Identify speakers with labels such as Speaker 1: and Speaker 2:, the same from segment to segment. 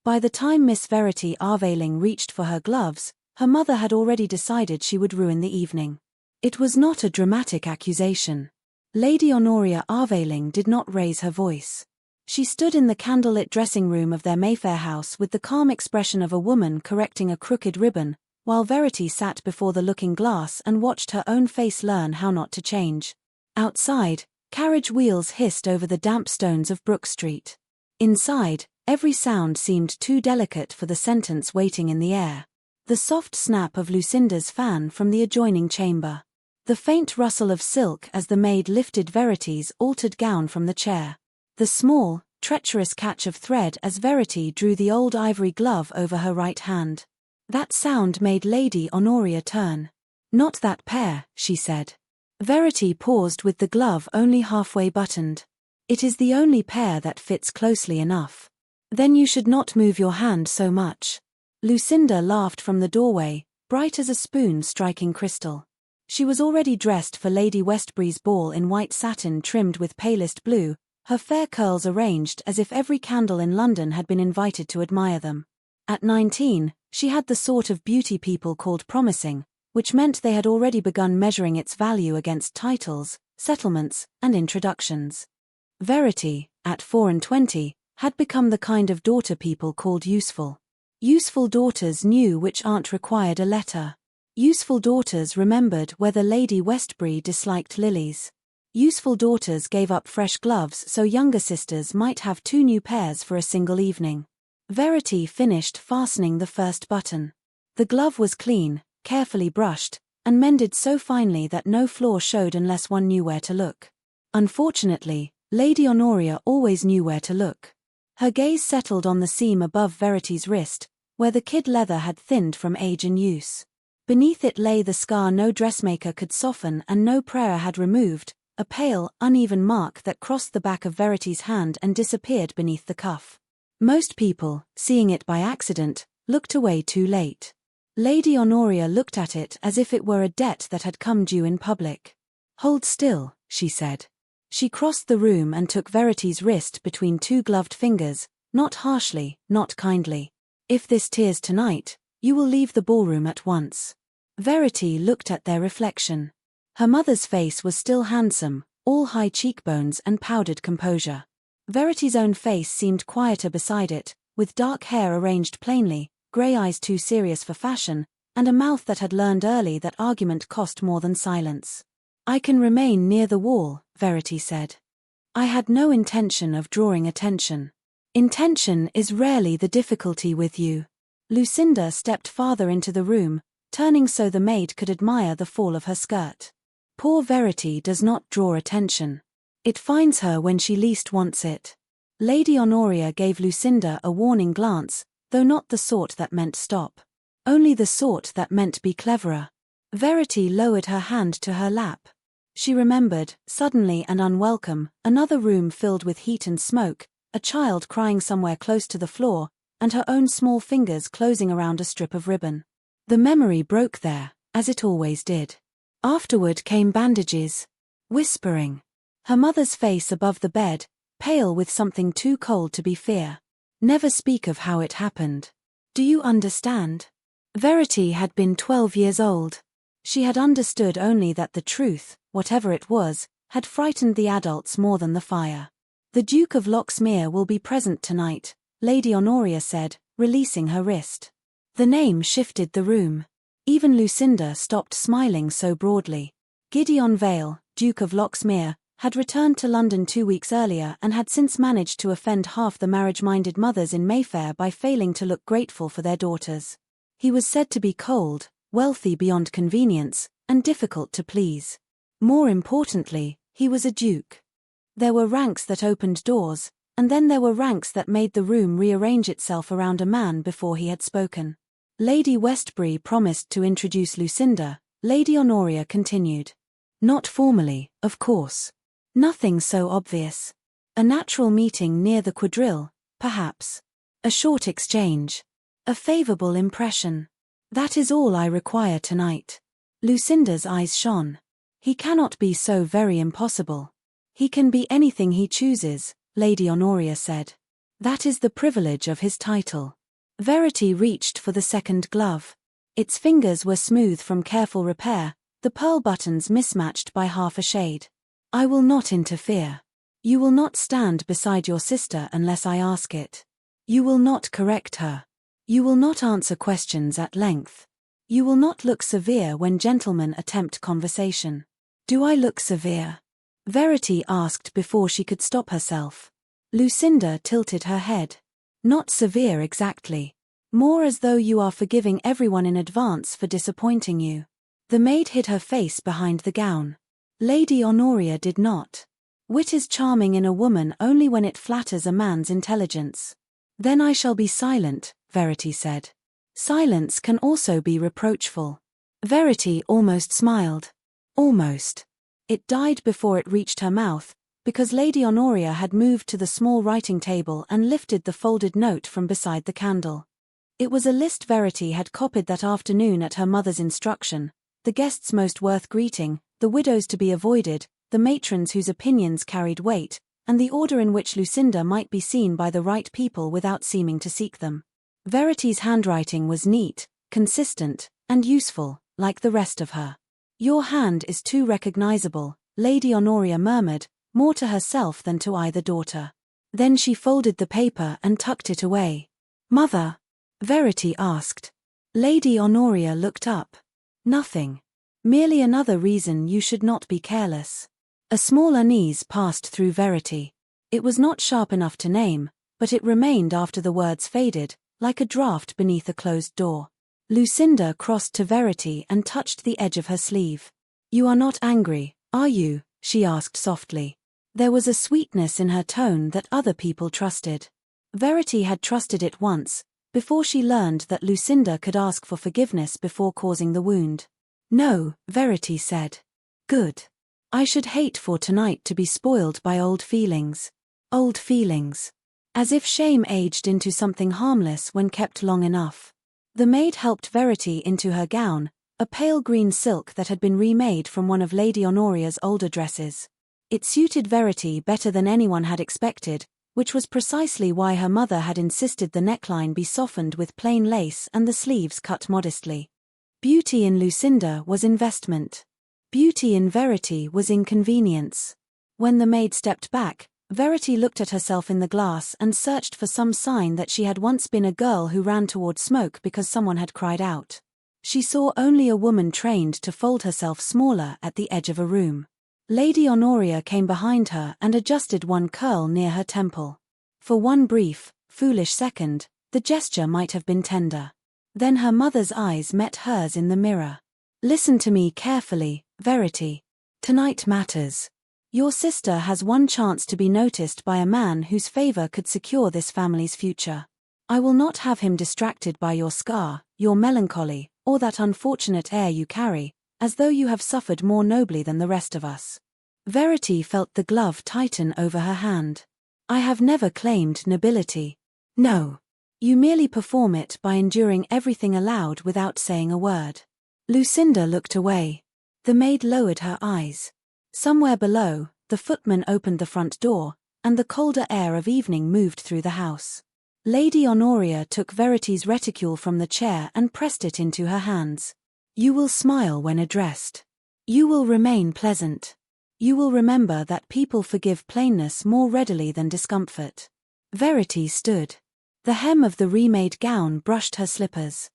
Speaker 1: By the time Miss Verity Aveling reached for her gloves, her mother had already decided she would ruin the evening. It was not a dramatic accusation. Lady Honoria Aveling did not raise her voice. She stood in the candlelit dressing room of their Mayfair house with the calm expression of a woman correcting a crooked ribbon, while Verity sat before the looking-glass and watched her own face learn how not to change. Outside, carriage wheels hissed over the damp stones of Brook Street. Inside, every sound seemed too delicate for the sentence waiting in the air. The soft snap of Lucinda's fan from the adjoining chamber. The faint rustle of silk as the maid lifted Verity's altered gown from the chair. The small, treacherous catch of thread as Verity drew the old ivory glove over her right hand. That sound made Lady Honoria turn. "Not that pair," she said. Verity paused with the glove only halfway buttoned. "It is the only pair that fits closely enough." "Then you should not move your hand so much." Lucinda laughed from the doorway, bright as a spoon striking crystal. She was already dressed for Lady Westbury's ball in white satin trimmed with palest blue, her fair curls arranged as if every candle in London had been invited to admire them. At 19, she had the sort of beauty people called promising, which meant they had already begun measuring its value against titles, settlements, and introductions. Verity, at 24, had become the kind of daughter people called useful. Useful daughters knew which aunt required a letter. Useful daughters remembered whether Lady Westbury disliked lilies. Useful daughters gave up fresh gloves so younger sisters might have 2 new pairs for a single evening. Verity finished fastening the first button. The glove was clean, carefully brushed, and mended so finely that no flaw showed unless one knew where to look. Unfortunately, Lady Honoria always knew where to look. Her gaze settled on the seam above Verity's wrist, where the kid leather had thinned from age and use. Beneath it lay the scar no dressmaker could soften and no prayer had removed, a pale, uneven mark that crossed the back of Verity's hand and disappeared beneath the cuff. Most people, seeing it by accident, looked away too late. Lady Honoria looked at it as if it were a debt that had come due in public. "Hold still," she said. She crossed the room and took Verity's wrist between 2 gloved fingers, not harshly, not kindly. "If this tears tonight, you will leave the ballroom at once." Verity looked at their reflection. Her mother's face was still handsome, all high cheekbones and powdered composure. Verity's own face seemed quieter beside it, with dark hair arranged plainly, grey eyes too serious for fashion, and a mouth that had learned early that argument cost more than silence. "I can remain near the wall," Verity said. "I had no intention of drawing attention." "Intention is rarely the difficulty with you." Lucinda stepped farther into the room, turning so the maid could admire the fall of her skirt. "Poor Verity does not draw attention. It finds her when she least wants it." Lady Honoria gave Lucinda a warning glance, though not the sort that meant stop. Only the sort that meant be cleverer. Verity lowered her hand to her lap. She remembered, suddenly and unwelcome, another room filled with heat and smoke, a child crying somewhere close to the floor, and her own small fingers closing around a strip of ribbon. The memory broke there, as it always did. Afterward came bandages. Whispering. Her mother's face above the bed, pale with something too cold to be fear. "Never speak of how it happened. Do you understand?" Verity had been 12 years old. She had understood only that the truth, whatever it was, had frightened the adults more than the fire. "The Duke of Lox-mere will be present tonight," Lady Honoria said, releasing her wrist. The name shifted the room. Even Lucinda stopped smiling so broadly. Gideon Vale, Duke of Lox-mere, had returned to London 2 weeks earlier and had since managed to offend half the marriage-minded mothers in Mayfair by failing to look grateful for their daughters. He was said to be cold, wealthy beyond convenience, and difficult to please. More importantly, he was a duke. There were ranks that opened doors, and then there were ranks that made the room rearrange itself around a man before he had spoken. Lady Westbury promised to introduce Lucinda. Lady Honoria continued. "Not formally, of course. Nothing so obvious. A natural meeting near the quadrille, perhaps. A short exchange. A favorable impression. That is all I require tonight." Lucinda's eyes shone. "He cannot be so very impossible." "He can be anything he chooses," Lady Honoria said. "That is the privilege of his title." Verity reached for the second glove. Its fingers were smooth from careful repair, the pearl buttons mismatched by half a shade. I will not interfere. You will not stand beside your sister unless I ask it. You will not correct her. You will not answer questions at length. You will not look severe when gentlemen attempt conversation. Do I look severe? Verity asked before she could stop herself. Lucinda tilted her head. Not severe exactly. More as though you are forgiving everyone in advance for disappointing you. The maid hid her face behind the gown. Lady Honoria did not. Wit is charming in a woman only when it flatters a man's intelligence. Then I shall be silent, Verity said. Silence can also be reproachful. Verity almost smiled. Almost. It died before it reached her mouth, because Lady Honoria had moved to the small writing table and lifted the folded note from beside the candle. It was a list Verity had copied that afternoon at her mother's instruction: the guests most worth greeting, the widows to be avoided, the matrons whose opinions carried weight, and the order in which Lucinda might be seen by the right people without seeming to seek them. Verity's handwriting was neat, consistent, and useful, like the rest of her. Your hand is too recognizable, Lady Honoria murmured, more to herself than to either daughter. Then she folded the paper and tucked it away. Mother? Verity asked. Lady Honoria looked up. Nothing. Merely another reason you should not be careless. A small unease passed through Verity. It was not sharp enough to name, but it remained after the words faded, like a draught beneath a closed door. Lucinda crossed to Verity and touched the edge of her sleeve. You are not angry, are you? She asked softly. There was a sweetness in her tone that other people trusted. Verity had trusted it once, before she learned that Lucinda could ask for forgiveness before causing the wound. No, Verity said. Good. I should hate for tonight to be spoiled by old feelings. Old feelings. As if shame aged into something harmless when kept long enough. The maid helped Verity into her gown, a pale green silk that had been remade from one of Lady Honoria's older dresses. It suited Verity better than anyone had expected, which was precisely why her mother had insisted the neckline be softened with plain lace and the sleeves cut modestly. Beauty in Lucinda was investment. Beauty in Verity was inconvenience. When the maid stepped back, Verity looked at herself in the glass and searched for some sign that she had once been a girl who ran toward smoke because someone had cried out. She saw only a woman trained to fold herself smaller at the edge of a room. Lady Honoria came behind her and adjusted one curl near her temple. For one brief, foolish second, the gesture might have been tender. Then her mother's eyes met hers in the mirror. Listen to me carefully, Verity. Tonight matters. Your sister has one chance to be noticed by a man whose favor could secure this family's future. I will not have him distracted by your scar, your melancholy, or that unfortunate air you carry, as though you have suffered more nobly than the rest of us. Verity felt the glove tighten over her hand. I have never claimed nobility. No. You merely perform it by enduring everything aloud without saying a word. Lucinda looked away. The maid lowered her eyes. Somewhere below, the footman opened the front door, and the colder air of evening moved through the house. Lady Honoria took Verity's reticule from the chair and pressed it into her hands. You will smile when addressed. You will remain pleasant. You will remember that people forgive plainness more readily than discomfort. Verity stood. The hem of the remade gown brushed her slippers.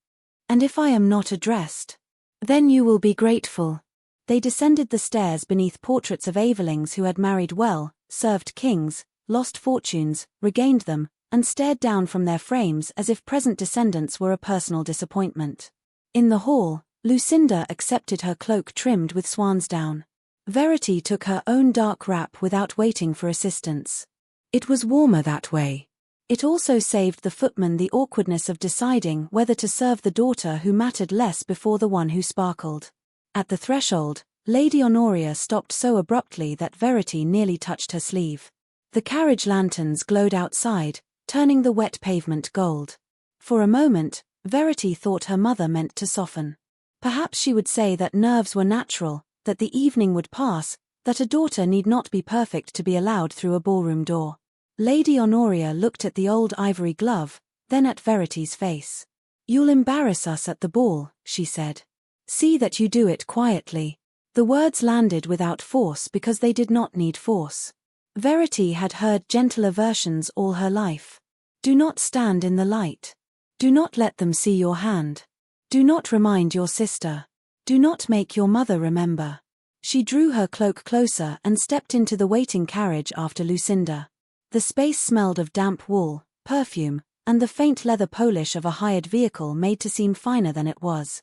Speaker 1: And if I am not addressed? Then you will be grateful. They descended the stairs beneath portraits of Avelings who had married well, served kings, lost fortunes, regained them, and stared down from their frames as if present descendants were a personal disappointment. In the hall, Lucinda accepted her cloak trimmed with swansdown. Verity took her own dark wrap without waiting for assistance. It was warmer that way. It also saved the footman the awkwardness of deciding whether to serve the daughter who mattered less before the one who sparkled. At the threshold, Lady Honoria stopped so abruptly that Verity nearly touched her sleeve. The carriage lanterns glowed outside, turning the wet pavement gold. For a moment, Verity thought her mother meant to soften. Perhaps she would say that nerves were natural, that the evening would pass, that a daughter need not be perfect to be allowed through a ballroom door. Lady Honoria looked at the old ivory glove, then at Verity's face. "You'll embarrass us at the ball," she said. "See that you do it quietly." The words landed without force because they did not need force. Verity had heard gentler versions all her life. "Do not stand in the light. Do not let them see your hand. Do not remind your sister. Do not make your mother remember." She drew her cloak closer and stepped into the waiting carriage after Lucinda. The space smelled of damp wool, perfume, and the faint leather polish of a hired vehicle made to seem finer than it was.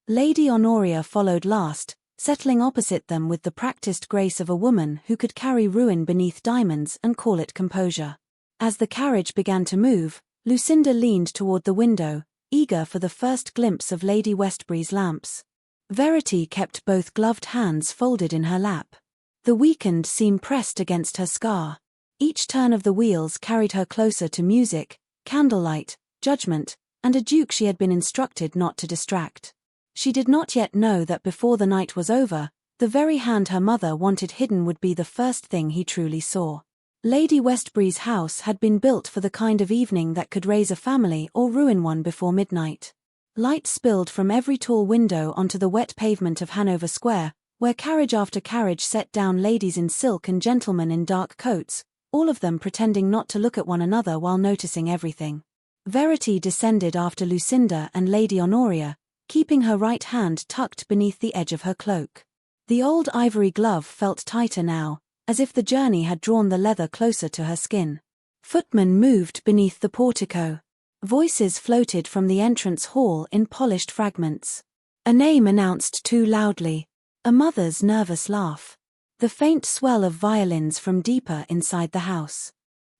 Speaker 1: Lady Honoria followed last, settling opposite them with the practiced grace of a woman who could carry ruin beneath diamonds and call it composure. As the carriage began to move, Lucinda leaned toward the window, eager for the first glimpse of Lady Westbury's lamps. Verity kept both gloved hands folded in her lap. The weakened seam pressed against her scar. Each turn of the wheels carried her closer to music, candlelight, judgment, and a duke she had been instructed not to distract. She did not yet know that before the night was over, the very hand her mother wanted hidden would be the first thing he truly saw. Lady Westbury's house had been built for the kind of evening that could raise a family or ruin one before midnight. Light spilled from every tall window onto the wet pavement of Hanover Square, where carriage after carriage set down ladies in silk and gentlemen in dark coats, all of them pretending not to look at one another while noticing everything. Verity descended after Lucinda and Lady Honoria, keeping her right hand tucked beneath the edge of her cloak. The old ivory glove felt tighter now, as if the journey had drawn the leather closer to her skin. Footmen moved beneath the portico. Voices floated from the entrance hall in polished fragments. A name announced too loudly. A mother's nervous laugh. The faint swell of violins from deeper inside the house.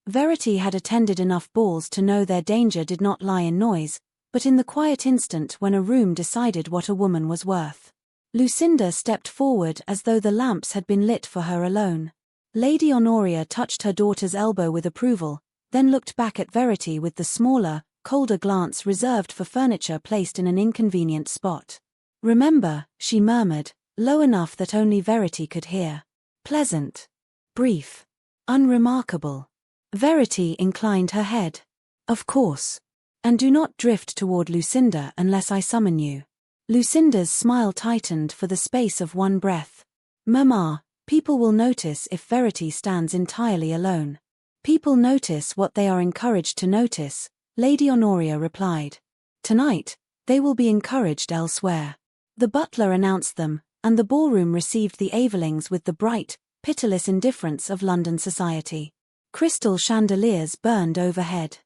Speaker 1: Verity had attended enough balls to know their danger did not lie in noise, but in the quiet instant when a room decided what a woman was worth. Lucinda stepped forward as though the lamps had been lit for her alone. Lady Honoria touched her daughter's elbow with approval, then looked back at Verity with the smaller, colder glance reserved for furniture placed in an inconvenient spot. "Remember," she murmured, low enough that only Verity could hear. "Pleasant. Brief. Unremarkable." Verity inclined her head. "Of course. And do not drift toward Lucinda unless I summon you." Lucinda's smile tightened for the space of one breath. "Mamma, people will notice if Verity stands entirely alone." "People notice what they are encouraged to notice," Lady Honoria replied. "Tonight, they will be encouraged elsewhere." The butler announced them, and the ballroom received the Avelings with the bright, pitiless indifference of London society. Crystal chandeliers burned overhead.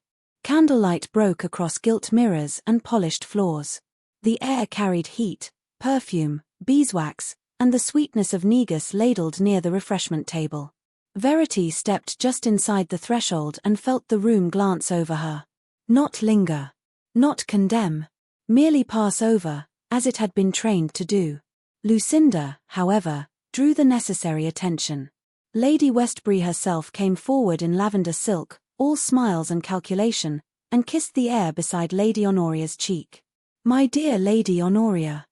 Speaker 1: Candlelight broke across gilt mirrors and polished floors. The air carried heat, perfume, beeswax, and the sweetness of negus ladled near the refreshment table. Verity stepped just inside the threshold and felt the room glance over her. Not linger. Not condemn. Merely pass over, as it had been trained to do. Lucinda, however, drew the necessary attention. Lady Westbury herself came forward in lavender silk, all smiles and calculation, and kissed the air beside Lady Honoria's cheek. "My dear Lady Honoria.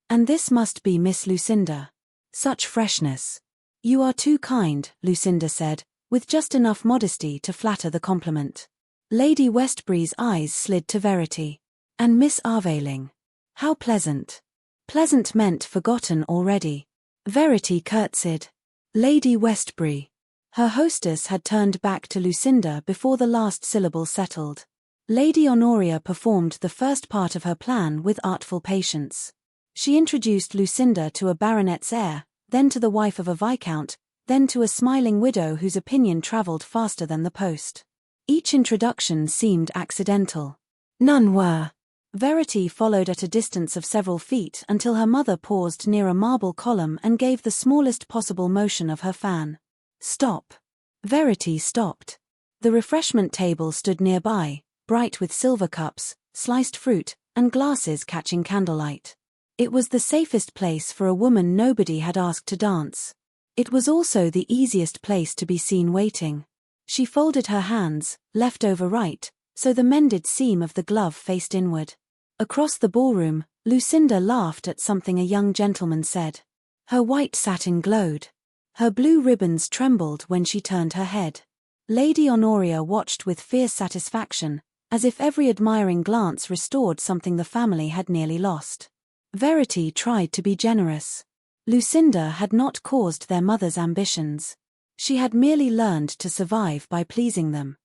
Speaker 1: And this must be Miss Lucinda. Such freshness." "You are too kind," Lucinda said, with just enough modesty to flatter the compliment. Lady Westbury's eyes slid to Verity. "And Miss Aveling. How pleasant." Pleasant meant forgotten already. Verity curtsied. "Lady Westbury." Her hostess had turned back to Lucinda before the last syllable settled. Lady Honoria performed the first part of her plan with artful patience. She introduced Lucinda to a baronet's heir, then to the wife of a viscount, then to a smiling widow whose opinion travelled faster than the post. Each introduction seemed accidental. None were. Verity followed at a distance of several feet until her mother paused near a marble column and gave the smallest possible motion of her fan. "Stop." Verity stopped. The refreshment table stood nearby, bright with silver cups, sliced fruit, and glasses catching candlelight. It was the safest place for a woman nobody had asked to dance. It was also the easiest place to be seen waiting. She folded her hands, left over right, so the mended seam of the glove faced inward. Across the ballroom, Lucinda laughed at something a young gentleman said. Her white satin glowed. Her blue ribbons trembled when she turned her head. Lady Honoria watched with fierce satisfaction, as if every admiring glance restored something the family had nearly lost. Verity tried to be generous. Lucinda had not caused their mother's ambitions. She had merely learned to survive by pleasing them.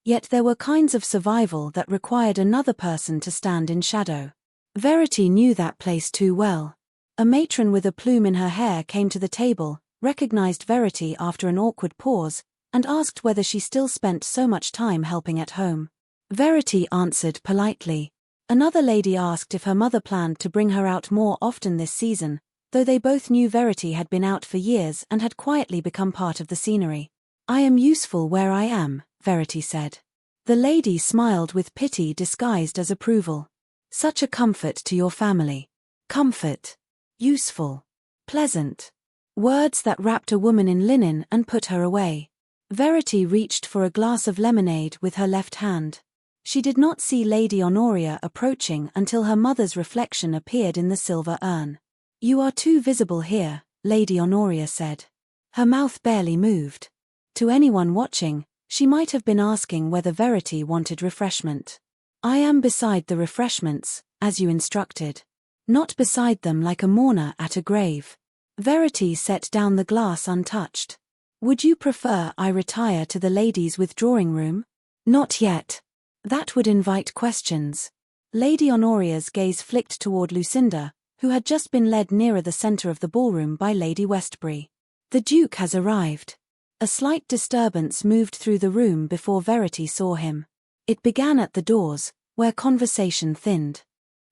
Speaker 1: Yet there were kinds of survival that required another person to stand in shadow. Verity knew that place too well. A matron with a plume in her hair came to the table, recognized Verity after an awkward pause, and asked whether she still spent so much time helping at home. Verity answered politely. Another lady asked if her mother planned to bring her out more often this season, though they both knew Verity had been out for years and had quietly become part of the scenery. "I am useful where I am," Verity said. The lady smiled with pity disguised as approval. "Such a comfort to your family." Comfort. Useful. Pleasant. Words that wrapped a woman in linen and put her away. Verity reached for a glass of lemonade with her left hand. She did not see Lady Honoria approaching until her mother's reflection appeared in the silver urn. "You are too visible here," Lady Honoria said. Her mouth barely moved. To anyone watching, she might have been asking whether Verity wanted refreshment. "I am beside the refreshments, as you instructed. Not beside them like a mourner at a grave." Verity set down the glass untouched. "Would you prefer I retire to the ladies' withdrawing room?" "Not yet. That would invite questions." Lady Honoria's gaze flicked toward Lucinda, who had just been led nearer the center of the ballroom by Lady Westbury. "The Duke has arrived." A slight disturbance moved through the room before Verity saw him. It began at the doors, where conversation thinned.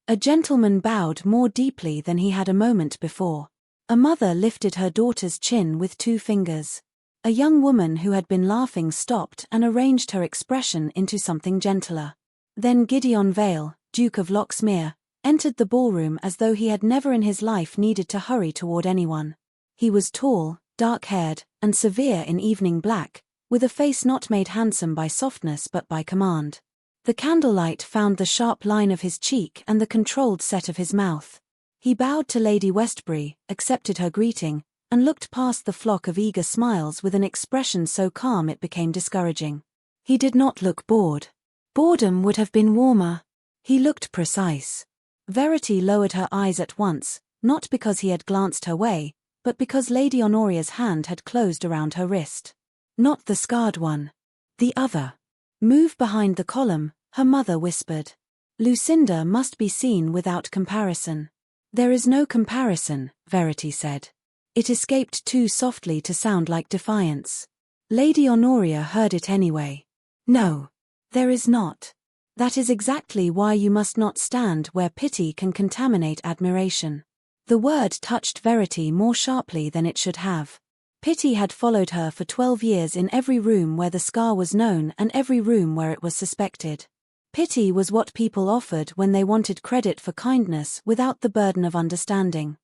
Speaker 1: A gentleman bowed more deeply than he had a moment before. A mother lifted her daughter's chin with 2 fingers. A young woman who had been laughing stopped and arranged her expression into something gentler. Then Gideon Vale, Duke of Lox-mere, entered the ballroom as though he had never in his life needed to hurry toward anyone. He was tall, dark-haired, and severe in evening black, with a face not made handsome by softness but by command. The candlelight found the sharp line of his cheek and the controlled set of his mouth. He bowed to Lady Westbury, accepted her greeting, and looked past the flock of eager smiles with an expression so calm it became discouraging. He did not look bored. Boredom would have been warmer. He looked precise. Verity lowered her eyes at once, not because he had glanced her way, but because Lady Honoria's hand had closed around her wrist. Not the scarred one. The other. "Move behind the column," her mother whispered. "Lucinda must be seen without comparison." "There is no comparison," Verity said. It escaped too softly to sound like defiance. Lady Honoria heard it anyway. "No. There is not. That is exactly why you must not stand where pity can contaminate admiration." The word touched Verity more sharply than it should have. Pity had followed her for 12 years in every room where the scar was known and every room where it was suspected. Pity was what people offered when they wanted credit for kindness without the burden of understanding.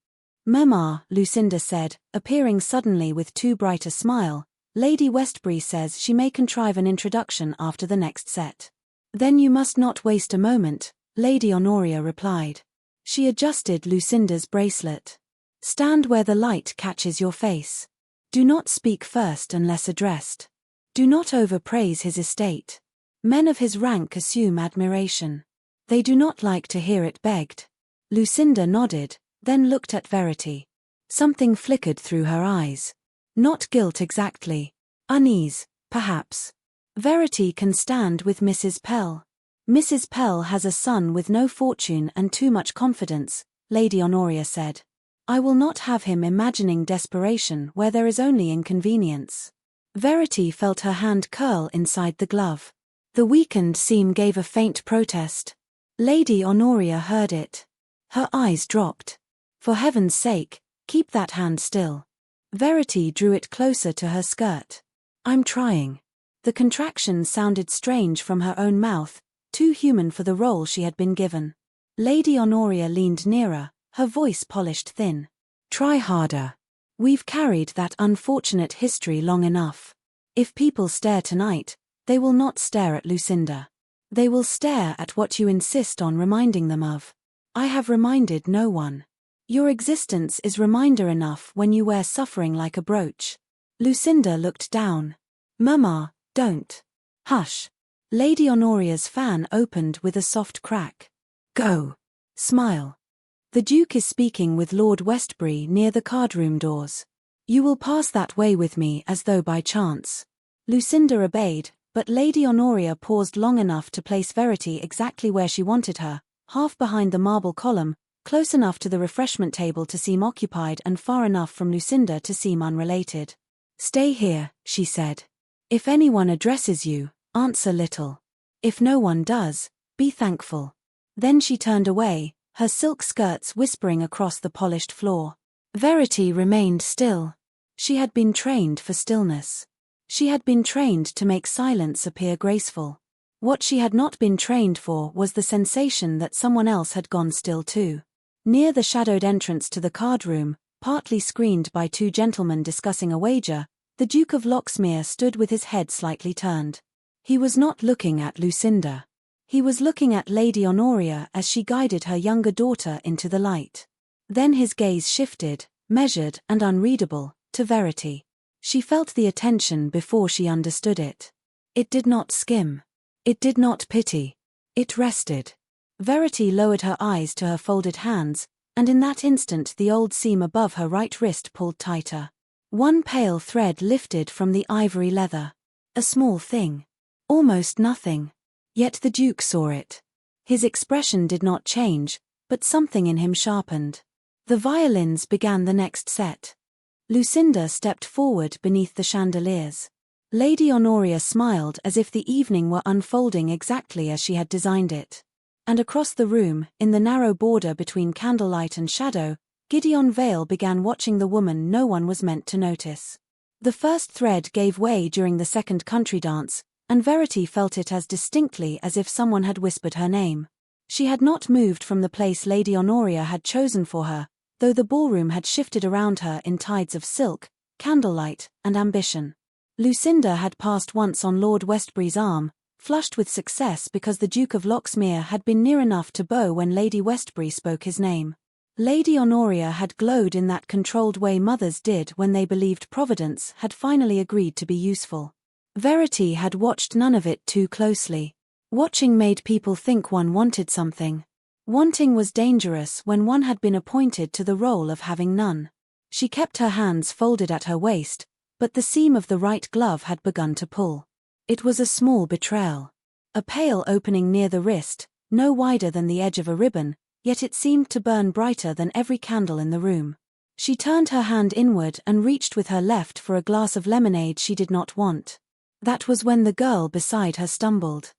Speaker 1: "Mamma," Lucinda said, appearing suddenly with too bright a smile, "Lady Westbury says she may contrive an introduction after the next set." "Then you must not waste a moment," Lady Honoria replied. She adjusted Lucinda's bracelet. "Stand where the light catches your face. Do not speak first unless addressed. Do not overpraise his estate. Men of his rank assume admiration. They do not like to hear it begged." Lucinda nodded, then looked at Verity. Something flickered through her eyes. Not guilt exactly. Unease, perhaps. "Verity can stand with Mrs. Pell. Mrs. Pell has a son with no fortune and too much confidence," Lady Honoria said. "I will not have him imagining desperation where there is only inconvenience." Verity felt her hand curl inside the glove. The weakened seam gave a faint protest. Lady Honoria heard it. Her eyes dropped. "For heaven's sake, keep that hand still." Verity drew it closer to her skirt. "I'm trying." The contraction sounded strange from her own mouth, too human for the role she had been given. Lady Honoria leaned nearer, her voice polished thin. "Try harder. We've carried that unfortunate history long enough. If people stare tonight, they will not stare at Lucinda. They will stare at what you insist on reminding them of. I have reminded no one. Your existence is reminder enough when you wear suffering like a brooch." Lucinda looked down. "Mamma, don't." "Hush." Lady Honoria's fan opened with a soft crack. "Go. Smile. The Duke is speaking with Lord Westbury near the cardroom doors. You will pass that way with me as though by chance." Lucinda obeyed, but Lady Honoria paused long enough to place Verity exactly where she wanted her, half behind the marble column, close enough to the refreshment table to seem occupied and far enough from Lucinda to seem unrelated. "Stay here," she said. "If anyone addresses you, answer little. If no one does, be thankful." Then she turned away, her silk skirts whispering across the polished floor. Verity remained still. She had been trained for stillness. She had been trained to make silence appear graceful. What she had not been trained for was the sensation that someone else had gone still too. Near the shadowed entrance to the card room, partly screened by two gentlemen discussing a wager, the Duke of Lox-mere stood with his head slightly turned. He was not looking at Lucinda. He was looking at Lady Honoria as she guided her younger daughter into the light. Then his gaze shifted, measured and unreadable, to Verity. She felt the attention before she understood it. It did not skim. It did not pity. It rested. Verity lowered her eyes to her folded hands, and in that instant the old seam above her right wrist pulled tighter. One pale thread lifted from the ivory leather. A small thing. Almost nothing. Yet the Duke saw it. His expression did not change, but something in him sharpened. The violins began the next set. Lucinda stepped forward beneath the chandeliers. Lady Honoria smiled as if the evening were unfolding exactly as she had designed it. And across the room, in the narrow border between candlelight and shadow, Gideon Vale began watching the woman no one was meant to notice. The first thread gave way during the second country dance, and Verity felt it as distinctly as if someone had whispered her name. She had not moved from the place Lady Honoria had chosen for her, though the ballroom had shifted around her in tides of silk, candlelight, and ambition. Lucinda had passed once on Lord Westbury's arm, flushed with success because the Duke of Lox-mere had been near enough to bow when Lady Westbury spoke his name. Lady Honoria had glowed in that controlled way mothers did when they believed Providence had finally agreed to be useful. Verity had watched none of it too closely. Watching made people think one wanted something. Wanting was dangerous when one had been appointed to the role of having none. She kept her hands folded at her waist, but the seam of the right glove had begun to pull. It was a small betrayal. A pale opening near the wrist, no wider than the edge of a ribbon, yet it seemed to burn brighter than every candle in the room. She turned her hand inward and reached with her left for a glass of lemonade she did not want. That was when the girl beside her stumbled.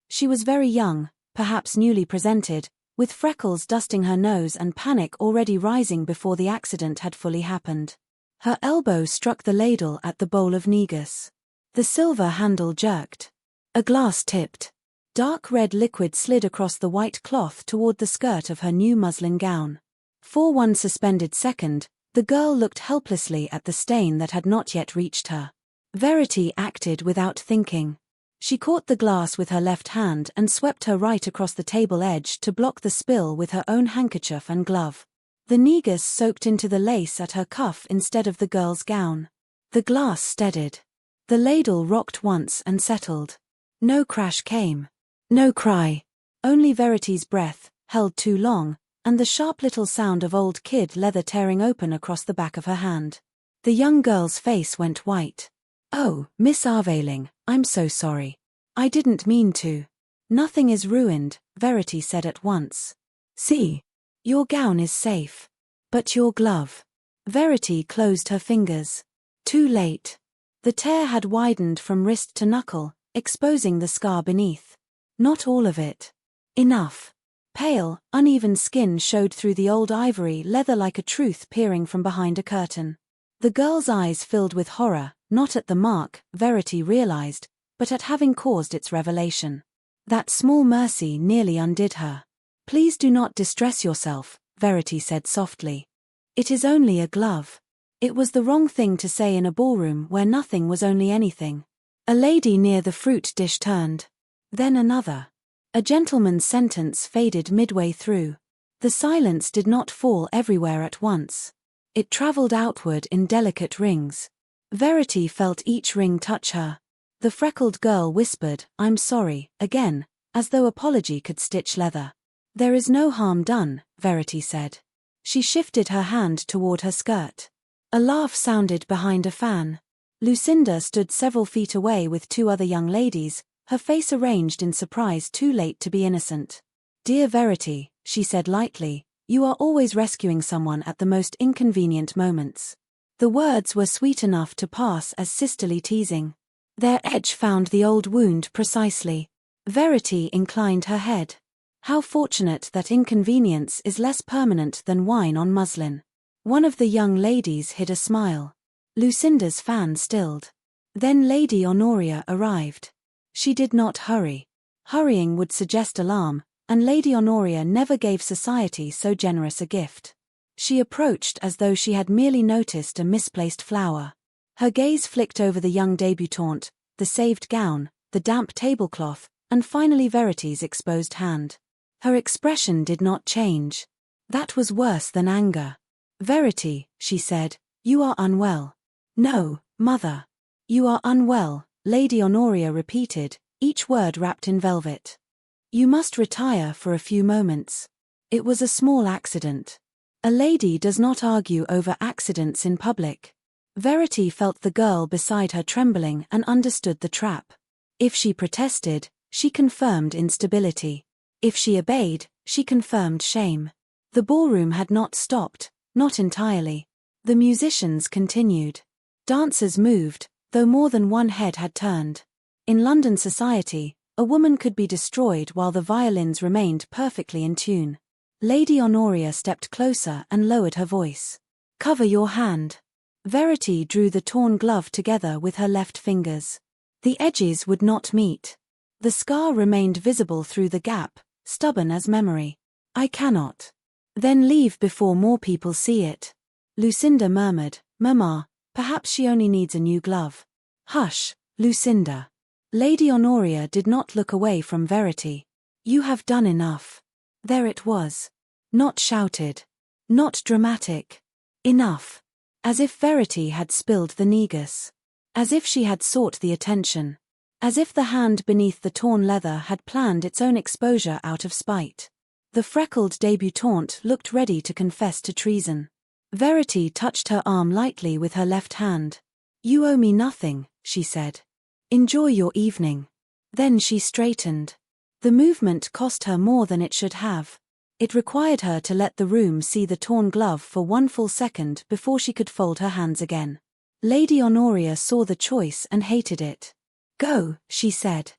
Speaker 1: She was very young, perhaps newly presented, with freckles dusting her nose and panic already rising before the accident had fully happened. Her elbow struck the ladle at the bowl of negus. The silver handle jerked. A glass tipped. Dark red liquid slid across the white cloth toward the skirt of her new muslin gown. For one suspended second, the girl looked helplessly at the stain that had not yet reached her. Verity acted without thinking. She caught the glass with her left hand and swept her right across the table edge to block the spill with her own handkerchief and glove. The negus soaked into the lace at her cuff instead of the girl's gown. The glass steadied. The ladle rocked once and settled. No crash came. No cry. Only Verity's breath, held too long, and the sharp little sound of old kid leather tearing open across the back of her hand. The young girl's face went white. "Oh, Miss Aveling, I'm so sorry. I didn't mean to." "Nothing is ruined," Verity said at once. "See. Your gown is safe. But your glove." Verity closed her fingers. Too late. The tear had widened from wrist to knuckle, exposing the scar beneath. Not all of it. Enough. Pale, uneven skin showed through the old ivory leather like a truth peering from behind a curtain. The girl's eyes filled with horror, not at the mark, Verity realized, but at having caused its revelation. That small mercy nearly undid her. "Please do not distress yourself," Verity said softly. "It is only a glove." It was the wrong thing to say in a ballroom where nothing was only anything. A lady near the fruit dish turned. Then another. A gentleman's sentence faded midway through. The silence did not fall everywhere at once. It traveled outward in delicate rings. Verity felt each ring touch her. The freckled girl whispered, "I'm sorry," again, as though apology could stitch leather. "There is no harm done," Verity said. She shifted her hand toward her skirt. A laugh sounded behind a fan. Lucinda stood several feet away with two other young ladies, her face arranged in surprise too late to be innocent. "Dear Verity," she said lightly, "you are always rescuing someone at the most inconvenient moments." The words were sweet enough to pass as sisterly teasing. Their edge found the old wound precisely. Verity inclined her head. How fortunate that inconvenience is less permanent than wine on muslin. One of the young ladies hid a smile. Lucinda's fan stilled. Then Lady Honoria arrived. She did not hurry. Hurrying would suggest alarm, and Lady Honoria never gave society so generous a gift. She approached as though she had merely noticed a misplaced flower. Her gaze flicked over the young debutante, the saved gown, the damp tablecloth, and finally Verity's exposed hand. Her expression did not change. That was worse than anger. "Verity," she said, "you are unwell." "No, mother." "You are unwell," Lady Honoria repeated, each word wrapped in velvet. "You must retire for a few moments. It was a small accident." A lady does not argue over accidents in public. Verity felt the girl beside her trembling and understood the trap. If she protested, she confirmed instability. If she obeyed, she confirmed shame. The ballroom had not stopped, not entirely. The musicians continued. Dancers moved, though more than one head had turned. In London society, a woman could be destroyed while the violins remained perfectly in tune. Lady Honoria stepped closer and lowered her voice. "Cover your hand." Verity drew the torn glove together with her left fingers. The edges would not meet. The scar remained visible through the gap, stubborn as memory. "I cannot." "Then leave before more people see it." Lucinda murmured, "Mamma, perhaps she only needs a new glove." "Hush, Lucinda." Lady Honoria did not look away from Verity. "You have done enough." There it was. Not shouted. Not dramatic. Enough. As if Verity had spilled the negus. As if she had sought the attention. As if the hand beneath the torn leather had planned its own exposure out of spite. The freckled debutante looked ready to confess to treason. Verity touched her arm lightly with her left hand. "You owe me nothing," she said. "Enjoy your evening." Then she straightened. The movement cost her more than it should have. It required her to let the room see the torn glove for one full second before she could fold her hands again. Lady Honoria saw the choice and hated it. "Go," she said.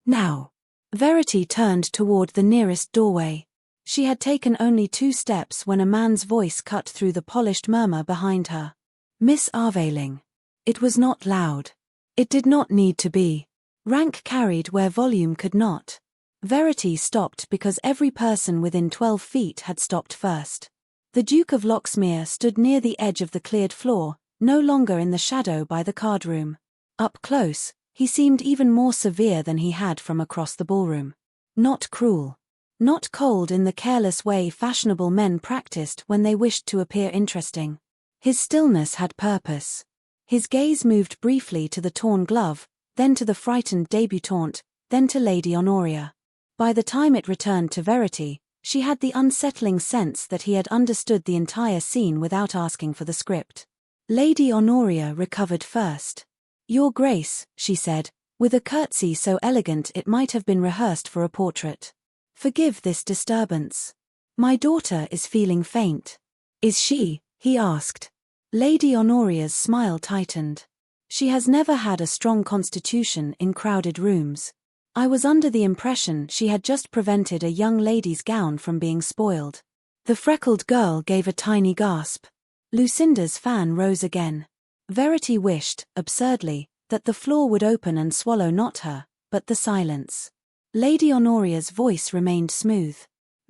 Speaker 1: "Now." Verity turned toward the nearest doorway. She had taken only 2 steps when a man's voice cut through the polished murmur behind her. "Miss Aveling." It was not loud. It did not need to be. Rank carried where volume could not. Verity stopped because every person within 12 feet had stopped first. The Duke of Lox-mere stood near the edge of the cleared floor, no longer in the shadow by the card room. Up close, he seemed even more severe than he had from across the ballroom. Not cruel. Not cold in the careless way fashionable men practiced when they wished to appear interesting. His stillness had purpose. His gaze moved briefly to the torn glove, then to the frightened debutante, then to Lady Honoria. By the time it returned to Verity, she had the unsettling sense that he had understood the entire scene without asking for the script. Lady Honoria recovered first. "Your Grace," she said, with a curtsy so elegant it might have been rehearsed for a portrait. "Forgive this disturbance. My daughter is feeling faint." "Is she?" he asked. Lady Honoria's smile tightened. "She has never had a strong constitution in crowded rooms. I was under the impression she had just prevented a young lady's gown from being spoiled." The freckled girl gave a tiny gasp. Lucinda's fan rose again. Verity wished, absurdly, that the floor would open and swallow not her, but the silence. Lady Honoria's voice remained smooth.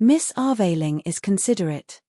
Speaker 1: "Miss Aveling is considerate.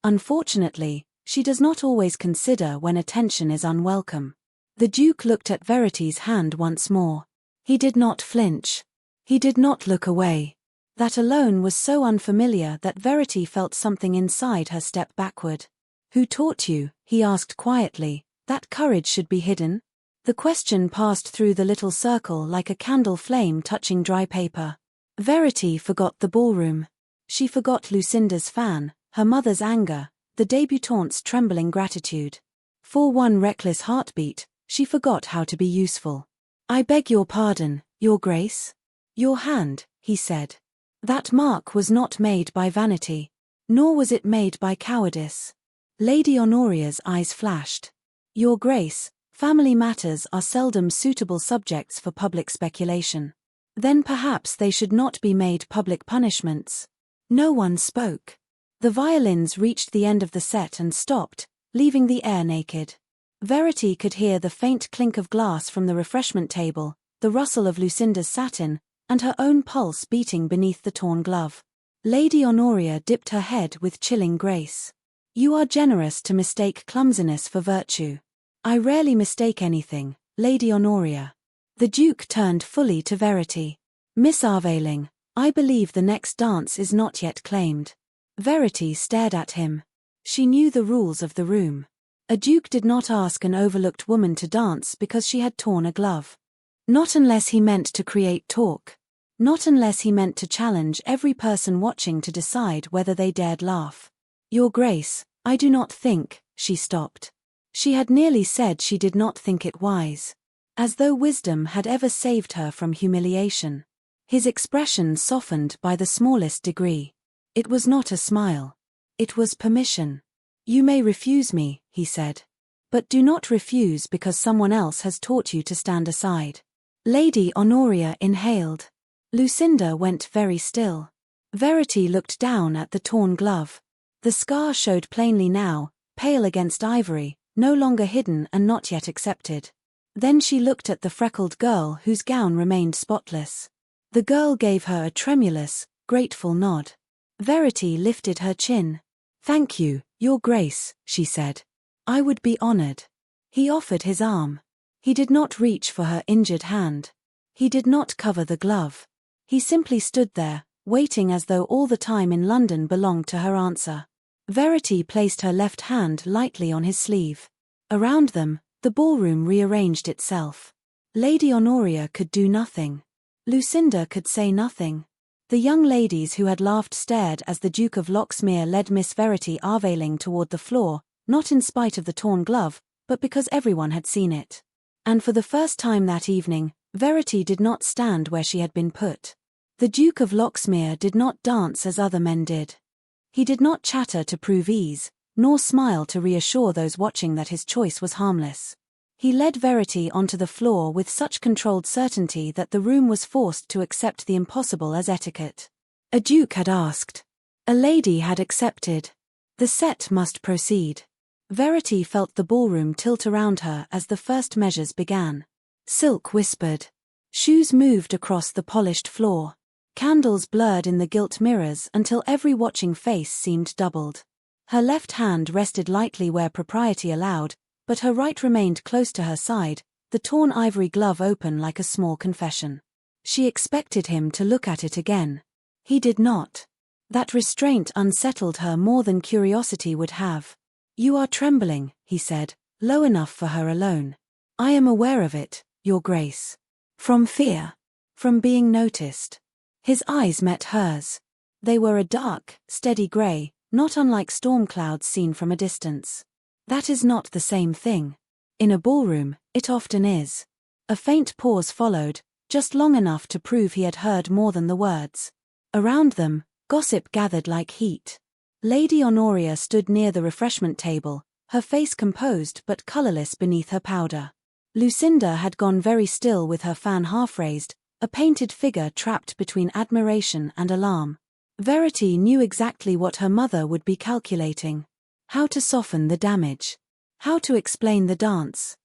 Speaker 1: Unfortunately, she does not always consider when attention is unwelcome." The Duke looked at Verity's hand once more. He did not flinch. He did not look away. That alone was so unfamiliar that Verity felt something inside her step backward. "Who taught you?" he asked quietly. "That courage should be hidden?" The question passed through the little circle like a candle flame touching dry paper. Verity forgot the ballroom. She forgot Lucinda's fan, her mother's anger, the débutante's trembling gratitude. For one reckless heartbeat, she forgot how to be useful. "I beg your pardon, Your Grace." "Your hand," he said. That mark was not made by vanity. Nor was it made by cowardice. Lady Honoria's eyes flashed. "Your Grace, family matters are seldom suitable subjects for public speculation. Then perhaps they should not be made public punishments." No one spoke. The violins reached the end of the set and stopped, leaving the air naked. Verity could hear the faint clink of glass from the refreshment table, the rustle of Lucinda's satin, and her own pulse beating beneath the torn glove. Lady Honoria dipped her head with chilling grace. "You are generous to mistake clumsiness for virtue." "I rarely mistake anything, Lady Honoria." The Duke turned fully to Verity. "Miss Aveling, I believe the next dance is not yet claimed." Verity stared at him. She knew the rules of the room. A duke did not ask an overlooked woman to dance because she had torn a glove. Not unless he meant to create talk. Not unless he meant to challenge every person watching to decide whether they dared laugh. "Your Grace, I do not think," she stopped. She had nearly said she did not think it wise. As though wisdom had ever saved her from humiliation. His expression softened by the smallest degree. It was not a smile. It was permission. "You may refuse me," he said. "But do not refuse because someone else has taught you to stand aside." Lady Honoria inhaled. Lucinda went very still. Verity looked down at the torn glove. The scar showed plainly now, pale against ivory, no longer hidden and not yet accepted. Then she looked at the freckled girl whose gown remained spotless. The girl gave her a tremulous, grateful nod. Verity lifted her chin. "Thank you, Your Grace," she said. "I would be honored." He offered his arm. He did not reach for her injured hand. He did not cover the glove. He simply stood there, waiting as though all the time in London belonged to her answer. Verity placed her left hand lightly on his sleeve. Around them, the ballroom rearranged itself. Lady Honoria could do nothing. Lucinda could say nothing. The young ladies who had laughed stared as the Duke of Lox-mere led Miss Verity Aveling toward the floor, not in spite of the torn glove, but because everyone had seen it. And for the first time that evening, Verity did not stand where she had been put. The Duke of Lox-mere did not dance as other men did. He did not chatter to prove ease, nor smile to reassure those watching that his choice was harmless. He led Verity onto the floor with such controlled certainty that the room was forced to accept the impossible as etiquette. A duke had asked. A lady had accepted. The set must proceed. Verity felt the ballroom tilt around her as the first measures began. Silk whispered. Shoes moved across the polished floor. Candles blurred in the gilt mirrors until every watching face seemed doubled. Her left hand rested lightly where propriety allowed, but her right remained close to her side, the torn ivory glove open like a small confession. She expected him to look at it again. He did not. That restraint unsettled her more than curiosity would have. "You are trembling," he said, low enough for her alone. "I am aware of it, Your Grace." From fear. From being noticed. His eyes met hers. They were a dark, steady grey, not unlike storm clouds seen from a distance. That is not the same thing. In a ballroom, it often is. A faint pause followed, just long enough to prove he had heard more than the words. Around them, gossip gathered like heat. Lady Honoria stood near the refreshment table, her face composed but colourless beneath her powder. Lucinda had gone very still with her fan half-raised, a painted figure trapped between admiration and alarm. Verity knew exactly what her mother would be calculating. How to soften the damage. How to explain the dance.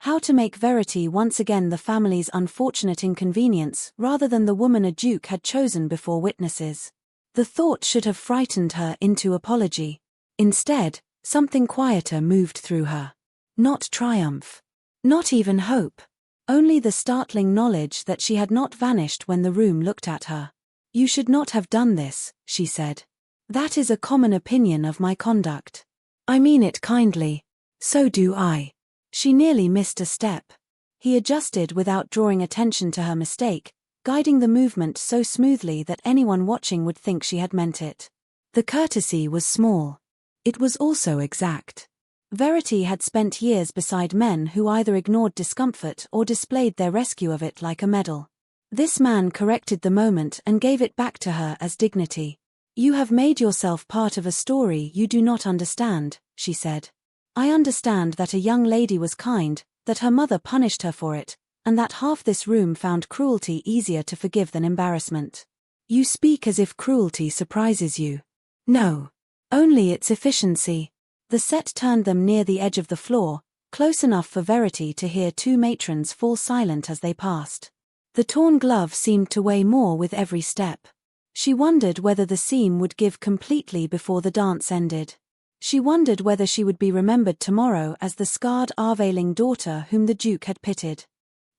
Speaker 1: How to make Verity once again the family's unfortunate inconvenience rather than the woman a duke had chosen before witnesses. The thought should have frightened her into apology. Instead, something quieter moved through her. Not triumph. Not even hope. Only the startling knowledge that she had not vanished when the room looked at her. "You should not have done this," she said. "That is a common opinion of my conduct. I mean it kindly. So do I." She nearly missed a step. He adjusted without drawing attention to her mistake, guiding the movement so smoothly that anyone watching would think she had meant it. The courtesy was small. It was also exact. Verity had spent years beside men who either ignored discomfort or displayed their rescue of it like a medal. This man corrected the moment and gave it back to her as dignity. "You have made yourself part of a story you do not understand," she said. "I understand that a young lady was kind, that her mother punished her for it, and that half this room found cruelty easier to forgive than embarrassment. You speak as if cruelty surprises you." "No. Only its efficiency." The set turned them near the edge of the floor, close enough for Verity to hear two matrons fall silent as they passed. The torn glove seemed to weigh more with every step. She wondered whether the seam would give completely before the dance ended. She wondered whether she would be remembered tomorrow as the scarred Aveling daughter whom the Duke had pitied.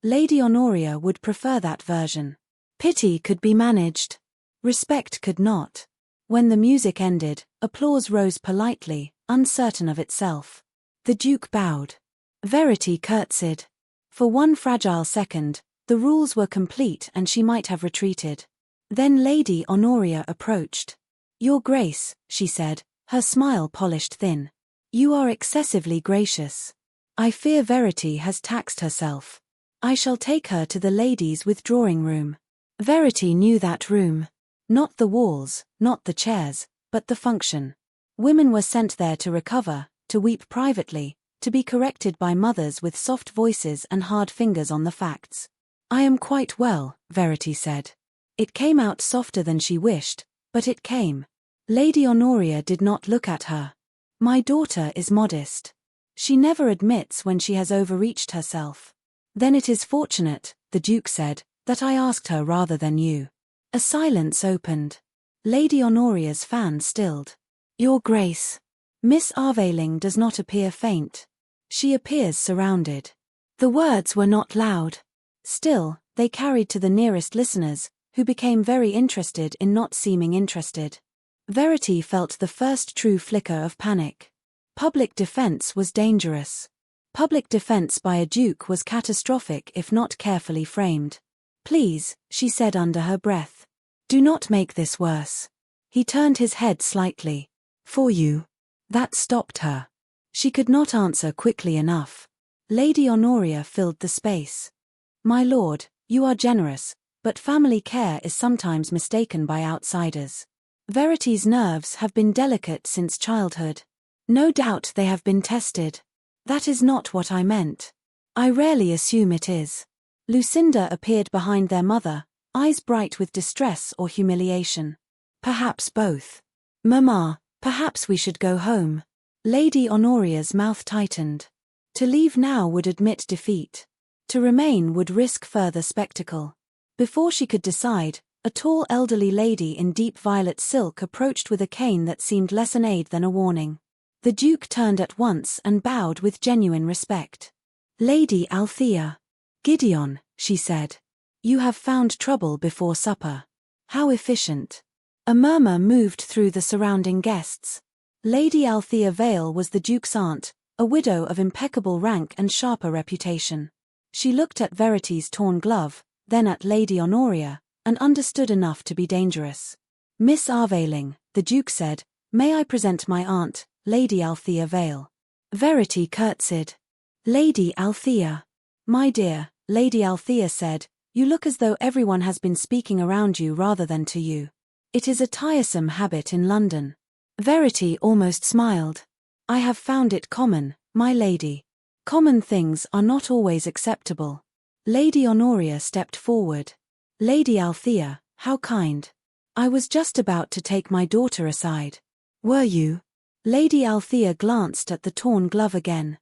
Speaker 1: Lady Honoria would prefer that version. Pity could be managed. Respect could not. When the music ended, applause rose politely, uncertain of itself. The Duke bowed. Verity curtsied. For one fragile second, the rules were complete and she might have retreated. Then Lady Honoria approached. "Your Grace," she said, her smile polished thin. "You are excessively gracious. I fear Verity has taxed herself. I shall take her to the ladies' withdrawing room." Verity knew that room. Not the walls, not the chairs, but the function. Women were sent there to recover, to weep privately, to be corrected by mothers with soft voices and hard fingers on the facts. "I am quite well," Verity said. It came out softer than she wished, but it came. Lady Honoria did not look at her. "My daughter is modest. She never admits when she has overreached herself." "Then it is fortunate," the Duke said, "that I asked her rather than you." A silence opened. Lady Honoria's fan stilled. "Your Grace. Miss Aveling does not appear faint. She appears surrounded." The words were not loud. Still, they carried to the nearest listeners, who became very interested in not seeming interested. Verity felt the first true flicker of panic. Public defense was dangerous. Public defense by a duke was catastrophic if not carefully framed. "Please," she said under her breath. "Do not make this worse." He turned his head slightly. "For you." That stopped her. She could not answer quickly enough. Lady Honoria filled the space. "My lord, you are generous, but family care is sometimes mistaken by outsiders. Verity's nerves have been delicate since childhood. No doubt they have been tested." "That is not what I meant. I rarely assume it is." Lucinda appeared behind their mother, eyes bright with distress or humiliation. "Perhaps both. Mamma, perhaps we should go home." Lady Honoria's mouth tightened. To leave now would admit defeat. To remain would risk further spectacle. Before she could decide, a tall elderly lady in deep violet silk approached with a cane that seemed less an aid than a warning. The Duke turned at once and bowed with genuine respect. "Lady Althea." "Gideon," she said. "You have found trouble before supper. How efficient." A murmur moved through the surrounding guests. Lady Althea Vale was the Duke's aunt, a widow of impeccable rank and sharper reputation. She looked at Verity's torn glove, then at Lady Honoria, and understood enough to be dangerous. "Miss Aveling," the Duke said, "may I present my aunt, Lady Althea Vale." Verity curtsied. "Lady Althea." "My dear," Lady Althea said, "you look as though everyone has been speaking around you rather than to you. It is a tiresome habit in London." Verity almost smiled. "I have found it common, my lady. Common things are not always acceptable." Lady Honoria stepped forward. "Lady Althea, how kind. I was just about to take my daughter aside." "Were you?" Lady Althea glanced at the torn glove again.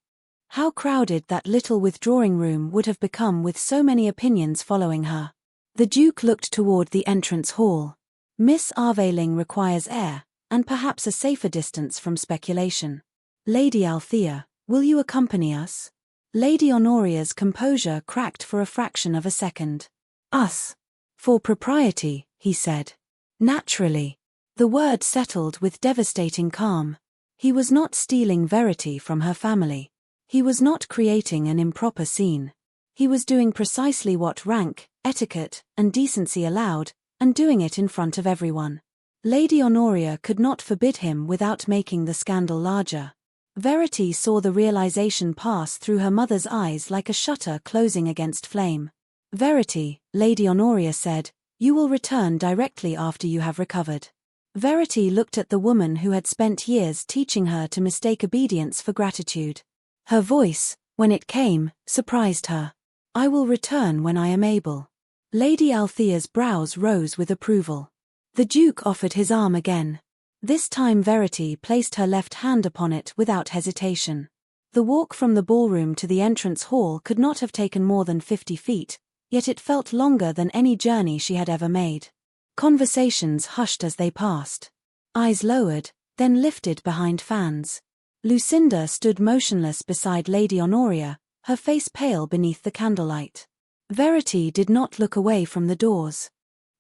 Speaker 1: How crowded that little withdrawing room would have become with so many opinions following her. The Duke looked toward the entrance hall. Miss Aveling requires air, and perhaps a safer distance from speculation. "Lady Althea, will you accompany us?" Lady Honoria's composure cracked for a fraction of a second. "Us? For propriety," he said. "Naturally." The word settled with devastating calm. He was not stealing Verity from her family. He was not creating an improper scene. He was doing precisely what rank, etiquette, and decency allowed, and doing it in front of everyone. Lady Honoria could not forbid him without making the scandal larger. Verity saw the realization pass through her mother's eyes like a shutter closing against flame. Verity, Lady Honoria said, you will return directly after you have recovered. Verity looked at the woman who had spent years teaching her to mistake obedience for gratitude. Her voice, when it came, surprised her. I will return when I am able. Lady Althea's brows rose with approval. The Duke offered his arm again. This time Verity placed her left hand upon it without hesitation. The walk from the ballroom to the entrance hall could not have taken more than 50 feet, yet it felt longer than any journey she had ever made. Conversations hushed as they passed. Eyes lowered, then lifted behind fans. Lucinda stood motionless beside Lady Honoria, her face pale beneath the candlelight. Verity did not look away from the doors.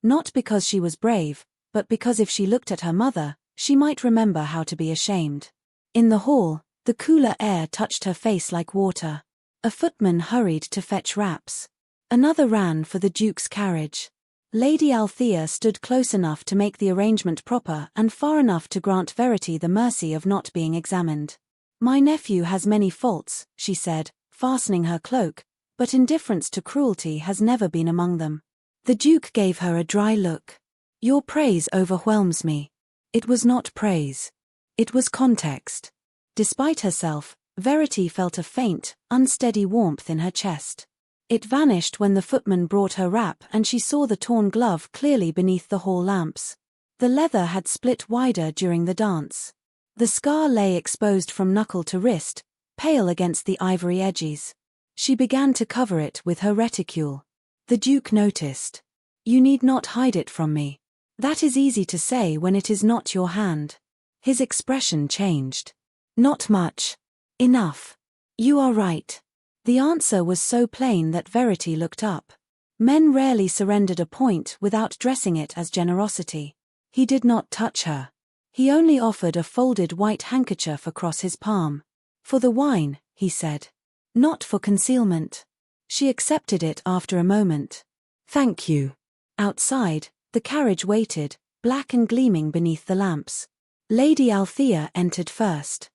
Speaker 1: Not because she was brave, but because if she looked at her mother, she might remember how to be ashamed. In the hall, the cooler air touched her face like water. A footman hurried to fetch wraps. Another ran for the Duke's carriage. Lady Althea stood close enough to make the arrangement proper and far enough to grant Verity the mercy of not being examined. My nephew has many faults, she said, fastening her cloak, but indifference to cruelty has never been among them. The Duke gave her a dry look. Your praise overwhelms me. It was not praise. It was context. Despite herself, Verity felt a faint, unsteady warmth in her chest. It vanished when the footman brought her wrap and she saw the torn glove clearly beneath the hall lamps. The leather had split wider during the dance. The scar lay exposed from knuckle to wrist, pale against the ivory edges. She began to cover it with her reticule. The Duke noticed. You need not hide it from me. That is easy to say when it is not your hand. His expression changed. Not much. Enough. You are right. The answer was so plain that Verity looked up. Men rarely surrendered a point without dressing it as generosity. He did not touch her. He only offered a folded white handkerchief across his palm. For the wine, he said. Not for concealment. She accepted it after a moment. Thank you. Outside, the carriage waited, black and gleaming beneath the lamps. Lady Althea entered first.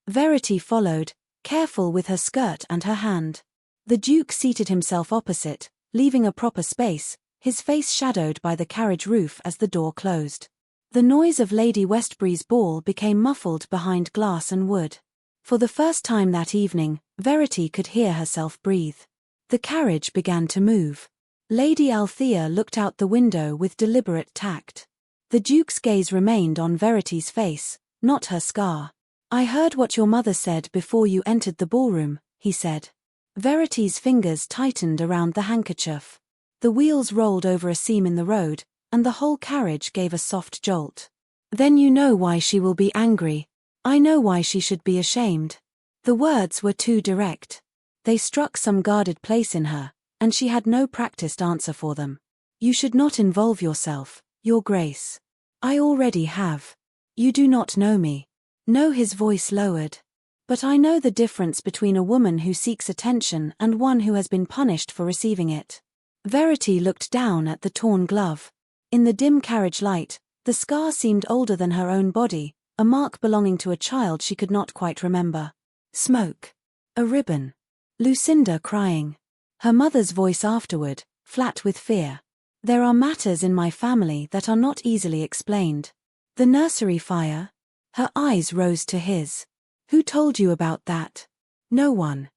Speaker 1: Verity followed, careful with her skirt and her hand. The Duke seated himself opposite, leaving a proper space, his face shadowed by the carriage roof as the door closed. The noise of Lady Westbury's ball became muffled behind glass and wood. For the first time that evening, Verity could hear herself breathe. The carriage began to move. Lady Althea looked out the window with deliberate tact. The Duke's gaze remained on Verity's face, not her scar. I heard what your mother said before you entered the ballroom, he said. Verity's fingers tightened around the handkerchief. The wheels rolled over a seam in the road, and the whole carriage gave a soft jolt. Then you know why she will be angry. I know why she should be ashamed. The words were too direct. They struck some guarded place in her, and she had no practiced answer for them. You should not involve yourself, Your Grace. I already have. You do not know me. No, his voice lowered. But I know the difference between a woman who seeks attention and one who has been punished for receiving it. Verity looked down at the torn glove. In the dim carriage light, the scar seemed older than her own body, a mark belonging to a child she could not quite remember. Smoke. A ribbon. Lucinda crying. Her mother's voice afterward, flat with fear. There are matters in my family that are not easily explained. The nursery fire? Her eyes rose to his. Who told you about that? No one.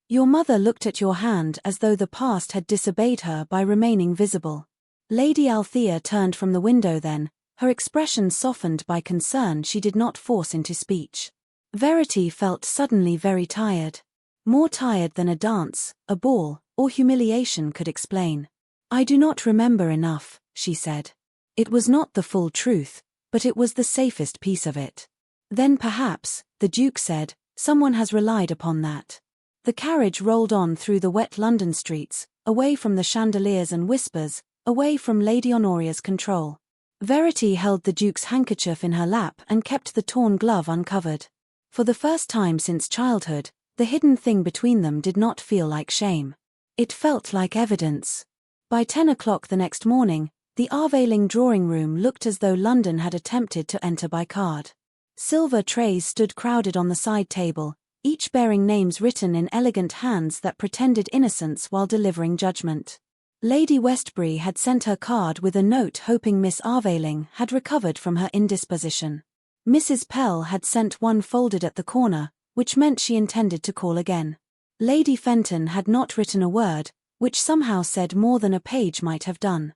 Speaker 1: Your mother looked at your hand as though the past had disobeyed her by remaining visible. Lady Althea turned from the window then, her expression softened by concern she did not force into speech. Verity felt suddenly very tired. More tired than a dance, a ball, or humiliation could explain. I do not remember enough, she said. It was not the full truth, but it was the safest piece of it. Then perhaps, the Duke said, someone has relied upon that. The carriage rolled on through the wet London streets, away from the chandeliers and whispers, away from Lady Honoria's control. Verity held the Duke's handkerchief in her lap and kept the torn glove uncovered. For the first time since childhood, the hidden thing between them did not feel like shame. It felt like evidence. By 10 o'clock the next morning, the Aveling drawing room looked as though London had attempted to enter by card. Silver trays stood crowded on the side table, each bearing names written in elegant hands that pretended innocence while delivering judgment. Lady Westbury had sent her card with a note hoping Miss Aveling had recovered from her indisposition. Mrs. Pell had sent one folded at the corner, which meant she intended to call again. Lady Fenton had not written a word, which somehow said more than a page might have done.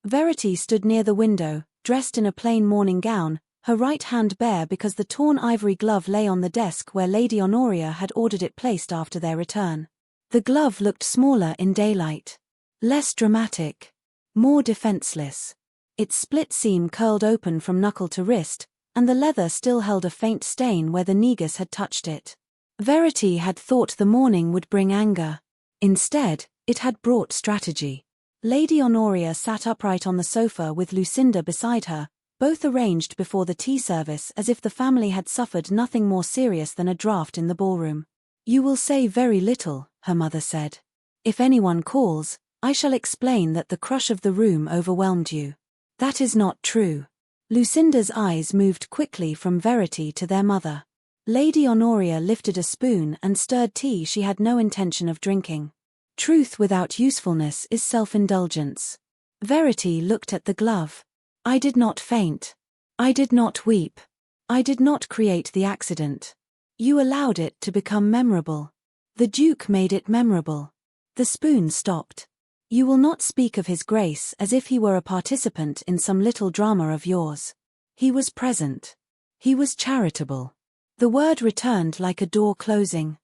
Speaker 1: Verity stood near the window, dressed in a plain morning gown, her right hand bare because the torn ivory glove lay on the desk where Lady Honoria had ordered it placed after their return. The glove looked smaller in daylight. Less dramatic. More defenseless. Its split seam curled open from knuckle to wrist, and the leather still held a faint stain where the negus had touched it. Verity had thought the morning would bring anger. Instead, it had brought strategy. Lady Honoria sat upright on the sofa with Lucinda beside her, both arranged before the tea service as if the family had suffered nothing more serious than a draught in the ballroom. "You will say very little," her mother said. "If anyone calls, I shall explain that the crush of the room overwhelmed you." "That is not true." Lucinda's eyes moved quickly from Verity to their mother. Lady Honoria lifted a spoon and stirred tea she had no intention of drinking. Truth without usefulness is self-indulgence. Verity looked at the glove. "I did not faint. I did not weep. I did not create the accident. You allowed it to become memorable. The Duke made it memorable." The spoon stopped. "You will not speak of His Grace as if he were a participant in some little drama of yours. He was present. He was charitable." The word returned like a door closing.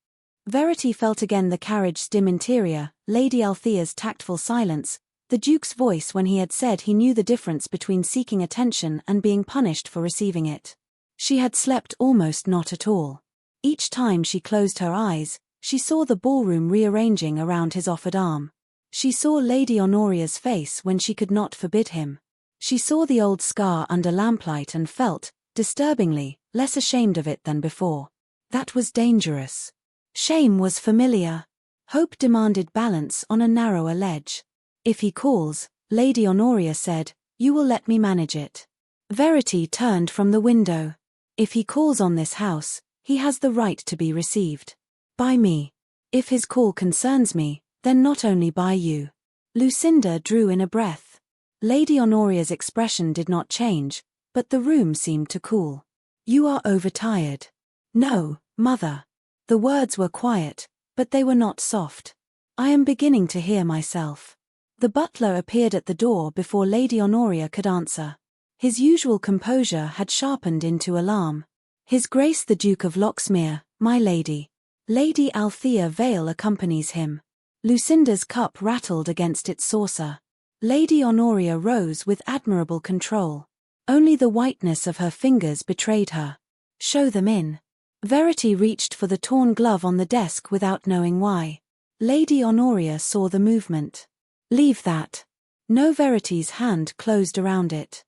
Speaker 1: Verity felt again the carriage's dim interior, Lady Althea's tactful silence, the Duke's voice when he had said he knew the difference between seeking attention and being punished for receiving it. She had slept almost not at all. Each time she closed her eyes, she saw the ballroom rearranging around his offered arm. She saw Lady Honoria's face when she could not forbid him. She saw the old scar under lamplight and felt, disturbingly, less ashamed of it than before. That was dangerous. Shame was familiar. Hope demanded balance on a narrower ledge. "If he calls," Lady Honoria said, "you will let me manage it." Verity turned from the window. "If he calls on this house, he has the right to be received. By me. If his call concerns me, then not only by you." Lucinda drew in a breath. Lady Honoria's expression did not change, but the room seemed to cool. "You are overtired." "No, mother." The words were quiet, but they were not soft. "I am beginning to hear myself." The butler appeared at the door before Lady Honoria could answer. His usual composure had sharpened into alarm. "His Grace the Duke of Lox-mere, my lady." Lady Althea Vale accompanies him. Lucinda's cup rattled against its saucer. Lady Honoria rose with admirable control. Only the whiteness of her fingers betrayed her. "Show them in." Verity reached for the torn glove on the desk without knowing why. Lady Honoria saw the movement. "Leave that." No, Verity's hand closed around it.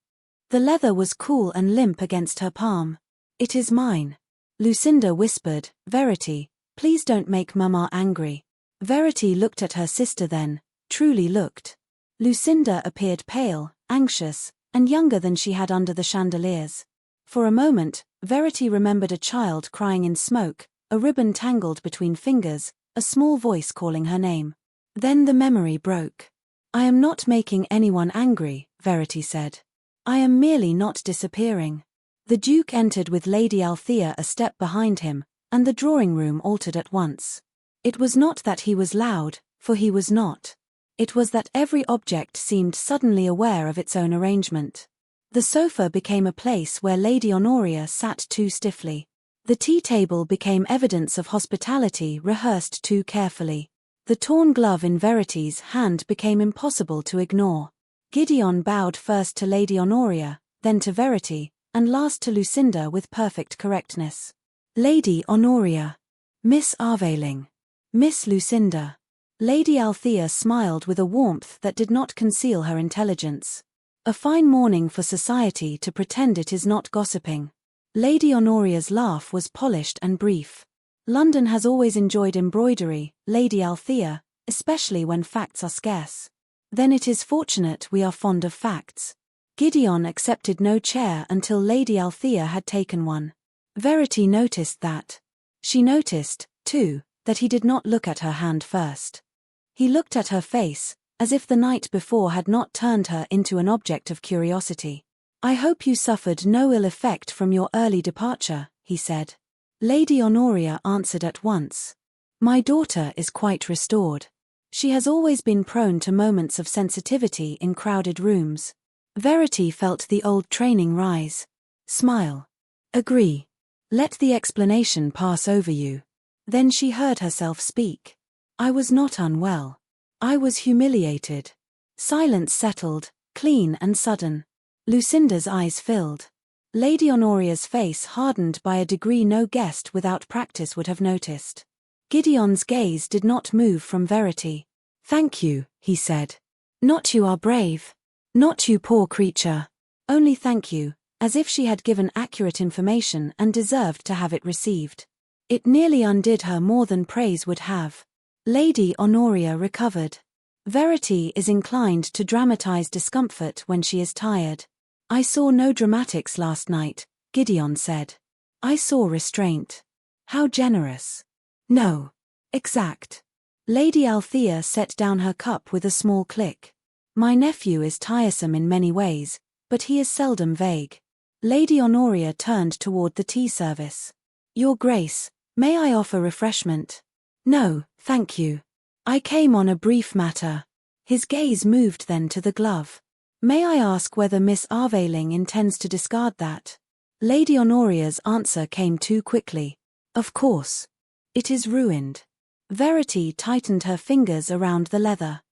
Speaker 1: The leather was cool and limp against her palm. "It is mine." Lucinda whispered, "Verity, please don't make Mama angry." Verity looked at her sister then, truly looked. Lucinda appeared pale, anxious, and younger than she had under the chandeliers. For a moment, Verity remembered a child crying in smoke, a ribbon tangled between fingers, a small voice calling her name. Then the memory broke. "I am not making anyone angry," Verity said. "I am merely not disappearing." The Duke entered with Lady Althea a step behind him, and the drawing room altered at once. It was not that he was loud, for he was not. It was that every object seemed suddenly aware of its own arrangement. The sofa became a place where Lady Honoria sat too stiffly. The tea table became evidence of hospitality rehearsed too carefully. The torn glove in Verity's hand became impossible to ignore. Gideon bowed first to Lady Honoria, then to Verity, and last to Lucinda with perfect correctness. "Lady Honoria." "Miss Aveling." "Miss Lucinda." Lady Althea smiled with a warmth that did not conceal her intelligence. A fine morning for society to pretend it is not gossiping. Lady Honoria's laugh was polished and brief. "London has always enjoyed embroidery, Lady Althea, especially when facts are scarce. Then it is fortunate we are fond of facts. Gideon accepted no chair until Lady Althea had taken one. Verity noticed that. She noticed, too, that he did not look at her hand first. He looked at her face, as if the night before had not turned her into an object of curiosity. "I hope you suffered no ill effect from your early departure," he said. Lady Honoria answered at once. "My daughter is quite restored. She has always been prone to moments of sensitivity in crowded rooms." Verity felt the old training rise. "Smile. Agree. Let the explanation pass over you." Then she heard herself speak. "I was not unwell. I was humiliated." Silence settled, clean and sudden. Lucinda's eyes filled. Lady Honoria's face hardened by a degree no guest without practice would have noticed. Gideon's gaze did not move from Verity. "Thank you," he said. "Not you are brave. Not you poor creature. Only thank you," as if she had given accurate information and deserved to have it received. It nearly undid her more than praise would have. Lady Honoria recovered. Verity is inclined to dramatize discomfort when she is tired. "I saw no dramatics last night," Gideon said. "I saw restraint." "How generous." "No. Exact." Lady Althea set down her cup with a small click. "My nephew is tiresome in many ways, but he is seldom vague." Lady Honoria turned toward the tea service. "Your Grace, may I offer refreshment?" "No, thank you. I came on a brief matter." His gaze moved then to the glove. "May I ask whether Miss Aveling intends to discard that?" Lady Honoria's answer came too quickly. "Of course. It is ruined." Verity tightened her fingers around the leather.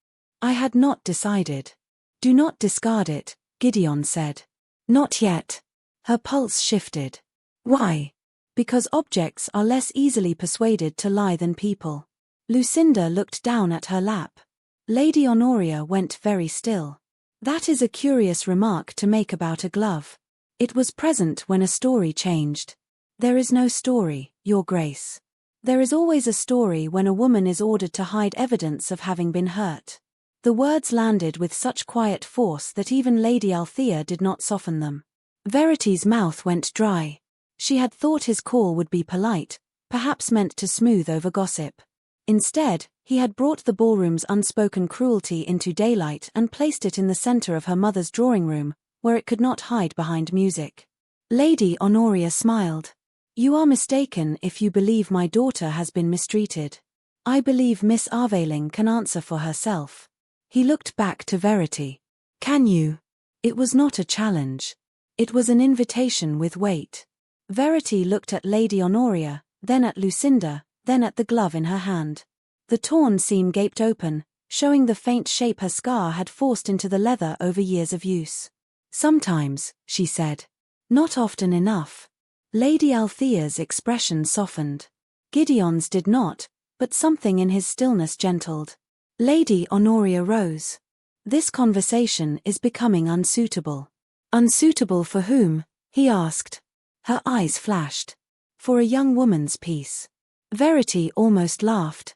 Speaker 1: "I had not decided." "Do not discard it," Gideon said. "Not yet." Her pulse shifted. "Why?" "Because objects are less easily persuaded to lie than people." Lucinda looked down at her lap. Lady Honoria went very still. "That is a curious remark to make about a glove. It was present when a story changed." "There is no story, Your Grace. There is always a story when a woman is ordered to hide evidence of having been hurt." The words landed with such quiet force that even Lady Althea did not soften them. Verity's mouth went dry. She had thought his call would be polite, perhaps meant to smooth over gossip. Instead, he had brought the ballroom's unspoken cruelty into daylight and placed it in the center of her mother's drawing room, where it could not hide behind music. Lady Honoria smiled. "You are mistaken if you believe my daughter has been mistreated. I believe Miss Aveling can answer for herself." He looked back to Verity. "Can you?" It was not a challenge. It was an invitation with weight. Verity looked at Lady Honoria, then at Lucinda, then at the glove in her hand. The torn seam gaped open, showing the faint shape her scar had forced into the leather over years of use. "Sometimes," she said. "Not often enough." Lady Althea's expression softened. Gideon's did not, but something in his stillness gentled. Lady Honoria rose. "This conversation is becoming unsuitable." "Unsuitable for whom?" he asked. Her eyes flashed. "For a young woman's peace." Verity almost laughed.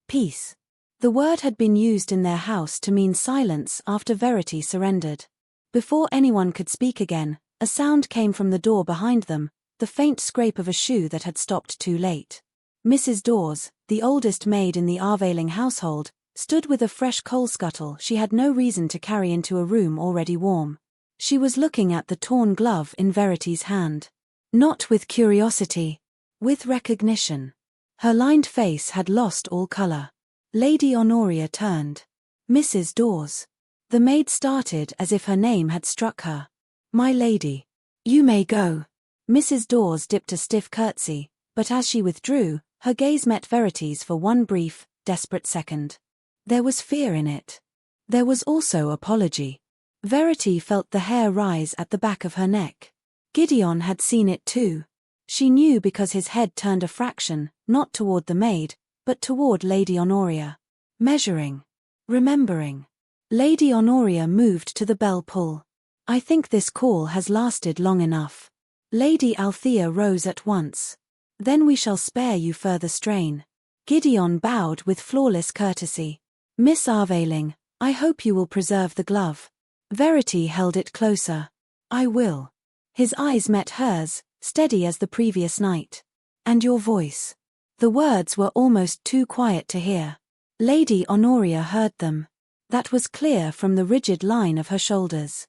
Speaker 1: Peace. The word had been used in their house to mean silence after Verity surrendered. Before anyone could speak again, a sound came from the door behind them, the faint scrape of a shoe that had stopped too late. Mrs. Dawes, the oldest maid in the Aveling household, stood with a fresh coal scuttle she had no reason to carry into a room already warm. She was looking at the torn glove in Verity's hand. Not with curiosity. With recognition. Her lined face had lost all color. Lady Honoria turned. "Mrs. Dawes." The maid started as if her name had struck her. "My lady. You may go." Mrs. Dawes dipped a stiff curtsy, but as she withdrew, her gaze met Verity's for one brief, desperate second. There was fear in it. There was also apology. Verity felt the hair rise at the back of her neck. Gideon had seen it too. She knew because his head turned a fraction, not toward the maid, but toward Lady Honoria. Measuring. Remembering. Lady Honoria moved to the bell pull. "I think this call has lasted long enough." Lady Althea rose at once. "Then we shall spare you further strain." Gideon bowed with flawless courtesy. Miss Aveling, I hope you will preserve the glove. Verity held it closer. I will. His eyes met hers, steady as the previous night. And your voice. The words were almost too quiet to hear. Lady Honoria heard them. That was clear from the rigid line of her shoulders.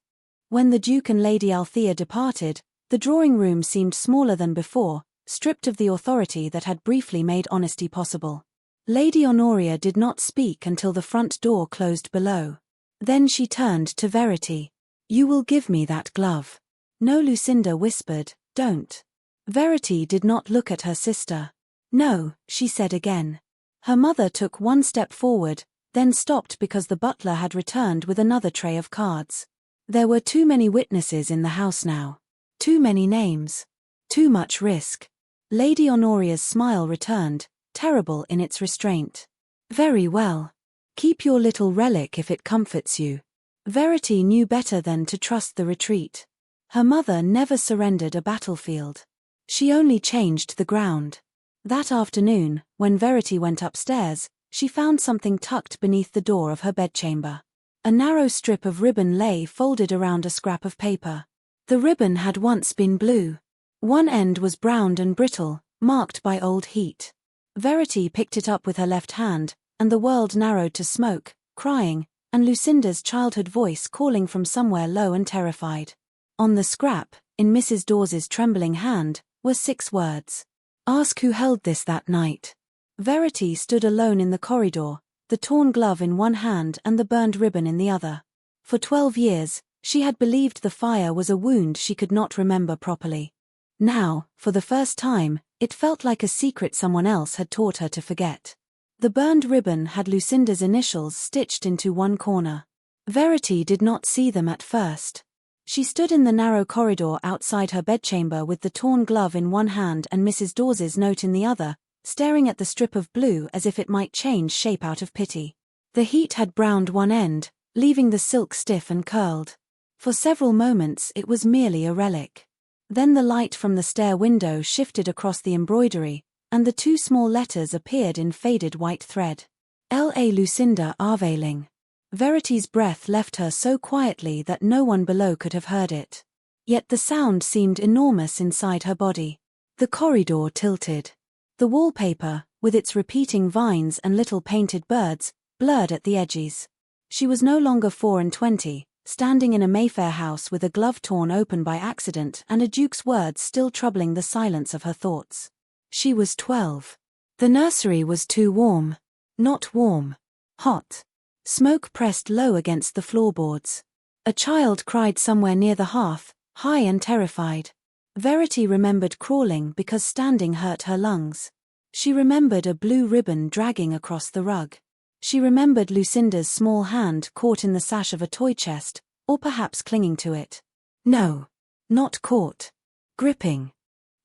Speaker 1: When the Duke and Lady Althea departed, the drawing room seemed smaller than before, stripped of the authority that had briefly made honesty possible. Lady Honoria did not speak until the front door closed below. Then she turned to Verity. You will give me that glove. No, Lucinda whispered, don't. Verity did not look at her sister. No, she said again. Her mother took one step forward, then stopped because the butler had returned with another tray of cards. There were too many witnesses in the house now. Too many names. Too much risk. Lady Honoria's smile returned, terrible in its restraint. Very well. Keep your little relic if it comforts you. Verity knew better than to trust the retreat. Her mother never surrendered a battlefield. She only changed the ground. That afternoon, when Verity went upstairs, she found something tucked beneath the door of her bedchamber. A narrow strip of ribbon lay folded around a scrap of paper. The ribbon had once been blue. One end was browned and brittle, marked by old heat. Verity picked it up with her left hand, and the world narrowed to smoke, crying, and Lucinda's childhood voice calling from somewhere low and terrified. On the scrap, in Mrs. Dawes's trembling hand, were 6 words. Ask who held this that night. Verity stood alone in the corridor, the torn glove in one hand and the burned ribbon in the other. For 12 years, she had believed the fire was a wound she could not remember properly. Now, for the first time, it felt like a secret someone else had taught her to forget. The burned ribbon had Lucinda's initials stitched into one corner. Verity did not see them at first. She stood in the narrow corridor outside her bedchamber with the torn glove in one hand and Mrs. Dawes's note in the other, staring at the strip of blue as if it might change shape out of pity. The heat had browned one end, leaving the silk stiff and curled. For several moments it was merely a relic. Then the light from the stair window shifted across the embroidery, and the 2 small letters appeared in faded white thread. L.A. Lucinda Aveling. Verity's breath left her so quietly that no one below could have heard it. Yet the sound seemed enormous inside her body. The corridor tilted. The wallpaper, with its repeating vines and little painted birds, blurred at the edges. She was no longer 24, standing in a Mayfair house with a glove torn open by accident and a duke's words still troubling the silence of her thoughts. She was 12. The nursery was too warm. Not warm. Hot. Smoke pressed low against the floorboards. A child cried somewhere near the hearth, high and terrified. Verity remembered crawling because standing hurt her lungs. She remembered a blue ribbon dragging across the rug. She remembered Lucinda's small hand caught in the sash of a toy chest, or perhaps clinging to it. No. Not caught. Gripping.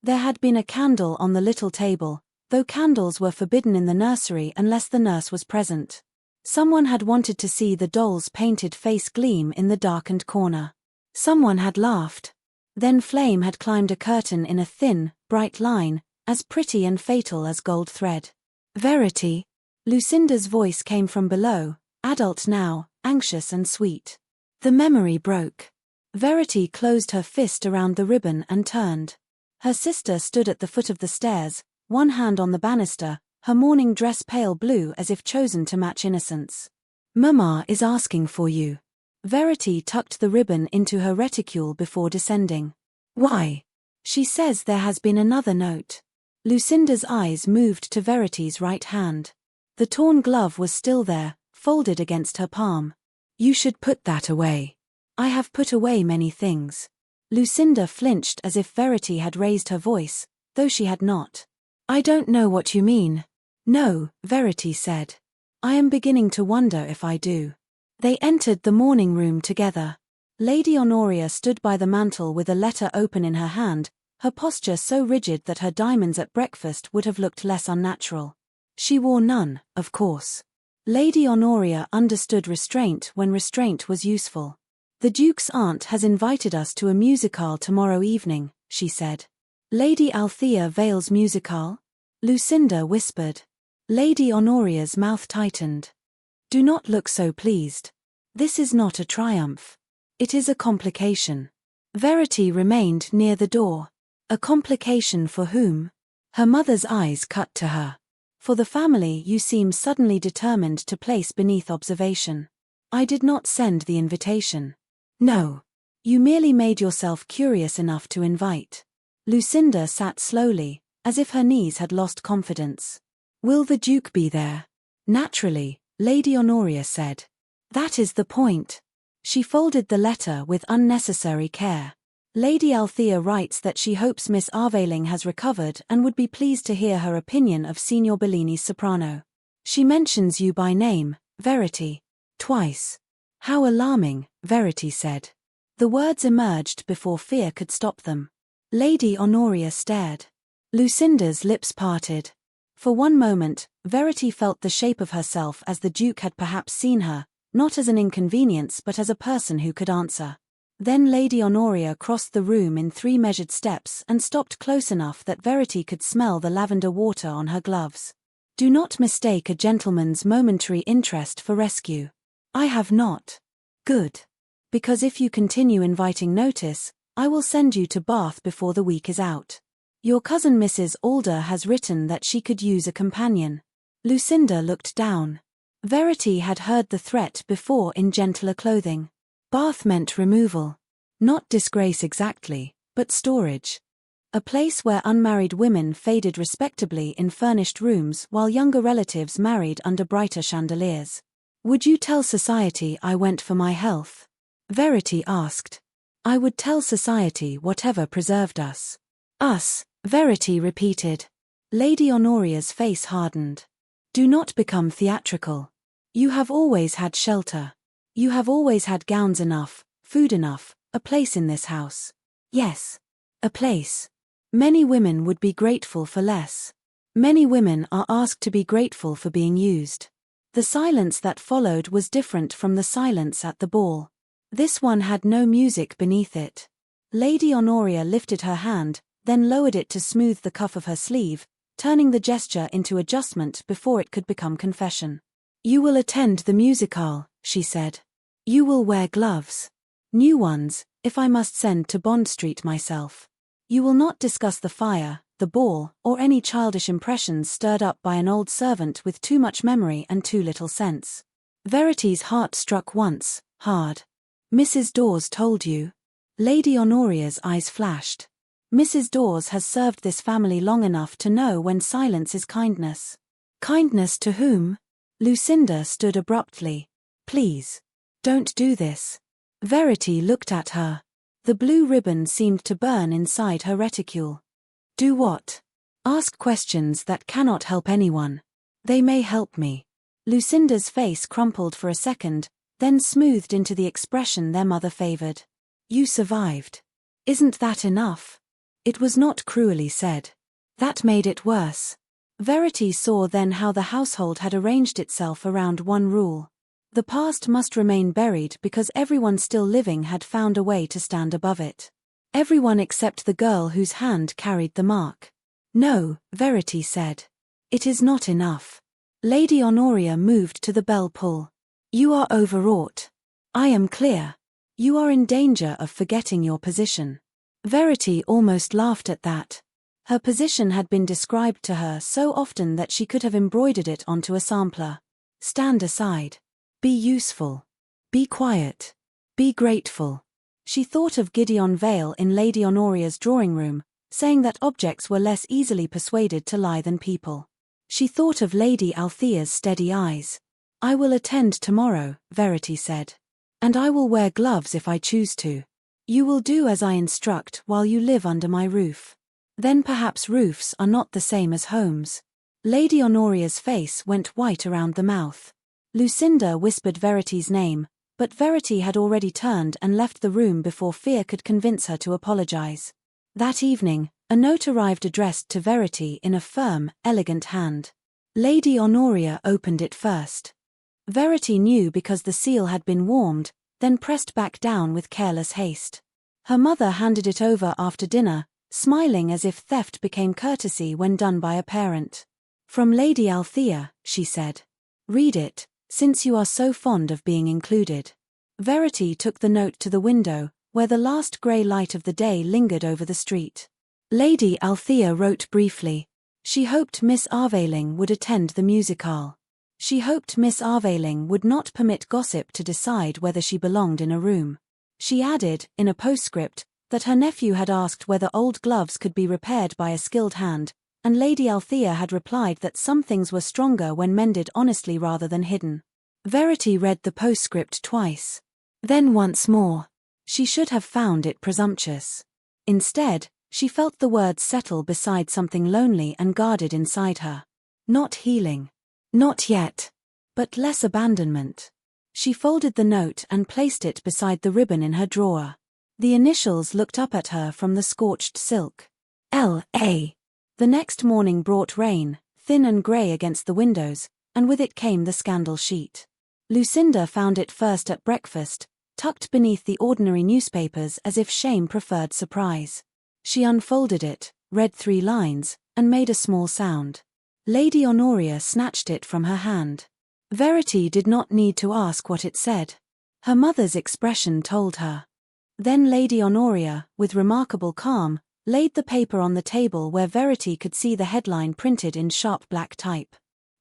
Speaker 1: There had been a candle on the little table, though candles were forbidden in the nursery unless the nurse was present. Someone had wanted to see the doll's painted face gleam in the darkened corner. Someone had laughed. Then flame had climbed a curtain in a thin, bright line, as pretty and fatal as gold thread. Verity. Lucinda's voice came from below, adult now, anxious and sweet. The memory broke. Verity closed her fist around the ribbon and turned. Her sister stood at the foot of the stairs, one hand on the banister, her morning dress pale blue as if chosen to match innocence. Mama is asking for you. Verity tucked the ribbon into her reticule before descending. Why? She says there has been another note. Lucinda's eyes moved to Verity's right hand. The torn glove was still there, folded against her palm. You should put that away. I have put away many things. Lucinda flinched as if Verity had raised her voice, though she had not. I don't know what you mean. No, Verity said. I am beginning to wonder if I do. They entered the morning room together. Lady Honoria stood by the mantel with a letter open in her hand, her posture so rigid that her diamonds at breakfast would have looked less unnatural. She wore none, of course. Lady Honoria understood restraint when restraint was useful. The Duke's aunt has invited us to a musicale tomorrow evening, she said. Lady Althea Vale's musicale? Lucinda whispered. Lady Honoria's mouth tightened. Do not look so pleased. This is not a triumph. It is a complication. Verity remained near the door. A complication for whom? Her mother's eyes cut to her. For the family you seem suddenly determined to place beneath observation. I did not send the invitation. No. You merely made yourself curious enough to invite. Lucinda sat slowly, as if her knees had lost confidence. Will the Duke be there? Naturally, Lady Honoria said. That is the point. She folded the letter with unnecessary care. Lady Althea writes that she hopes Miss Aveling has recovered and would be pleased to hear her opinion of Signor Bellini's soprano. She mentions you by name, Verity. Twice. How alarming, Verity said. The words emerged before fear could stop them. Lady Honoria stared. Lucinda's lips parted. For one moment, Verity felt the shape of herself as the Duke had perhaps seen her, not as an inconvenience but as a person who could answer. Then Lady Honoria crossed the room in 3 measured steps and stopped close enough that Verity could smell the lavender water on her gloves. Do not mistake a gentleman's momentary interest for rescue. I have not. Good. Because if you continue inviting notice, I will send you to Bath before the week is out. Your cousin Mrs. Alder has written that she could use a companion. Lucinda looked down. Verity had heard the threat before in gentler clothing. Bath meant removal. Not disgrace exactly, but storage. A place where unmarried women faded respectably in furnished rooms while younger relatives married under brighter chandeliers. Would you tell society I went for my health? Verity asked. I would tell society whatever preserved us. Us, Verity repeated. Lady Honoria's face hardened. Do not become theatrical. You have always had shelter. You have always had gowns enough, food enough, a place in this house. Yes. A place. Many women would be grateful for less. Many women are asked to be grateful for being used. The silence that followed was different from the silence at the ball. This one had no music beneath it. Lady Honoria lifted her hand, then lowered it to smooth the cuff of her sleeve, turning the gesture into adjustment before it could become confession. You will attend the musicale, she said. You will wear gloves. New ones, if I must send to Bond Street myself. You will not discuss the fire, the ball, or any childish impressions stirred up by an old servant with too much memory and too little sense. Verity's heart struck once, hard. Mrs. Dawes told you? Lady Honoria's eyes flashed. Mrs. Dawes has served this family long enough to know when silence is kindness. Kindness to whom? Lucinda stood abruptly. Please. Don't do this. Verity looked at her. The blue ribbon seemed to burn inside her reticule. Do what? Ask questions that cannot help anyone. They may help me. Lucinda's face crumpled for a second, then smoothed into the expression their mother favored. You survived. Isn't that enough? It was not cruelly said. That made it worse. Verity saw then how the household had arranged itself around one rule. The past must remain buried because everyone still living had found a way to stand above it. Everyone except the girl whose hand carried the mark. No, Verity said. It is not enough. Lady Honoria moved to the bell pull. You are overwrought. I am clear. You are in danger of forgetting your position. Verity almost laughed at that. Her position had been described to her so often that she could have embroidered it onto a sampler. Stand aside. Be useful. Be quiet. Be grateful. She thought of Gideon Vale in Lady Honoria's drawing room, saying that objects were less easily persuaded to lie than people. She thought of Lady Althea's steady eyes. I will attend tomorrow, Verity said. And I will wear gloves if I choose to. You will do as I instruct while you live under my roof. Then perhaps roofs are not the same as homes. Lady Honoria's face went white around the mouth. Lucinda whispered Verity's name, but Verity had already turned and left the room before fear could convince her to apologize. That evening, a note arrived addressed to Verity in a firm, elegant hand. Lady Honoria opened it first. Verity knew because the seal had been warmed, then pressed back down with careless haste. Her mother handed it over after dinner, smiling as if theft became courtesy when done by a parent. From Lady Althea, she said. Read it, since you are so fond of being included." Verity took the note to the window, where the last grey light of the day lingered over the street. Lady Althea wrote briefly. She hoped Miss Aveling would attend the musicale. She hoped Miss Aveling would not permit gossip to decide whether she belonged in a room. She added, in a postscript, that her nephew had asked whether old gloves could be repaired by a skilled hand, and Lady Althea had replied that some things were stronger when mended honestly rather than hidden. Verity read the postscript twice. Then once more. She should have found it presumptuous. Instead, she felt the words settle beside something lonely and guarded inside her. Not healing. Not yet. But less abandonment. She folded the note and placed it beside the ribbon in her drawer. The initials looked up at her from the scorched silk. L.A. The next morning brought rain, thin and grey against the windows, and with it came the scandal sheet. Lucinda found it first at breakfast, tucked beneath the ordinary newspapers as if shame preferred surprise. She unfolded it, read 3 lines, and made a small sound. Lady Honoria snatched it from her hand. Verity did not need to ask what it said. Her mother's expression told her. Then Lady Honoria, with remarkable calm, laid the paper on the table where Verity could see the headline printed in sharp black type.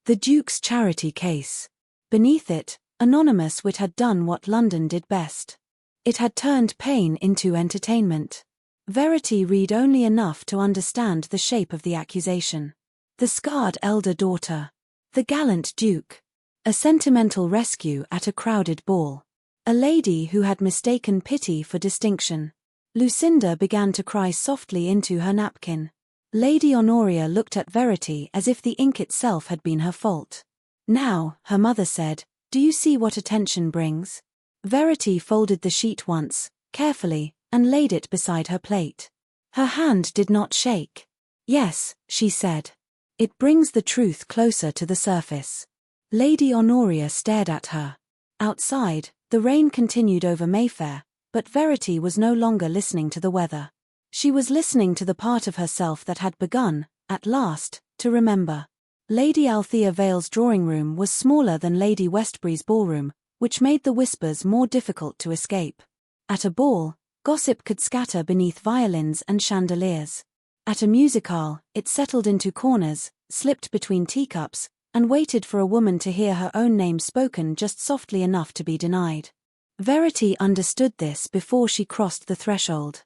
Speaker 1: The Duke's charity case. Beneath it, anonymous, wit had done what London did best. It had turned pain into entertainment. Verity read only enough to understand the shape of the accusation. The scarred elder daughter. The gallant Duke. A sentimental rescue at a crowded ball. A lady who had mistaken pity for distinction. Lucinda began to cry softly into her napkin. Lady Honoria looked at Verity as if the ink itself had been her fault. "Now," her mother said, "do you see what attention brings?" Verity folded the sheet once, carefully, and laid it beside her plate. Her hand did not shake. "Yes," she said. "It brings the truth closer to the surface." Lady Honoria stared at her. Outside, the rain continued over Mayfair, but Verity was no longer listening to the weather. She was listening to the part of herself that had begun, at last, to remember. Lady Althea Vale's drawing room was smaller than Lady Westbury's ballroom, which made the whispers more difficult to escape. At a ball, gossip could scatter beneath violins and chandeliers. At a musicale, it settled into corners, slipped between teacups, and waited for a woman to hear her own name spoken just softly enough to be denied. Verity understood this before she crossed the threshold.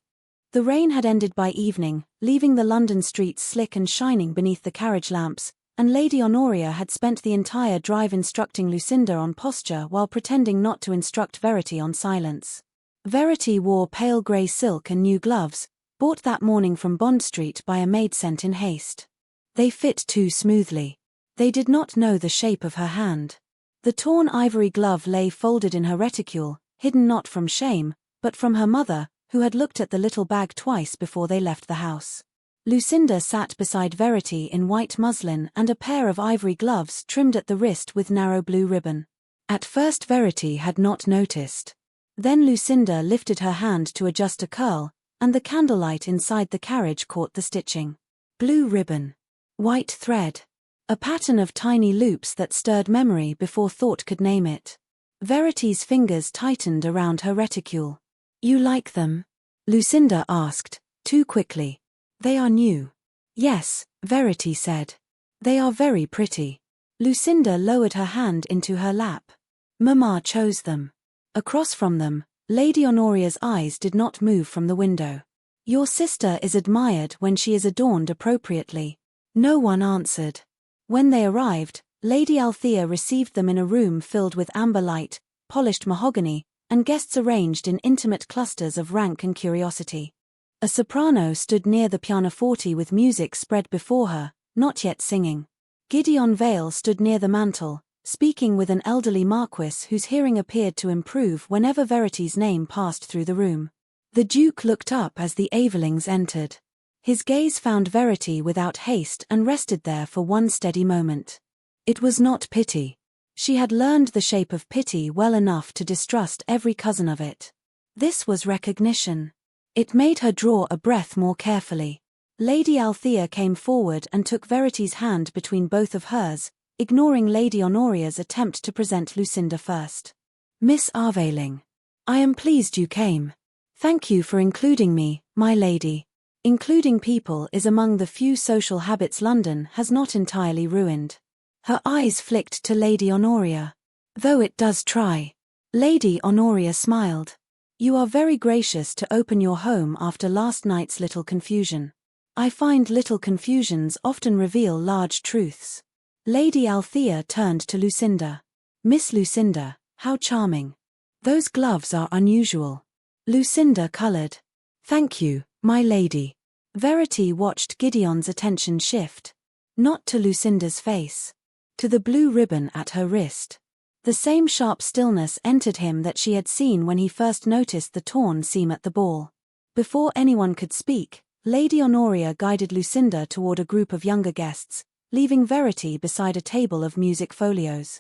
Speaker 1: The rain had ended by evening, leaving the London streets slick and shining beneath the carriage lamps, and Lady Honoria had spent the entire drive instructing Lucinda on posture while pretending not to instruct Verity on silence. Verity wore pale grey silk and new gloves, bought that morning from Bond Street by a maid sent in haste. They fit too smoothly. They did not know the shape of her hand. The torn ivory glove lay folded in her reticule, hidden not from shame, but from her mother, who had looked at the little bag twice before they left the house. Lucinda sat beside Verity in white muslin and a pair of ivory gloves trimmed at the wrist with narrow blue ribbon. At first Verity had not noticed. Then Lucinda lifted her hand to adjust a curl, and the candlelight inside the carriage caught the stitching. Blue ribbon. White thread. A pattern of tiny loops that stirred memory before thought could name it. Verity's fingers tightened around her reticule. "You like them?" Lucinda asked, too quickly. "They are new." "Yes," Verity said. "They are very pretty." Lucinda lowered her hand into her lap. "Mamma chose them." Across from them, Lady Honoria's eyes did not move from the window. "Your sister is admired when she is adorned appropriately." No one answered. When they arrived, Lady Althea received them in a room filled with amber light, polished mahogany, and guests arranged in intimate clusters of rank and curiosity. A soprano stood near the pianoforte with music spread before her, not yet singing. Gideon Vale stood near the mantel, speaking with an elderly marquis whose hearing appeared to improve whenever Verity's name passed through the room. The Duke looked up as the Avelings entered. His gaze found Verity without haste and rested there for one steady moment. It was not pity. She had learned the shape of pity well enough to distrust every cousin of it. This was recognition. It made her draw a breath more carefully. Lady Althea came forward and took Verity's hand between both of hers, ignoring Lady Honoria's attempt to present Lucinda first. "Miss Aveling. I am pleased you came. Thank you for including me, my lady. Including people is among the few social habits London has not entirely ruined." Her eyes flicked to Lady Honoria. "Though it does try." Lady Honoria smiled. "You are very gracious to open your home after last night's little confusion. I find little confusions often reveal large truths." Lady Althea turned to Lucinda. "Miss Lucinda, how charming. Those gloves are unusual." Lucinda coloured. "Thank you, my lady." Verity watched Gideon's attention shift. Not to Lucinda's face. To the blue ribbon at her wrist. The same sharp stillness entered him that she had seen when he first noticed the torn seam at the ball. Before anyone could speak, Lady Honoria guided Lucinda toward a group of younger guests, leaving Verity beside a table of music folios.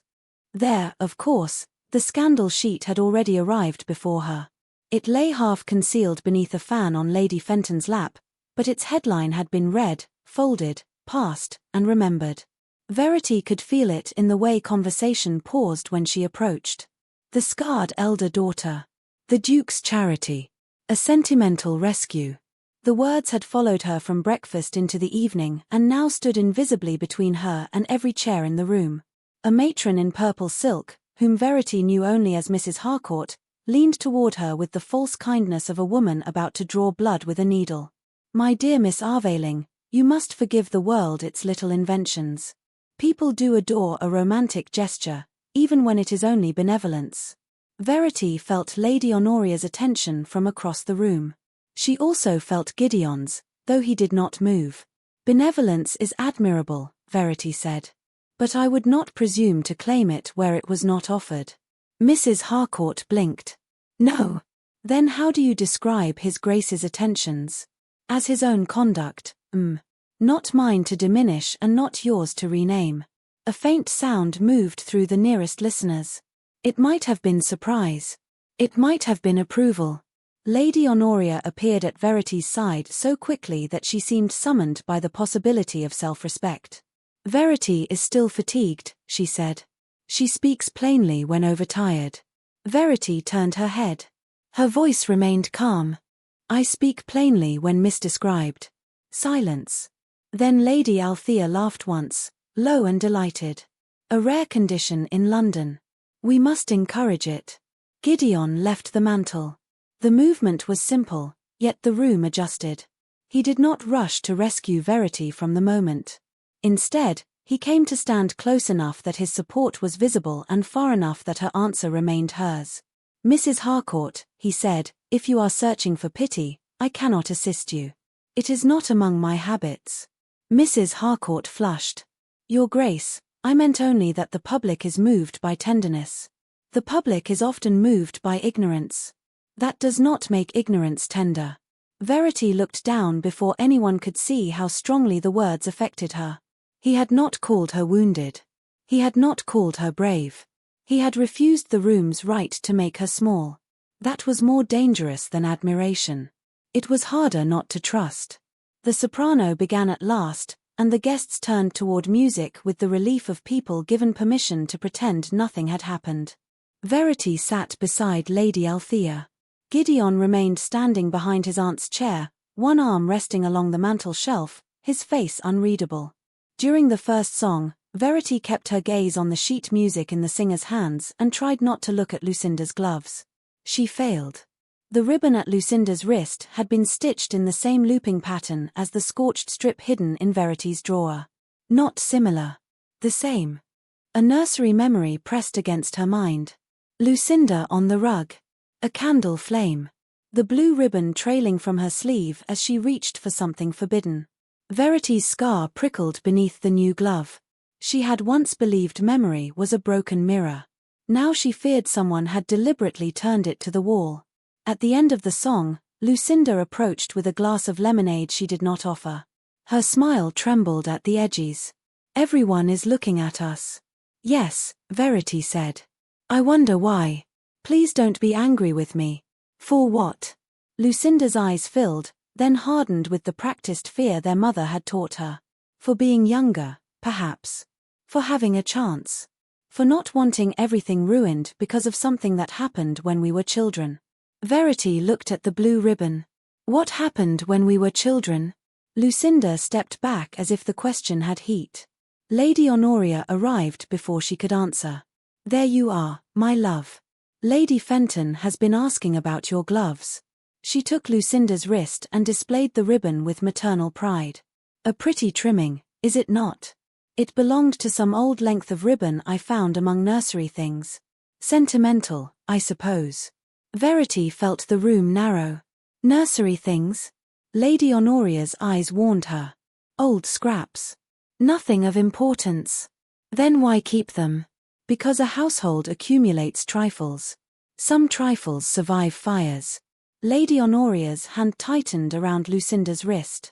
Speaker 1: There, of course, the scandal sheet had already arrived before her. It lay half concealed beneath a fan on Lady Fenton's lap, but its headline had been read, folded, passed, and remembered. Verity could feel it in the way conversation paused when she approached. The scarred elder daughter. The Duke's charity. A sentimental rescue. The words had followed her from breakfast into the evening and now stood invisibly between her and every chair in the room. A matron in purple silk, whom Verity knew only as Mrs. Harcourt, leaned toward her with the false kindness of a woman about to draw blood with a needle. "My dear Miss Aveling, you must forgive the world its little inventions. People do adore a romantic gesture, even when it is only benevolence." Verity felt Lady Honoria's attention from across the room. She also felt Gideon's, though he did not move. "Benevolence is admirable," Verity said. "But I would not presume to claim it where it was not offered." Mrs. Harcourt blinked. "No. Then how do you describe His Grace's attentions?" "As his own conduct, Not mine to diminish and not yours to rename." A faint sound moved through the nearest listeners. It might have been surprise. It might have been approval. Lady Honoria appeared at Verity's side so quickly that she seemed summoned by the possibility of self-respect. "Verity is still fatigued," she said. "She speaks plainly when overtired." Verity turned her head. Her voice remained calm. "I speak plainly when misdescribed." Silence. Then Lady Althea laughed once, low and delighted. "A rare condition in London. We must encourage it." Gideon left the mantel. The movement was simple, yet the room adjusted. He did not rush to rescue Verity from the moment. Instead, he came to stand close enough that his support was visible and far enough that her answer remained hers. "Mrs. Harcourt," he said, "if you are searching for pity, I cannot assist you. It is not among my habits." Mrs. Harcourt flushed. "Your Grace, I meant only that the public is moved by tenderness. The public is often moved by ignorance. That does not make ignorance tender." Verity looked down before anyone could see how strongly the words affected her. He had not called her wounded. He had not called her brave. He had refused the room's right to make her small. That was more dangerous than admiration. It was harder not to trust. The soprano began at last, and the guests turned toward music with the relief of people given permission to pretend nothing had happened. Verity sat beside Lady Althea. Gideon remained standing behind his aunt's chair, one arm resting along the mantel shelf, his face unreadable. During the first song, Verity kept her gaze on the sheet music in the singer's hands and tried not to look at Lucinda's gloves. She failed. The ribbon at Lucinda's wrist had been stitched in the same looping pattern as the scorched strip hidden in Verity's drawer. Not similar. The same. A nursery memory pressed against her mind. Lucinda on the rug. A candle flame. The blue ribbon trailing from her sleeve as she reached for something forbidden. Verity's scar prickled beneath the new glove. She had once believed memory was a broken mirror. Now she feared someone had deliberately turned it to the wall. At the end of the song, Lucinda approached with a glass of lemonade she did not offer. Her smile trembled at the edges. "Everyone is looking at us." "Yes," Verity said. "I wonder why. Please don't be angry with me." "For what?" Lucinda's eyes filled, then hardened with the practiced fear their mother had taught her. "For being younger, perhaps. For having a chance. For not wanting everything ruined because of something that happened when we were children. Verity looked at the blue ribbon. What happened when we were children? Lucinda stepped back as if the question had heat. Lady Honoria arrived before she could answer. There you are, my love. Lady Fenton has been asking about your gloves. She took Lucinda's wrist and displayed the ribbon with maternal pride. A pretty trimming, is it not? It belonged to some old length of ribbon I found among nursery things. Sentimental, I suppose. Verity felt the room narrow. Nursery things? Lady Honoria's eyes warned her. Old scraps. Nothing of importance. Then why keep them? Because a household accumulates trifles. Some trifles survive fires. Lady Honoria's hand tightened around Lucinda's wrist.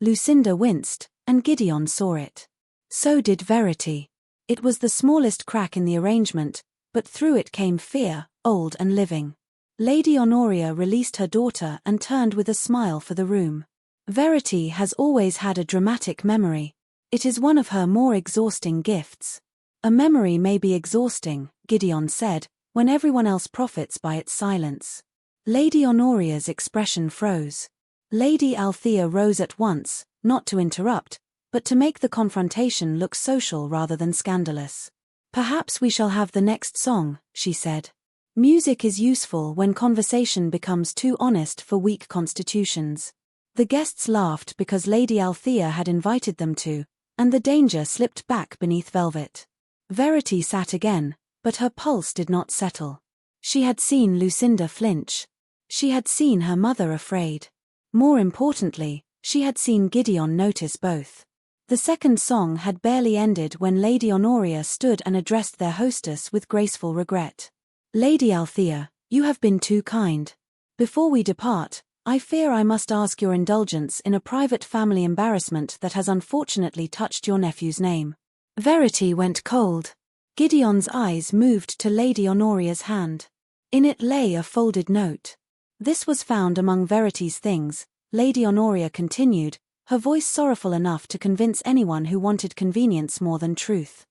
Speaker 1: Lucinda winced, and Gideon saw it. So did Verity. It was the smallest crack in the arrangement, but through it came fear, old and living. Lady Honoria released her daughter and turned with a smile for the room. Verity has always had a dramatic memory. It is one of her more exhausting gifts. A memory may be exhausting, Gideon said, when everyone else profits by its silence. Lady Honoria's expression froze. Lady Althea rose at once, not to interrupt, but to make the confrontation look social rather than scandalous. Perhaps we shall have the next song, she said. Music is useful when conversation becomes too honest for weak constitutions. The guests laughed because Lady Althea had invited them to, and the danger slipped back beneath velvet. Verity sat again, but her pulse did not settle. She had seen Lucinda flinch. She had seen her mother afraid. More importantly, she had seen Gideon notice both. The second song had barely ended when Lady Honoria stood and addressed their hostess with graceful regret. Lady Althea, you have been too kind. Before we depart, I fear I must ask your indulgence in a private family embarrassment that has unfortunately touched your nephew's name. Verity went cold. Gideon's eyes moved to Lady Honoria's hand. In it lay a folded note. This was found among Verity's things, Lady Honoria continued, her voice sorrowful enough to convince anyone who wanted convenience more than truth.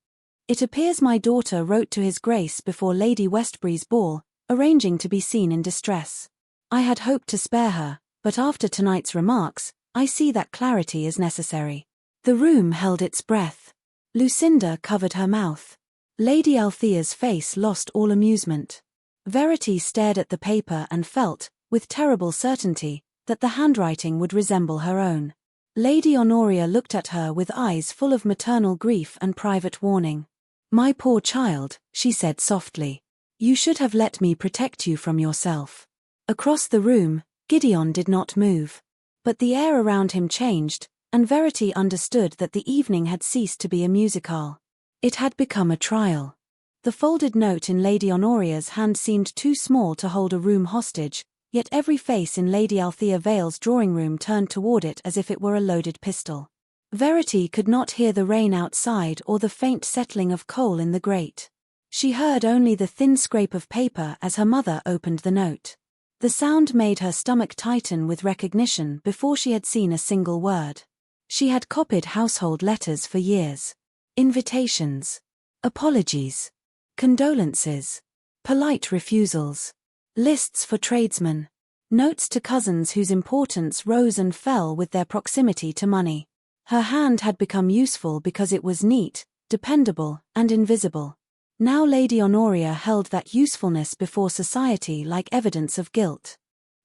Speaker 1: It appears my daughter wrote to His Grace before Lady Westbury's ball, arranging to be seen in distress. I had hoped to spare her, but after tonight's remarks, I see that clarity is necessary. The room held its breath. Lucinda covered her mouth. Lady Althea's face lost all amusement. Verity stared at the paper and felt, with terrible certainty, that the handwriting would resemble her own. Lady Honoria looked at her with eyes full of maternal grief and private warning. My poor child, she said softly. You should have let me protect you from yourself. Across the room, Gideon did not move. But the air around him changed, and Verity understood that the evening had ceased to be a musicale. It had become a trial. The folded note in Lady Honoria's hand seemed too small to hold a room hostage, yet every face in Lady Althea Vale's drawing room turned toward it as if it were a loaded pistol. Verity could not hear the rain outside or the faint settling of coal in the grate. She heard only the thin scrape of paper as her mother opened the note. The sound made her stomach tighten with recognition before she had seen a single word. She had copied household letters for years. Invitations. Apologies. Condolences. Polite refusals. Lists for tradesmen. Notes to cousins whose importance rose and fell with their proximity to money. Her hand had become useful because it was neat, dependable, and invisible. Now Lady Honoria held that usefulness before society like evidence of guilt.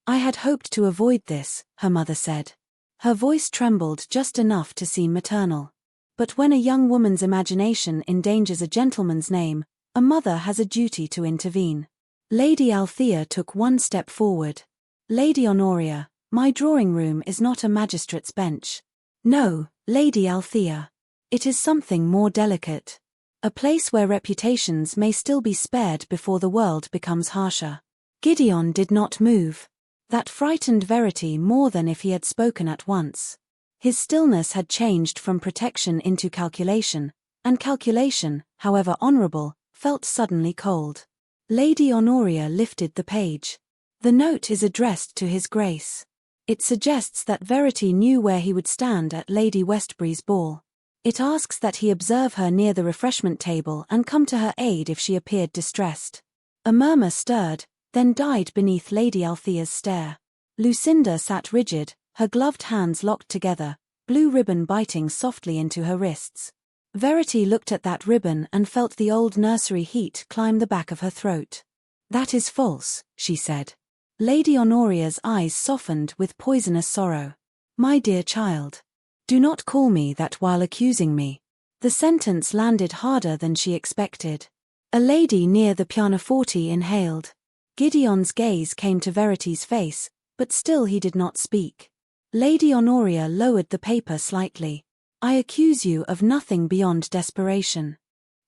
Speaker 1: I had hoped to avoid this, her mother said. Her voice trembled just enough to seem maternal. But when a young woman's imagination endangers a gentleman's name, a mother has a duty to intervene. Lady Althea took one step forward. Lady Honoria, my drawing room is not a magistrate's bench. No, Lady Althea. It is something more delicate. A place where reputations may still be spared before the world becomes harsher. Gideon did not move. That frightened Verity more than if he had spoken at once. His stillness had changed from protection into calculation, and calculation, however honorable, felt suddenly cold. Lady Honoria lifted the page. The note is addressed to His Grace. It suggests that Verity knew where he would stand at Lady Westbury's ball. It asks that he observe her near the refreshment table and come to her aid if she appeared distressed. A murmur stirred, then died beneath Lady Althea's stare. Lucinda sat rigid, her gloved hands locked together, blue ribbon biting softly into her wrists. Verity looked at that ribbon and felt the old nursery heat climb the back of her throat. "That is false," she said. Lady Honoria's eyes softened with poisonous sorrow. "My dear child. Do not call me that while accusing me." The sentence landed harder than she expected. A lady near the pianoforte inhaled. Gideon's gaze came to Verity's face, but still he did not speak. Lady Honoria lowered the paper slightly. "I accuse you of nothing beyond desperation.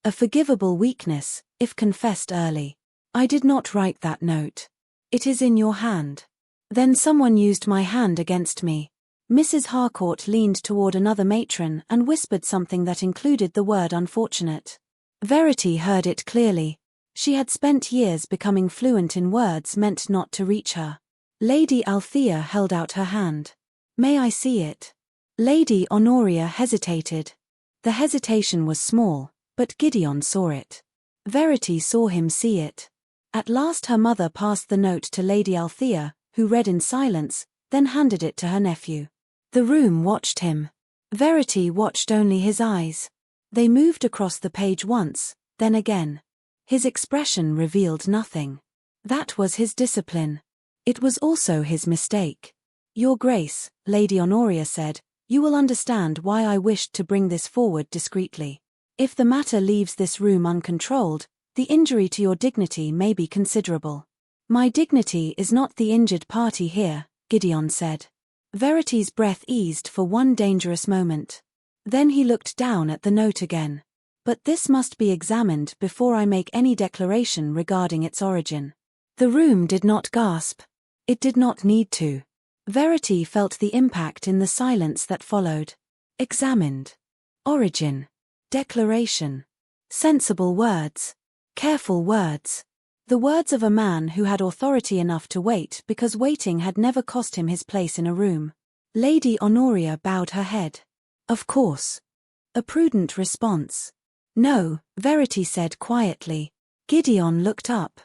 Speaker 1: A forgivable weakness, if confessed early. I did not write that note. It is in your hand." "Then someone used my hand against me." Mrs. Harcourt leaned toward another matron and whispered something that included the word unfortunate. Verity heard it clearly. She had spent years becoming fluent in words meant not to reach her. Lady Althea held out her hand. "May I see it?" Lady Honoria hesitated. The hesitation was small, but Gideon saw it. Verity saw him see it. At last her mother passed the note to Lady Althea, who read in silence, then handed it to her nephew. The room watched him. Verity watched only his eyes. They moved across the page once, then again. His expression revealed nothing. That was his discipline. It was also his mistake. "Your Grace," Lady Honoria said, "you will understand why I wished to bring this forward discreetly. If the matter leaves this room uncontrolled, the injury to your dignity may be considerable." "My dignity is not the injured party here," Gideon said. Verity's breath eased for one dangerous moment. Then he looked down at the note again. "But this must be examined before I make any declaration regarding its origin." The room did not gasp. It did not need to. Verity felt the impact in the silence that followed. Examined. Origin. Declaration. Sensible words. Careful words. The words of a man who had authority enough to wait because waiting had never cost him his place in a room. Lady Honoria bowed her head. "Of course." A prudent response. "No," Verity said quietly. Gideon looked up.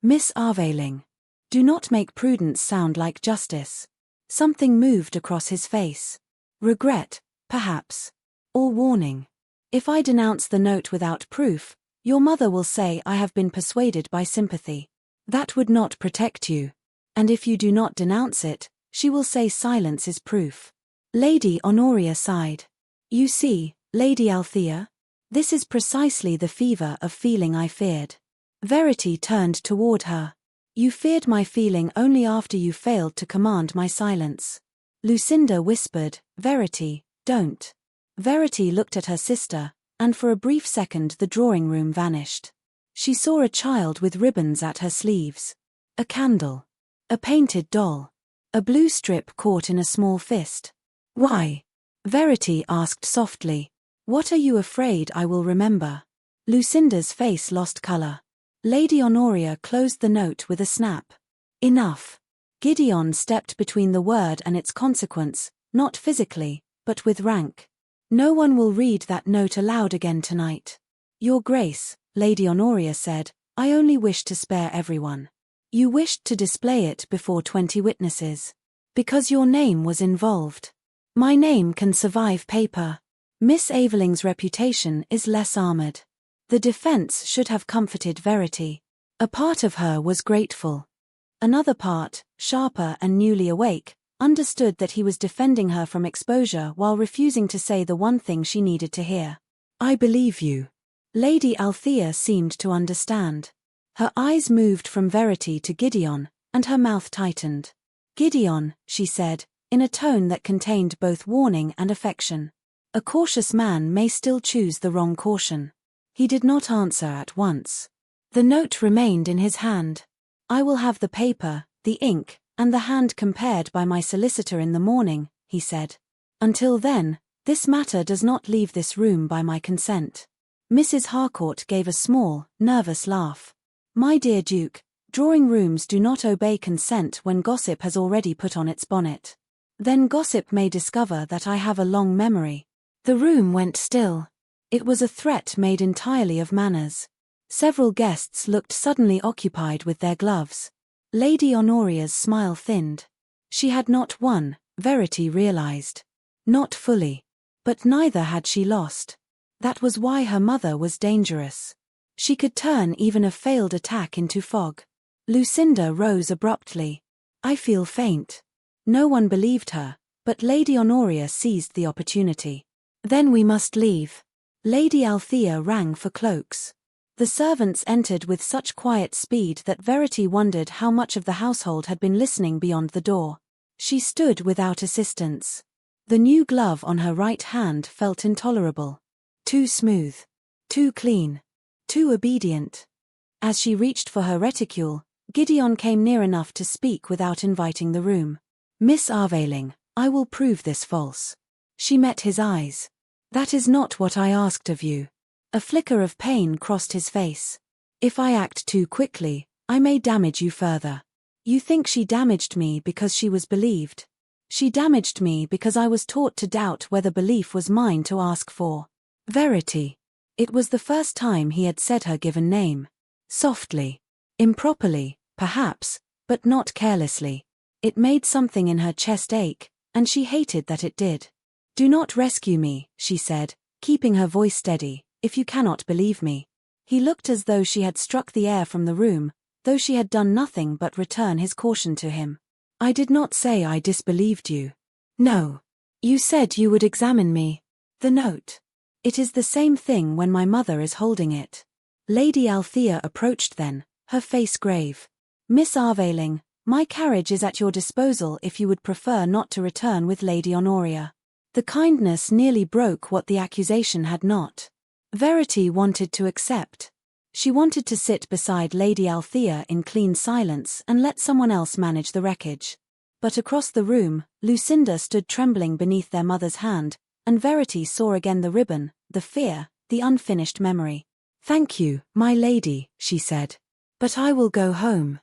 Speaker 1: "Miss Aveling. Do not make prudence sound like justice." Something moved across his face. "Regret, perhaps. Or warning. If I denounce the note without proof, your mother will say I have been persuaded by sympathy. That would not protect you. And if you do not denounce it, she will say silence is proof." Lady Honoria sighed. "You see, Lady Althea? This is precisely the fever of feeling I feared." Verity turned toward her. "You feared my feeling only after you failed to command my silence." Lucinda whispered, "Verity, don't." Verity looked at her sister, and for a brief second the drawing room vanished. She saw a child with ribbons at her sleeves. A candle. A painted doll. A blue strip caught in a small fist. "Why?" Verity asked softly. "What are you afraid I will remember?" Lucinda's face lost color. Lady Honoria closed the note with a snap. "Enough." Gideon stepped between the word and its consequence, not physically, but with rank. "No one will read that note aloud again tonight." "Your Grace," Lady Honoria said, "I only wish to spare everyone." "You wished to display it before 20 witnesses. Because your name was involved." "My name can survive paper. Miss Aveling's reputation is less armored." The defense should have comforted Verity. A part of her was grateful. Another part, sharper and newly awake, understood that he was defending her from exposure while refusing to say the one thing she needed to hear. "I believe you." Lady Althea seemed to understand. Her eyes moved from Verity to Gideon, and her mouth tightened. "Gideon," she said, in a tone that contained both warning and affection. "A cautious man may still choose the wrong caution." He did not answer at once. The note remained in his hand. "I will have the paper, the ink, and the hand compared by my solicitor in the morning," he said. "Until then, this matter does not leave this room by my consent." Mrs. Harcourt gave a small, nervous laugh. "My dear Duke, drawing rooms do not obey consent when gossip has already put on its bonnet. Then gossip may discover that I have a long memory." The room went still. It was a threat made entirely of manners. Several guests looked suddenly occupied with their gloves. Lady Honoria's smile thinned. She had not won, Verity realized. Not fully. But neither had she lost. That was why her mother was dangerous. She could turn even a failed attack into fog. Lucinda rose abruptly. I feel faint. No one believed her, but Lady Honoria seized the opportunity. Then we must leave. Lady Althea rang for cloaks. The servants entered with such quiet speed that Verity wondered how much of the household had been listening beyond the door. She stood without assistance. The new glove on her right hand felt intolerable. Too smooth. Too clean. Too obedient. As she reached for her reticule, Gideon came near enough to speak without inviting the room. Miss Aveling, I will prove this false. She met his eyes. That is not what I asked of you. A flicker of pain crossed his face. If I act too quickly, I may damage you further. You think she damaged me because she was believed. She damaged me because I was taught to doubt whether belief was mine to ask for. Verity. It was the first time he had said her given name. Softly. Improperly, perhaps, but not carelessly. It made something in her chest ache, and she hated that it did. Do not rescue me, she said, keeping her voice steady, if you cannot believe me. He looked as though she had struck the air from the room, though she had done nothing but return his caution to him. I did not say I disbelieved you. No. You said you would examine me. The note. It is the same thing when my mother is holding it. Lady Althea approached then, her face grave. Miss Aveling, my carriage is at your disposal if you would prefer not to return with Lady Honoria. The kindness nearly broke what the accusation had not. Verity wanted to accept. She wanted to sit beside Lady Althea in clean silence and let someone else manage the wreckage. But across the room, Lucinda stood trembling beneath their mother's hand, and Verity saw again the ribbon, the fear, the unfinished memory. Thank you, my lady, she said. But I will go home.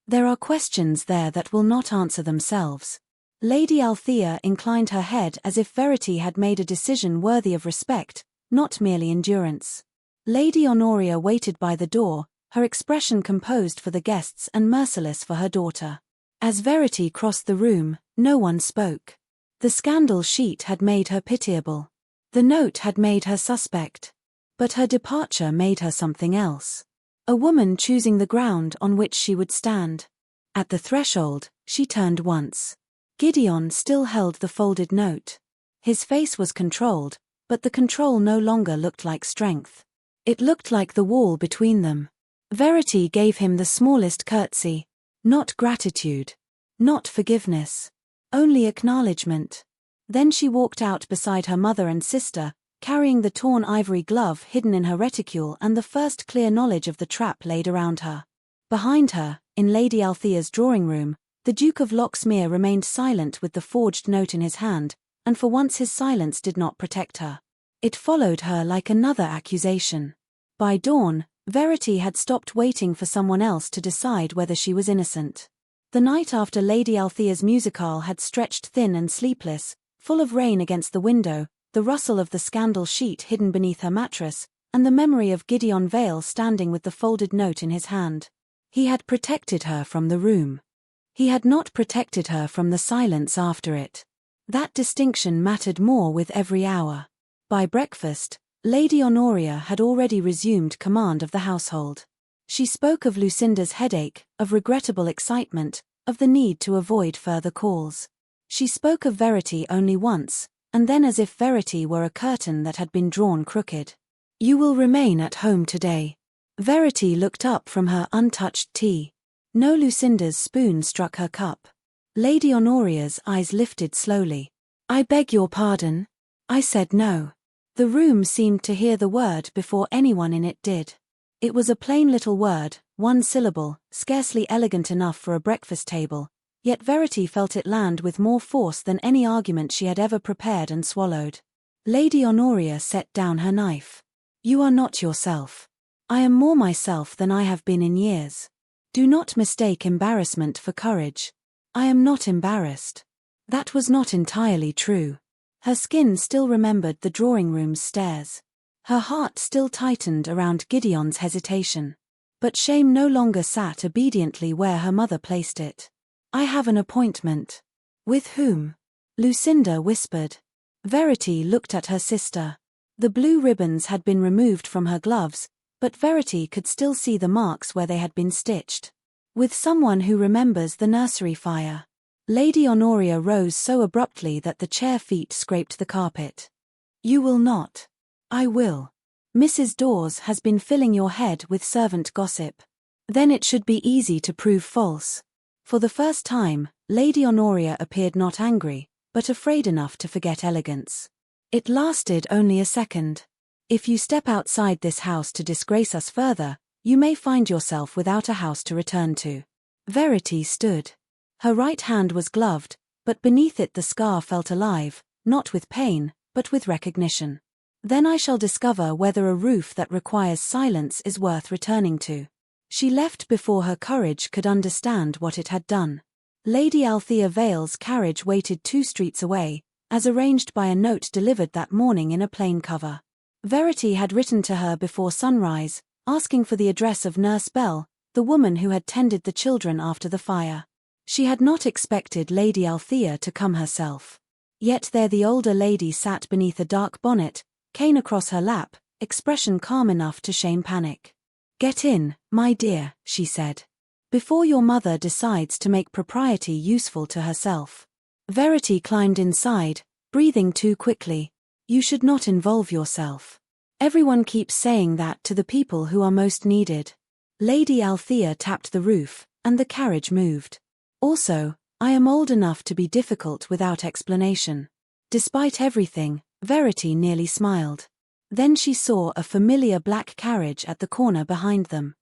Speaker 1: There are questions there that will not answer themselves. Lady Althea inclined her head as if Verity had made a decision worthy of respect, not merely endurance. Lady Honoria waited by the door, her expression composed for the guests and merciless for her daughter. As Verity crossed the room, no one spoke. The scandal sheet had made her pitiable. The note had made her suspect. But her departure made her something else. A woman choosing the ground on which she would stand. At the threshold, she turned once. Gideon still held the folded note. His face was controlled, but the control no longer looked like strength. It looked like the wall between them. Verity gave him the smallest curtsy. Not gratitude. Not forgiveness. Only acknowledgement. Then she walked out beside her mother and sister, carrying the torn ivory glove hidden in her reticule and the first clear knowledge of the trap laid around her. Behind her, in Lady Althea's drawing room, the Duke of Lox-mere remained silent with the forged note in his hand, and for once his silence did not protect her. It followed her like another accusation. By dawn, Verity had stopped waiting for someone else to decide whether she was innocent. The night after Lady Althea's musicale had stretched thin and sleepless, full of rain against the window, the rustle of the scandal sheet hidden beneath her mattress, and the memory of Gideon Vale standing with the folded note in his hand. He had protected her from the room. He had not protected her from the silence after it. That distinction mattered more with every hour. By breakfast, Lady Honoria had already resumed command of the household. She spoke of Lucinda's headache, of regrettable excitement, of the need to avoid further calls. She spoke of Verity only once, and then as if Verity were a curtain that had been drawn crooked. You will remain at home today. Verity looked up from her untouched tea. No, Lucinda's spoon struck her cup. Lady Honoria's eyes lifted slowly. I beg your pardon. I said no. The room seemed to hear the word before anyone in it did. It was a plain little word, one syllable, scarcely elegant enough for a breakfast table, yet Verity felt it land with more force than any argument she had ever prepared and swallowed. Lady Honoria set down her knife. You are not yourself. I am more myself than I have been in years. Do not mistake embarrassment for courage. I am not embarrassed. That was not entirely true. Her skin still remembered the drawing-room's stairs. Her heart still tightened around Gideon's hesitation. But shame no longer sat obediently where her mother placed it. "I have an appointment." "With whom?" Lucinda whispered. Verity looked at her sister. The blue ribbons had been removed from her gloves, but Verity could still see the marks where they had been stitched. "With someone who remembers the nursery fire." Lady Honoria rose so abruptly that the chair feet scraped the carpet. "You will not." "I will. Mrs. Dawes has been filling your head with servant gossip. Then it should be easy to prove false." For the first time, Lady Honoria appeared not angry, but afraid enough to forget elegance. "It lasted only a second. If you step outside this house to disgrace us further, you may find yourself without a house to return to." Verity stood. Her right hand was gloved, but beneath it the scar felt alive, not with pain, but with recognition. "Then I shall discover whether a roof that requires silence is worth returning to." She left before her courage could understand what it had done. Lady Althea Vale's carriage waited 2 streets away, as arranged by a note delivered that morning in a plain cover. Verity had written to her before sunrise, asking for the address of Nurse Bell, the woman who had tended the children after the fire. She had not expected Lady Althea to come herself. Yet there the older lady sat beneath a dark bonnet, cane across her lap, expression calm enough to shame panic. "Get in, my dear," she said. "Before your mother decides to make propriety useful to herself." Verity climbed inside, breathing too quickly. "You should not involve yourself. Everyone keeps saying that to the people who are most needed." Lady Althea tapped the roof, and the carriage moved. "Also, I am old enough to be difficult without explanation." Despite everything, Verity nearly smiled. Then she saw a familiar black carriage at the corner behind them.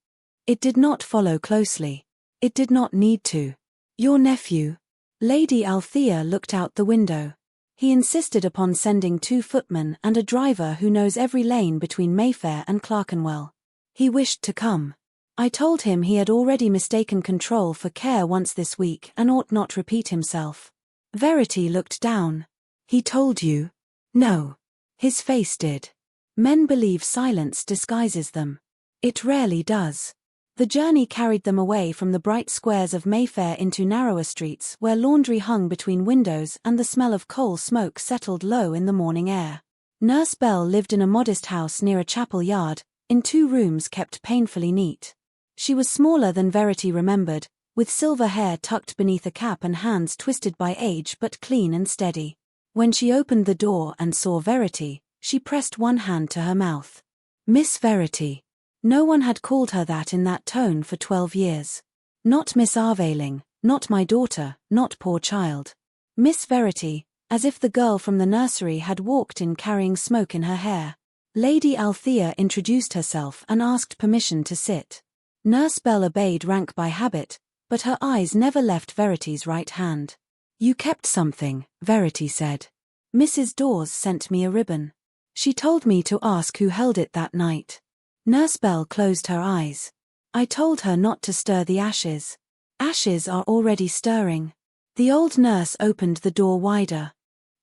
Speaker 1: It did not follow closely. It did not need to. "Your nephew?" Lady Althea looked out the window. "He insisted upon sending 2 footmen and a driver who knows every lane between Mayfair and Clerkenwell. He wished to come. I told him he had already mistaken control for care once this week and ought not repeat himself." Verity looked down. "He told you?" "No. His face did. Men believe silence disguises them. It rarely does." The journey carried them away from the bright squares of Mayfair into narrower streets where laundry hung between windows and the smell of coal smoke settled low in the morning air. Nurse Bell lived in a modest house near a chapel yard, in 2 rooms kept painfully neat. She was smaller than Verity remembered, with silver hair tucked beneath a cap and hands twisted by age but clean and steady. When she opened the door and saw Verity, she pressed one hand to her mouth. "Miss Verity." No one had called her that in that tone for 12 years. Not Miss Aveling, not my daughter, not poor child. Miss Verity, as if the girl from the nursery had walked in carrying smoke in her hair. Lady Althea introduced herself and asked permission to sit. Nurse Bell obeyed rank by habit, but her eyes never left Verity's right hand. "You kept something," Verity said. "Mrs. Dawes sent me a ribbon. She told me to ask who held it that night." Nurse Bell closed her eyes. "I told her not to stir the ashes." "Ashes are already stirring." The old nurse opened the door wider.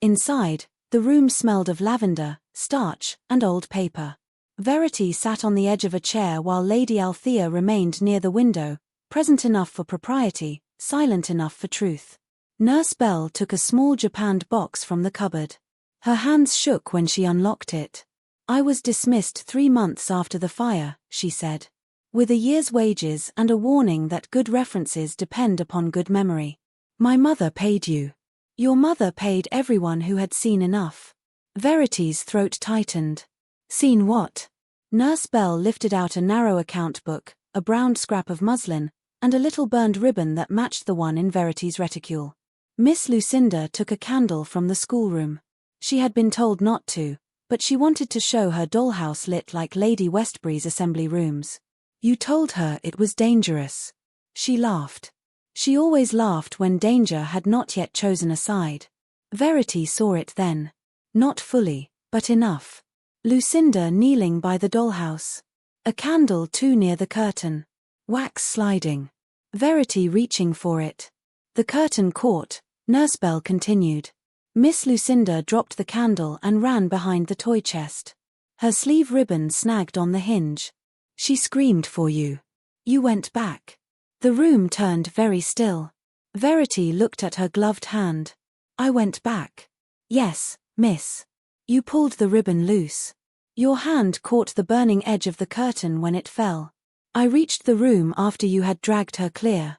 Speaker 1: Inside, the room smelled of lavender, starch, and old paper. Verity sat on the edge of a chair while Lady Althea remained near the window, present enough for propriety, silent enough for truth. Nurse Bell took a small japanned box from the cupboard. Her hands shook when she unlocked it. "I was dismissed 3 months after the fire," she said. "With a year's wages and a warning that good references depend upon good memory. My mother paid you." "Your mother paid everyone who had seen enough." Verity's throat tightened. "Seen what?" Nurse Bell lifted out a narrow account book, a brown scrap of muslin, and a little burned ribbon that matched the one in Verity's reticule. Miss Lucinda took a candle from the schoolroom. She had been told not to, but she wanted to show her dollhouse lit like Lady Westbury's assembly rooms. "You told her it was dangerous." She laughed. She always laughed when danger had not yet chosen a side. Verity saw it then. Not fully, but enough. Lucinda kneeling by the dollhouse. A candle too near the curtain. Wax sliding. Verity reaching for it. The curtain caught. Nurse Bell continued. Miss Lucinda dropped the candle and ran behind the toy chest. Her sleeve ribbon snagged on the hinge. She screamed for you. You went back. The room turned very still. Verity looked at her gloved hand. I went back. Yes, miss. You pulled the ribbon loose. Your hand caught the burning edge of the curtain when it fell. I reached the room after you had dragged her clear.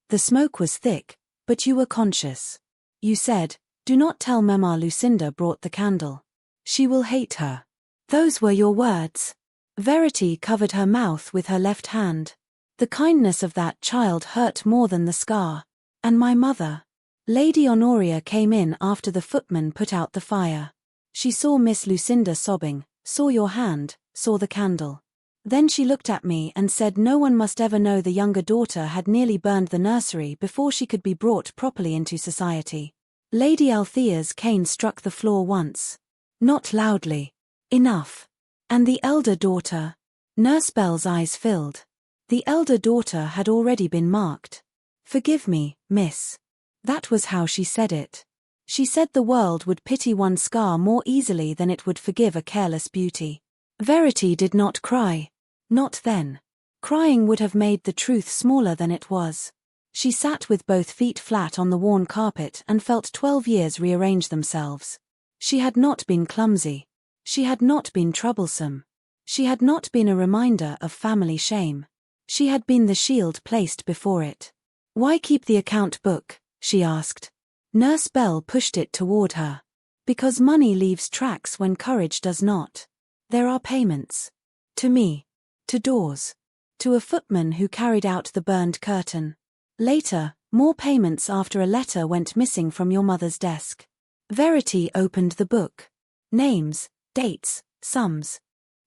Speaker 1: The smoke was thick, but you were conscious. You said, do not tell Mama Lucinda brought the candle. She will hate her. Those were your words. Verity covered her mouth with her left hand. The kindness of that child hurt more than the scar. And my mother. Lady Honoria came in after the footman put out the fire. She saw Miss Lucinda sobbing, saw your hand, saw the candle. Then she looked at me and said no one must ever know the younger daughter had nearly burned the nursery before she could be brought properly into society. Lady Althea's cane struck the floor once. Not loudly. Enough. And the elder daughter? Nurse Bell's eyes filled. The elder daughter had already been marked. Forgive me, miss. That was how she said it. She said the world would pity one scar more easily than it would forgive a careless beauty. Verity did not cry. Not then. Crying would have made the truth smaller than it was. She sat with both feet flat on the worn carpet and felt 12 years rearrange themselves. She had not been clumsy. She had not been troublesome. She had not been a reminder of family shame. She had been the shield placed before it. Why keep the account book? She asked. Nurse Bell pushed it toward her. Because money leaves tracks when courage does not. There are payments. To me. To Dawes. To a footman who carried out the burned curtain. Later, more payments after a letter went missing from your mother's desk. Verity opened the book. Names, dates, sums.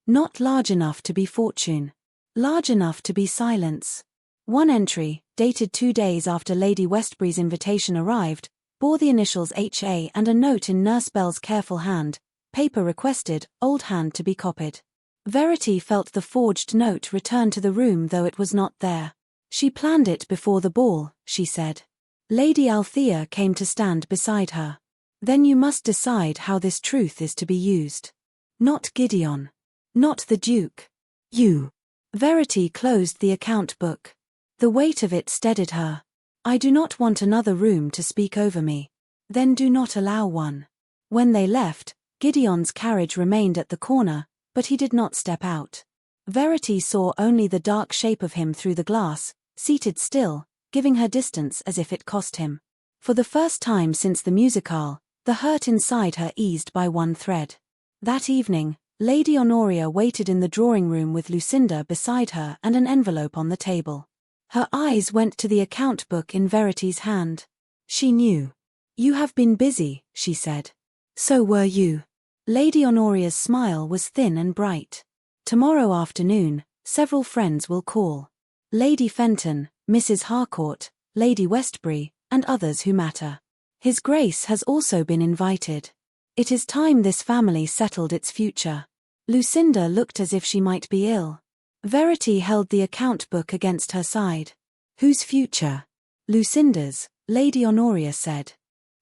Speaker 1: Not large enough to be fortune. Large enough to be silence. One entry, dated 2 days after Lady Westbury's invitation arrived, bore the initials H.A. and a note in Nurse Bell's careful hand, paper requested, old hand to be copied. Verity felt the forged note return to the room though it was not there. She planned it before the ball, she said. Lady Althea came to stand beside her. Then you must decide how this truth is to be used. Not Gideon. Not the Duke. You. Verity closed the account book. The weight of it steadied her. I do not want another room to speak over me. Then do not allow one. When they left, Gideon's carriage remained at the corner, but he did not step out. Verity saw only the dark shape of him through the glass, seated still, giving her distance as if it cost him. For the first time since the musicale, the hurt inside her eased by one thread. That evening, Lady Honoria waited in the drawing-room with Lucinda beside her and an envelope on the table. Her eyes went to the account book in Verity's hand. She knew. You have been busy, she said. So were you. Lady Honoria's smile was thin and bright. Tomorrow afternoon, several friends will call. Lady Fenton, Mrs. Harcourt, Lady Westbury, and others who matter. His Grace has also been invited. It is time this family settled its future. Lucinda looked as if she might be ill. Verity held the account book against her side. Whose future? Lucinda's, Lady Honoria said.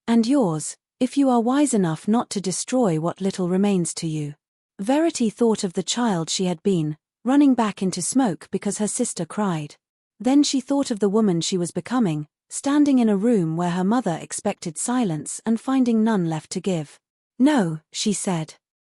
Speaker 1: And yours, if you are wise enough not to destroy what little remains to you. Verity thought of the child she had been, running back into smoke because her sister cried. Then she thought of the woman she was becoming, standing in a room where her mother expected silence and finding none left to give. No, she said.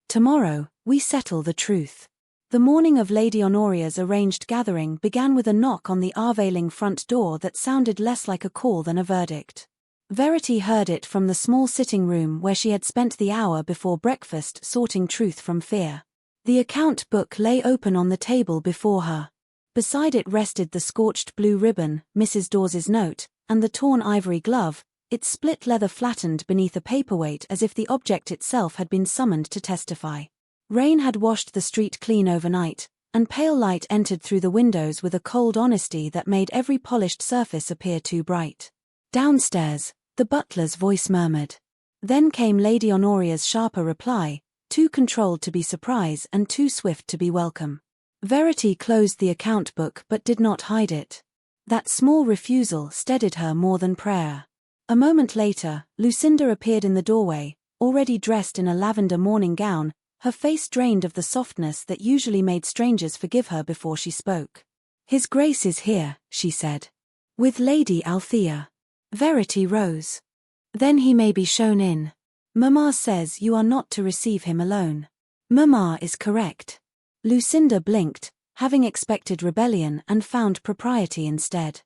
Speaker 1: Tomorrow, we settle the truth. The morning of Lady Honoria's arranged gathering began with a knock on the Aveling front door that sounded less like a call than a verdict. Verity heard it from the small sitting room where she had spent the hour before breakfast sorting truth from fear. The account book lay open on the table before her. Beside it rested the scorched blue ribbon, Mrs. Dawes's note, and the torn ivory glove, its split leather flattened beneath a paperweight as if the object itself had been summoned to testify. Rain had washed the street clean overnight, and pale light entered through the windows with a cold honesty that made every polished surface appear too bright. Downstairs, the butler's voice murmured. Then came Lady Honoria's sharper reply, too controlled to be surprise and too swift to be welcome. Verity closed the account book but did not hide it. That small refusal steadied her more than prayer. A moment later, Lucinda appeared in the doorway, already dressed in a lavender morning gown, her face drained of the softness that usually made strangers forgive her before she spoke. "His Grace is here," she said. "With Lady Althea." Verity rose. "Then he may be shown in. Mamma says you are not to receive him alone." "Mamma is correct." Lucinda blinked, having expected rebellion and found propriety instead.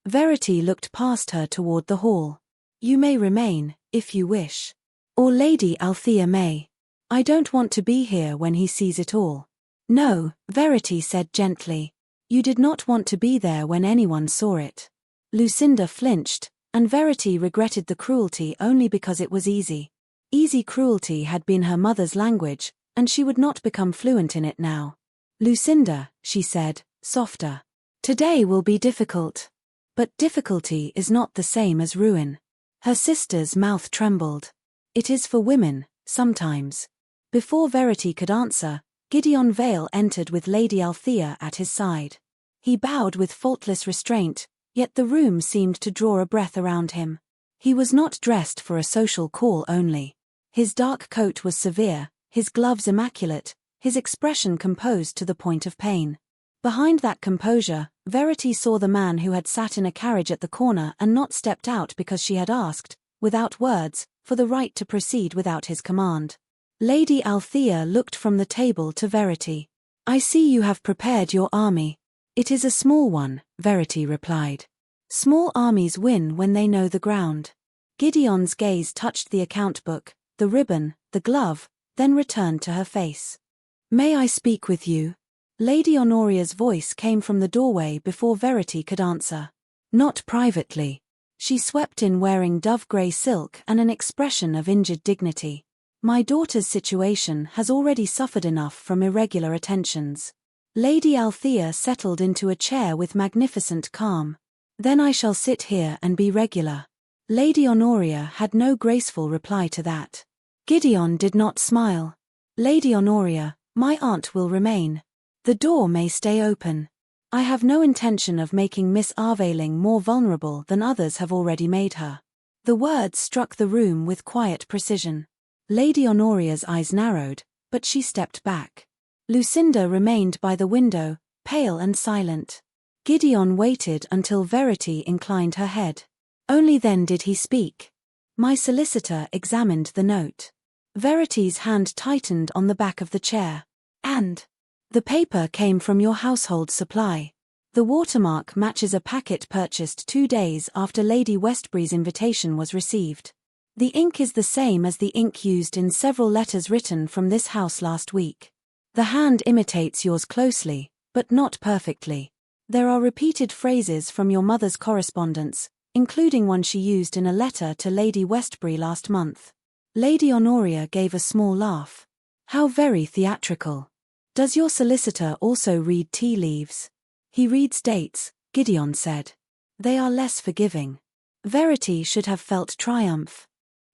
Speaker 1: Verity looked past her toward the hall. "You may remain, if you wish. Or Lady Althea may. I don't want to be here when he sees it all." "No," Verity said gently. "You did not want to be there when anyone saw it." Lucinda flinched, and Verity regretted the cruelty only because it was easy. Easy cruelty had been her mother's language, and she would not become fluent in it now. "Lucinda," she said, softer. "Today will be difficult. But difficulty is not the same as ruin." Her sister's mouth trembled. "It is for women, sometimes." Before Verity could answer, Gideon Vale entered with Lady Althea at his side. He bowed with faultless restraint, yet the room seemed to draw a breath around him. He was not dressed for a social call only. His dark coat was severe, his gloves immaculate, his expression composed to the point of pain. Behind that composure, Verity saw the man who had sat in a carriage at the corner and not stepped out because she had asked, without words, for the right to proceed without his command. Lady Althea looked from the table to Verity. "I see you have prepared your army." "It is a small one," Verity replied. "Small armies win when they know the ground." Gideon's gaze touched the account book, the ribbon, the glove, then returned to her face. "May I speak with you?" Lady Honoria's voice came from the doorway before Verity could answer. "Not privately." She swept in wearing dove-grey silk and an expression of injured dignity. "My daughter's situation has already suffered enough from irregular attentions." Lady Althea settled into a chair with magnificent calm. "Then I shall sit here and be regular." Lady Honoria had no graceful reply to that. Gideon did not smile. "Lady Honoria, my aunt will remain. The door may stay open. I have no intention of making Miss Aveling more vulnerable than others have already made her." The words struck the room with quiet precision. Lady Honoria's eyes narrowed, but she stepped back. Lucinda remained by the window, pale and silent. Gideon waited until Verity inclined her head. Only then did he speak. "My solicitor examined the note." Verity's hand tightened on the back of the chair. "And? The paper came from your household supply. The watermark matches a packet purchased 2 days after Lady Westbury's invitation was received. The ink is the same as the ink used in several letters written from this house last week. The hand imitates yours closely, but not perfectly. There are repeated phrases from your mother's correspondence, including one she used in a letter to Lady Westbury last month." Lady Honoria gave a small laugh. "How very theatrical. Does your solicitor also read tea leaves?" "He reads dates," Gideon said. "They are less forgiving." Verity should have felt triumph.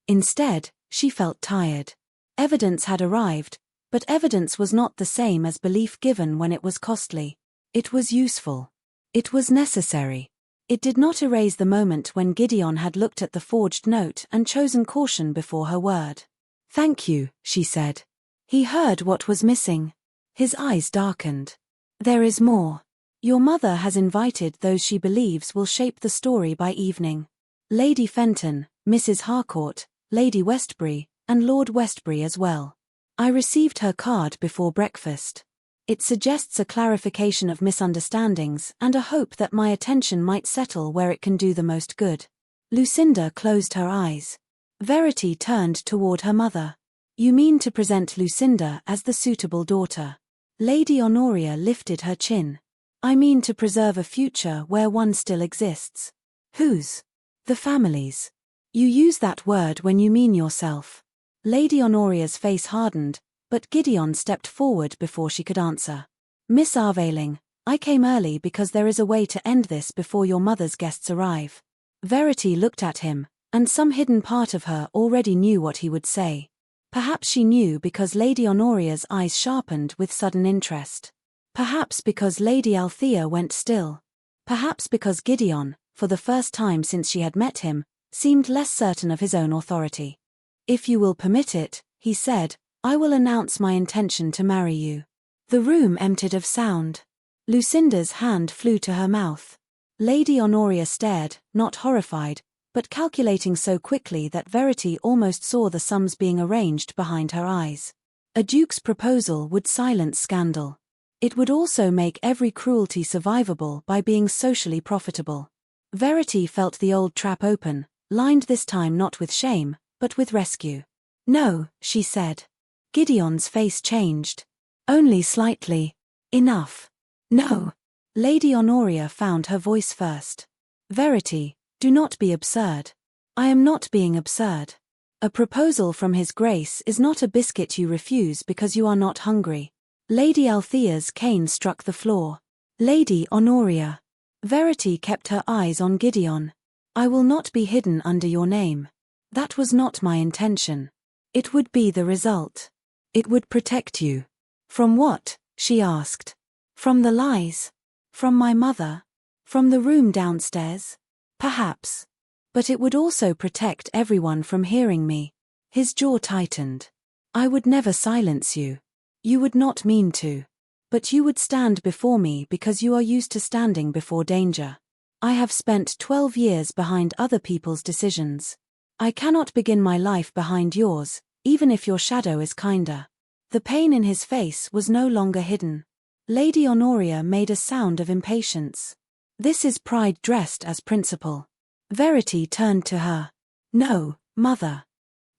Speaker 1: Instead, she felt tired. Evidence had arrived, but evidence was not the same as belief given when it was costly. It was useful. It was necessary. It did not erase the moment when Gideon had looked at the forged note and chosen caution before her word. "Thank you," she said. He heard what was missing. His eyes darkened. "There is more. Your mother has invited those she believes will shape the story by evening. Lady Fenton, Mrs. Harcourt, Lady Westbury, and Lord Westbury as well. I received her card before breakfast. It suggests a clarification of misunderstandings and a hope that my attention might settle where it can do the most good." Lucinda closed her eyes. Verity turned toward her mother. "You mean to present Lucinda as the suitable daughter?" Lady Honoria lifted her chin. "I mean to preserve a future where one still exists." "Whose?" "The family's." "You use that word when you mean yourself." Lady Honoria's face hardened, but Gideon stepped forward before she could answer. "Miss Aveling, I came early because there is a way to end this before your mother's guests arrive." Verity looked at him, and some hidden part of her already knew what he would say. Perhaps she knew because Lady Honoria's eyes sharpened with sudden interest. Perhaps because Lady Althea went still. Perhaps because Gideon, for the first time since she had met him, seemed less certain of his own authority. "If you will permit it," he said, "I will announce my intention to marry you." The room emptied of sound. Lucinda's hand flew to her mouth. Lady Honoria stared, not horrified, but calculating so quickly that Verity almost saw the sums being arranged behind her eyes. A duke's proposal would silence scandal. It would also make every cruelty survivable by being socially profitable. Verity felt the old trap open, lined this time not with shame, but with rescue. "No," she said. Gideon's face changed. "Only slightly. Enough." "No." Lady Honoria found her voice first. "Verity, do not be absurd." "I am not being absurd. A proposal from His Grace is not a biscuit you refuse because you are not hungry." Lady Althea's cane struck the floor. "Lady Honoria." Verity kept her eyes on Gideon. "I will not be hidden under your name. That was not my intention. It would be the result. It would protect you." "From what?" she asked. "From the lies. From my mother. From the room downstairs. Perhaps. But it would also protect everyone from hearing me." His jaw tightened. "I would never silence you. You would not mean to. But you would stand before me because you are used to standing before danger. I have spent 12 years behind other people's decisions. I cannot begin my life behind yours, even if your shadow is kinder." The pain in his face was no longer hidden. Lady Honoria made a sound of impatience. "This is pride dressed as principle." Verity turned to her. "No, mother.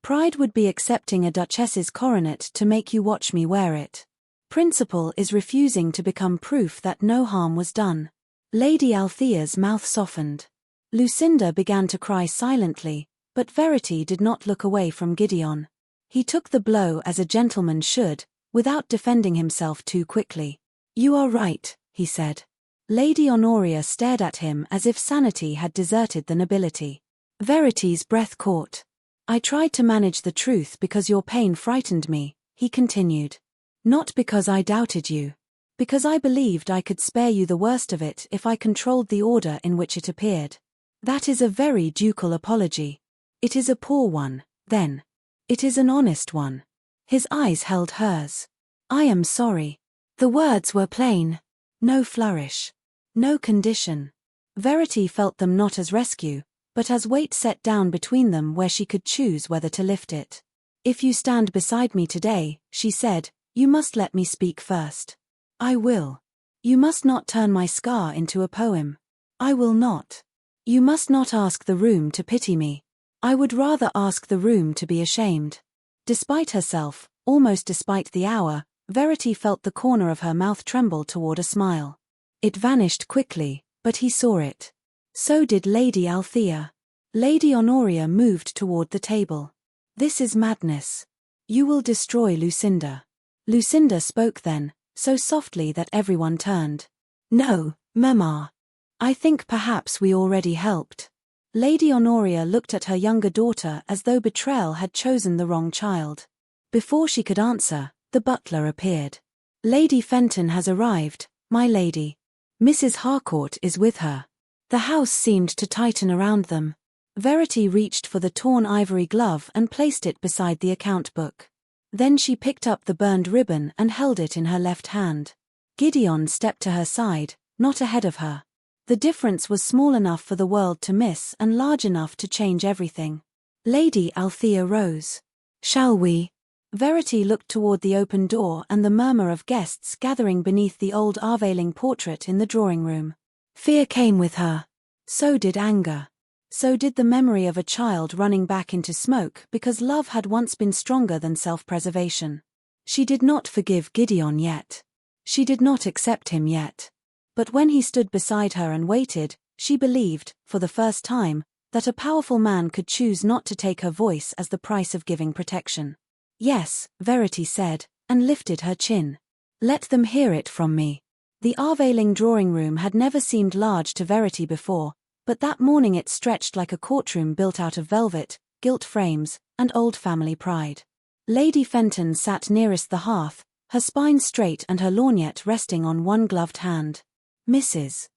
Speaker 1: Pride would be accepting a duchess's coronet to make you watch me wear it. Principle is refusing to become proof that no harm was done." Lady Althea's mouth softened. Lucinda began to cry silently, but Verity did not look away from Gideon. He took the blow as a gentleman should, without defending himself too quickly. "You are right," he said. Lady Honoria stared at him as if sanity had deserted the nobility. Verity's breath caught. "I tried to manage the truth because your pain frightened me," he continued. "Not because I doubted you. Because I believed I could spare you the worst of it if I controlled the order in which it appeared. That is a very ducal apology. It is a poor one, then. It is an honest one." His eyes held hers. "I am sorry." The words were plain. No flourish. No condition. Verity felt them not as rescue, but as weight set down between them where she could choose whether to lift it. "If you stand beside me today," she said, "you must let me speak first." "I will." "You must not turn my scar into a poem." "I will not." "You must not ask the room to pity me." "I would rather ask the room to be ashamed." Despite herself, almost despite the hour, Verity felt the corner of her mouth tremble toward a smile. It vanished quickly, but he saw it. So did Lady Althea. Lady Honoria moved toward the table. "This is madness. You will destroy Lucinda." Lucinda spoke then, so softly that everyone turned. "No, Mamma. I think perhaps we already helped." Lady Honoria looked at her younger daughter as though betrayal had chosen the wrong child. Before she could answer, the butler appeared. "Lady Fenton has arrived, my lady. Mrs. Harcourt is with her." The house seemed to tighten around them. Verity reached for the torn ivory glove and placed it beside the account book. Then she picked up the burned ribbon and held it in her left hand. Gideon stepped to her side, not ahead of her. The difference was small enough for the world to miss and large enough to change everything. Lady Althea rose. "Shall we?" Verity looked toward the open door and the murmur of guests gathering beneath the old Aveling portrait in the drawing room. Fear came with her. So did anger. So did the memory of a child running back into smoke because love had once been stronger than self-preservation. She did not forgive Gideon yet. She did not accept him yet. But when he stood beside her and waited, she believed, for the first time, that a powerful man could choose not to take her voice as the price of giving protection. "Yes," Verity said, and lifted her chin. "Let them hear it from me." The Aveling drawing room had never seemed large to Verity before, but that morning it stretched like a courtroom built out of velvet, gilt frames, and old family pride. Lady Fenton sat nearest the hearth, her spine straight and her lorgnette resting on one gloved hand. Mrs.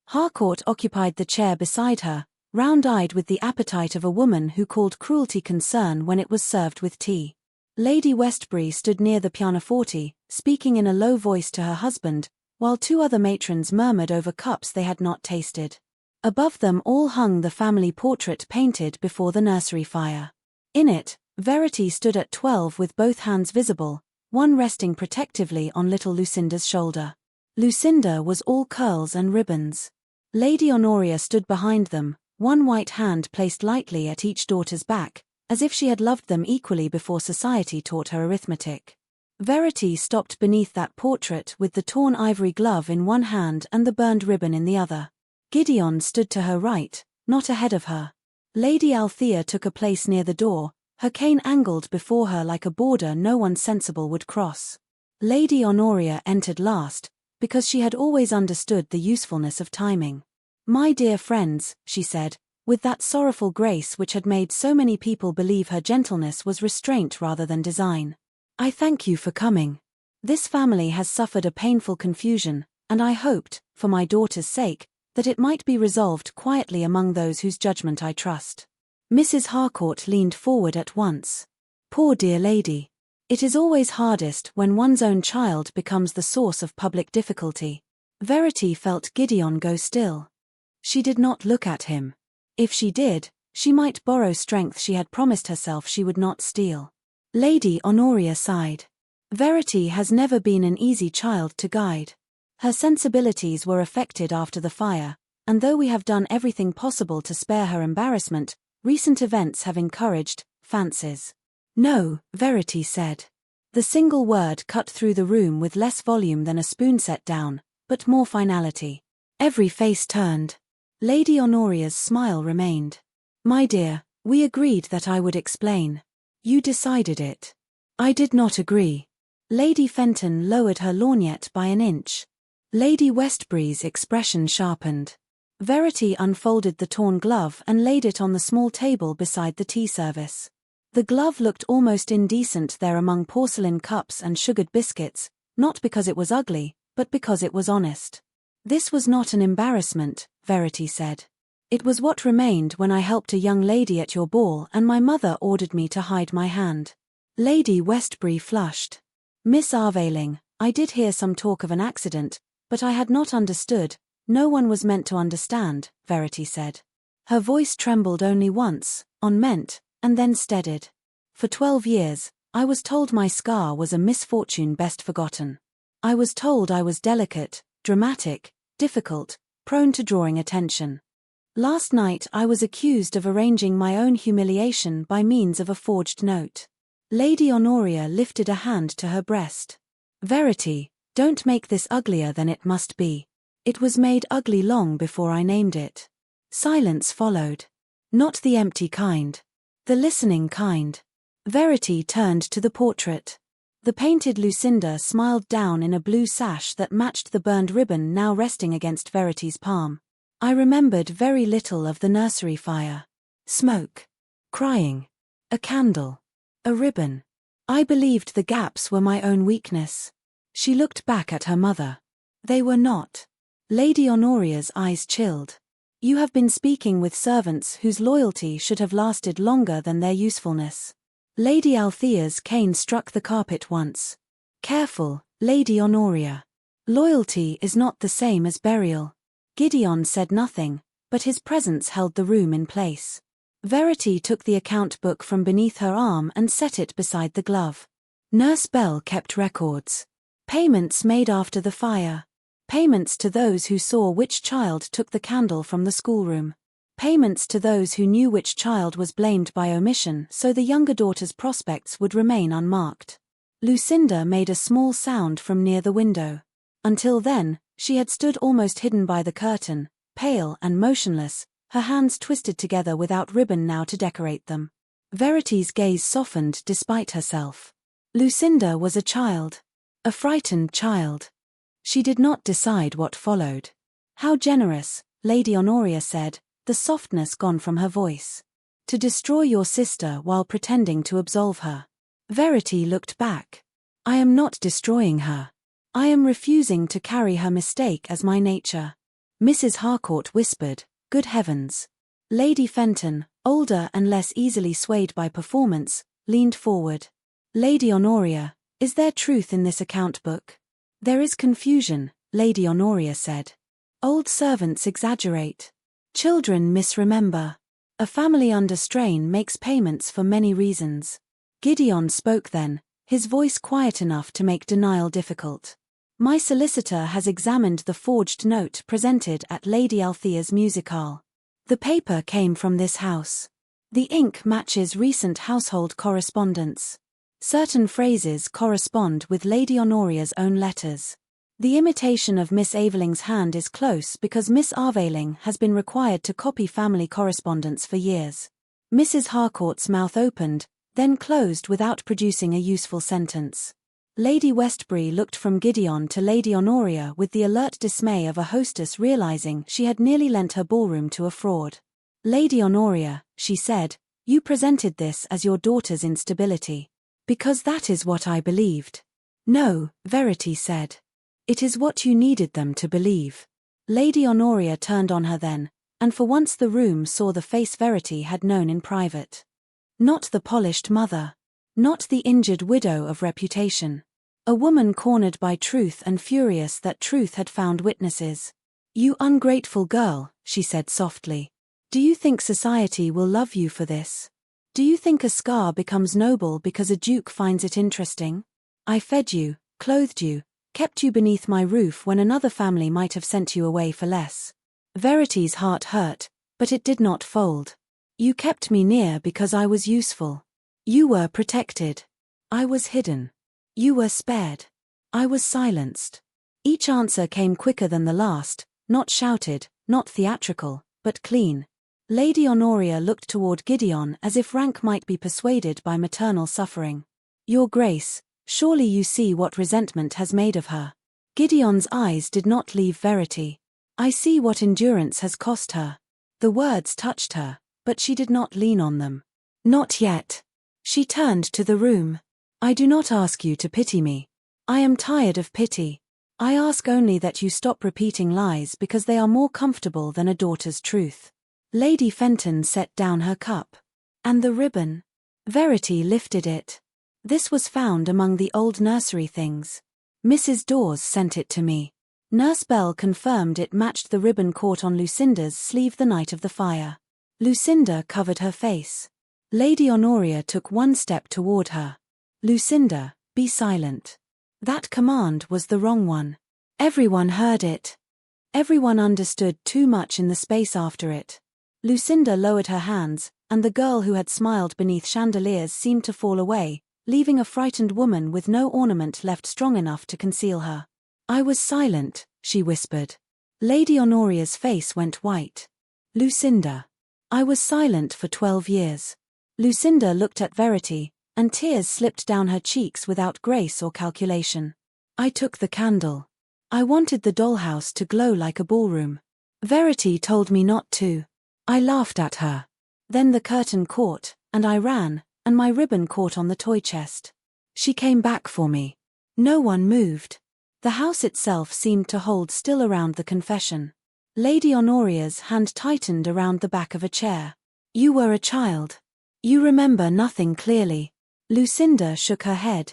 Speaker 1: Harcourt occupied the chair beside her, round-eyed with the appetite of a woman who called cruelty concern when it was served with tea. Lady Westbury stood near the pianoforte, speaking in a low voice to her husband, while two other matrons murmured over cups they had not tasted. Above them all hung the family portrait painted before the nursery fire. In it, Verity stood at 12 with both hands visible, one resting protectively on little Lucinda's shoulder. Lucinda was all curls and ribbons. Lady Honoria stood behind them, one white hand placed lightly at each daughter's back, as if she had loved them equally before society taught her arithmetic. Verity stopped beneath that portrait with the torn ivory glove in one hand and the burned ribbon in the other. Gideon stood to her right, not ahead of her. Lady Althea took a place near the door, her cane angled before her like a border no one sensible would cross. Lady Honoria entered last, because she had always understood the usefulness of timing. "My dear friends," she said, with that sorrowful grace which had made so many people believe her gentleness was restraint rather than design. "I thank you for coming. This family has suffered a painful confusion, and I hoped, for my daughter's sake, that it might be resolved quietly among those whose judgment I trust." Mrs. Harcourt leaned forward at once. "Poor dear lady. It is always hardest when one's own child becomes the source of public difficulty." Verity felt Gideon go still. She did not look at him. If she did, she might borrow strength she had promised herself she would not steal. Lady Honoria sighed. Verity has never been an easy child to guide. Her sensibilities were affected after the fire, and though we have done everything possible to spare her embarrassment, recent events have encouraged fancies. "No," Verity said. The single word cut through the room with less volume than a spoon set down, but more finality. Every face turned. Lady Honoria's smile remained. "My dear, we agreed that I would explain. You decided it." "I did not agree." Lady Fenton lowered her lorgnette by an inch. Lady Westbury's expression sharpened. Verity unfolded the torn glove and laid it on the small table beside the tea service. The glove looked almost indecent there among porcelain cups and sugared biscuits, not because it was ugly, but because it was honest. "This was not an embarrassment," Verity said. "It was what remained when I helped a young lady at your ball and my mother ordered me to hide my hand." Lady Westbury flushed. "Miss Aveling, I did hear some talk of an accident, but I had not understood. No one was meant to understand," Verity said. Her voice trembled only once, on meant, and then steadied. "For 12 years, I was told my scar was a misfortune best forgotten. I was told I was delicate, dramatic, difficult, prone to drawing attention. Last night I was accused of arranging my own humiliation by means of a forged note." Lady Honoria lifted a hand to her breast. "Verity, don't make this uglier than it must be. It was made ugly long before I named it." Silence followed. Not the empty kind. The listening kind. Verity turned to the portrait. The painted Lucinda smiled down in a blue sash that matched the burned ribbon now resting against Verity's palm. "I remembered very little of the nursery fire. Smoke. Crying. A candle. A ribbon. I believed the gaps were my own weakness." She looked back at her mother. "They were not." Lady Honoria's eyes chilled. "You have been speaking with servants whose loyalty should have lasted longer than their usefulness." Lady Althea's cane struck the carpet once. "Careful, Lady Honoria. Loyalty is not the same as burial." Gideon said nothing, but his presence held the room in place. Verity took the account book from beneath her arm and set it beside the glove. Nurse Bell kept records. Payments made after the fire. Payments to those who saw which child took the candle from the schoolroom. Payments to those who knew which child was blamed by omission so the younger daughter's prospects would remain unmarked. Lucinda made a small sound from near the window. Until then, she had stood almost hidden by the curtain, pale and motionless, her hands twisted together without ribbon now to decorate them. Verity's gaze softened despite herself. Lucinda was a child. A frightened child. She did not decide what followed. "How generous," Lady Honoria said, the softness gone from her voice. "To destroy your sister while pretending to absolve her." Verity looked back. "I am not destroying her. I am refusing to carry her mistake as my nature." Mrs. Harcourt whispered, "Good heavens. Lady Fenton, older and less easily swayed by performance, leaned forward. Lady Honoria, is there truth in this account book? There is confusion, Lady Honoria said. Old servants exaggerate. Children misremember. A family under strain makes payments for many reasons. Gideon spoke then, his voice quiet enough to make denial difficult. My solicitor has examined the forged note presented at Lady Althea's musicale. The paper came from this house. The ink matches recent household correspondence. Certain phrases correspond with Lady Honoria's own letters. The imitation of Miss Aveling's hand is close because Miss Aveling has been required to copy family correspondence for years. Mrs. Harcourt's mouth opened, then closed without producing a useful sentence. Lady Westbury looked from Gideon to Lady Honoria with the alert dismay of a hostess realizing she had nearly lent her ballroom to a fraud. Lady Honoria, she said, you presented this as your daughter's instability. Because that is what I believed. No, Verity said. It is what you needed them to believe. Lady Honoria turned on her then, and for once the room saw the face Verity had known in private. Not the polished mother. Not the injured widow of reputation. A woman cornered by truth and furious that truth had found witnesses. You ungrateful girl, she said softly. Do you think society will love you for this? Do you think a scar becomes noble because a duke finds it interesting? I fed you, clothed you, kept you beneath my roof when another family might have sent you away for less. Verity's heart hurt, but it did not fold. You kept me near because I was useful. You were protected. I was hidden. You were spared. I was silenced. Each answer came quicker than the last, not shouted, not theatrical, but clean. Lady Honoria looked toward Gideon as if rank might be persuaded by maternal suffering. Your Grace, surely you see what resentment has made of her. Gideon's eyes did not leave Verity. I see what endurance has cost her. The words touched her, but she did not lean on them. Not yet. She turned to the room. I do not ask you to pity me. I am tired of pity. I ask only that you stop repeating lies because they are more comfortable than a daughter's truth. Lady Fenton set down her cup. And the ribbon? Verity lifted it. This was found among the old nursery things. Mrs. Dawes sent it to me. Nurse Bell confirmed it matched the ribbon caught on Lucinda's sleeve the night of the fire. Lucinda covered her face. Lady Honoria took one step toward her. Lucinda, be silent. That command was the wrong one. Everyone heard it. Everyone understood too much in the space after it. Lucinda lowered her hands, and the girl who had smiled beneath chandeliers seemed to fall away, leaving a frightened woman with no ornament left strong enough to conceal her. I was silent, she whispered. Lady Honoria's face went white. Lucinda. I was silent for 12 years. Lucinda looked at Verity, and tears slipped down her cheeks without grace or calculation. I took the candle. I wanted the dollhouse to glow like a ballroom. Verity told me not to. I laughed at her. Then the curtain caught, and I ran, and my ribbon caught on the toy chest. She came back for me. No one moved. The house itself seemed to hold still around the confession. Lady Honoria's hand tightened around the back of a chair. You were a child. You remember nothing clearly. Lucinda shook her head.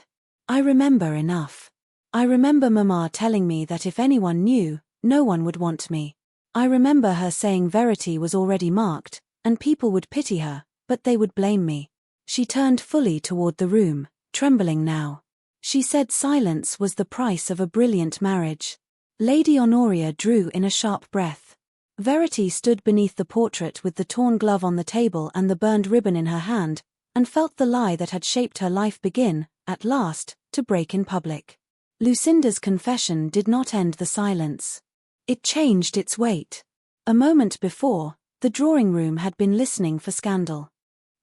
Speaker 1: I remember enough. I remember Mamma telling me that if anyone knew, no one would want me. I remember her saying Verity was already marked, and people would pity her, but they would blame me. She turned fully toward the room, trembling now. She said silence was the price of a brilliant marriage. Lady Honoria drew in a sharp breath. Verity stood beneath the portrait with the torn glove on the table and the burned ribbon in her hand, and felt the lie that had shaped her life begin, at last, to break in public. Lucinda's confession did not end the silence. It changed its weight. A moment before, the drawing room had been listening for scandal.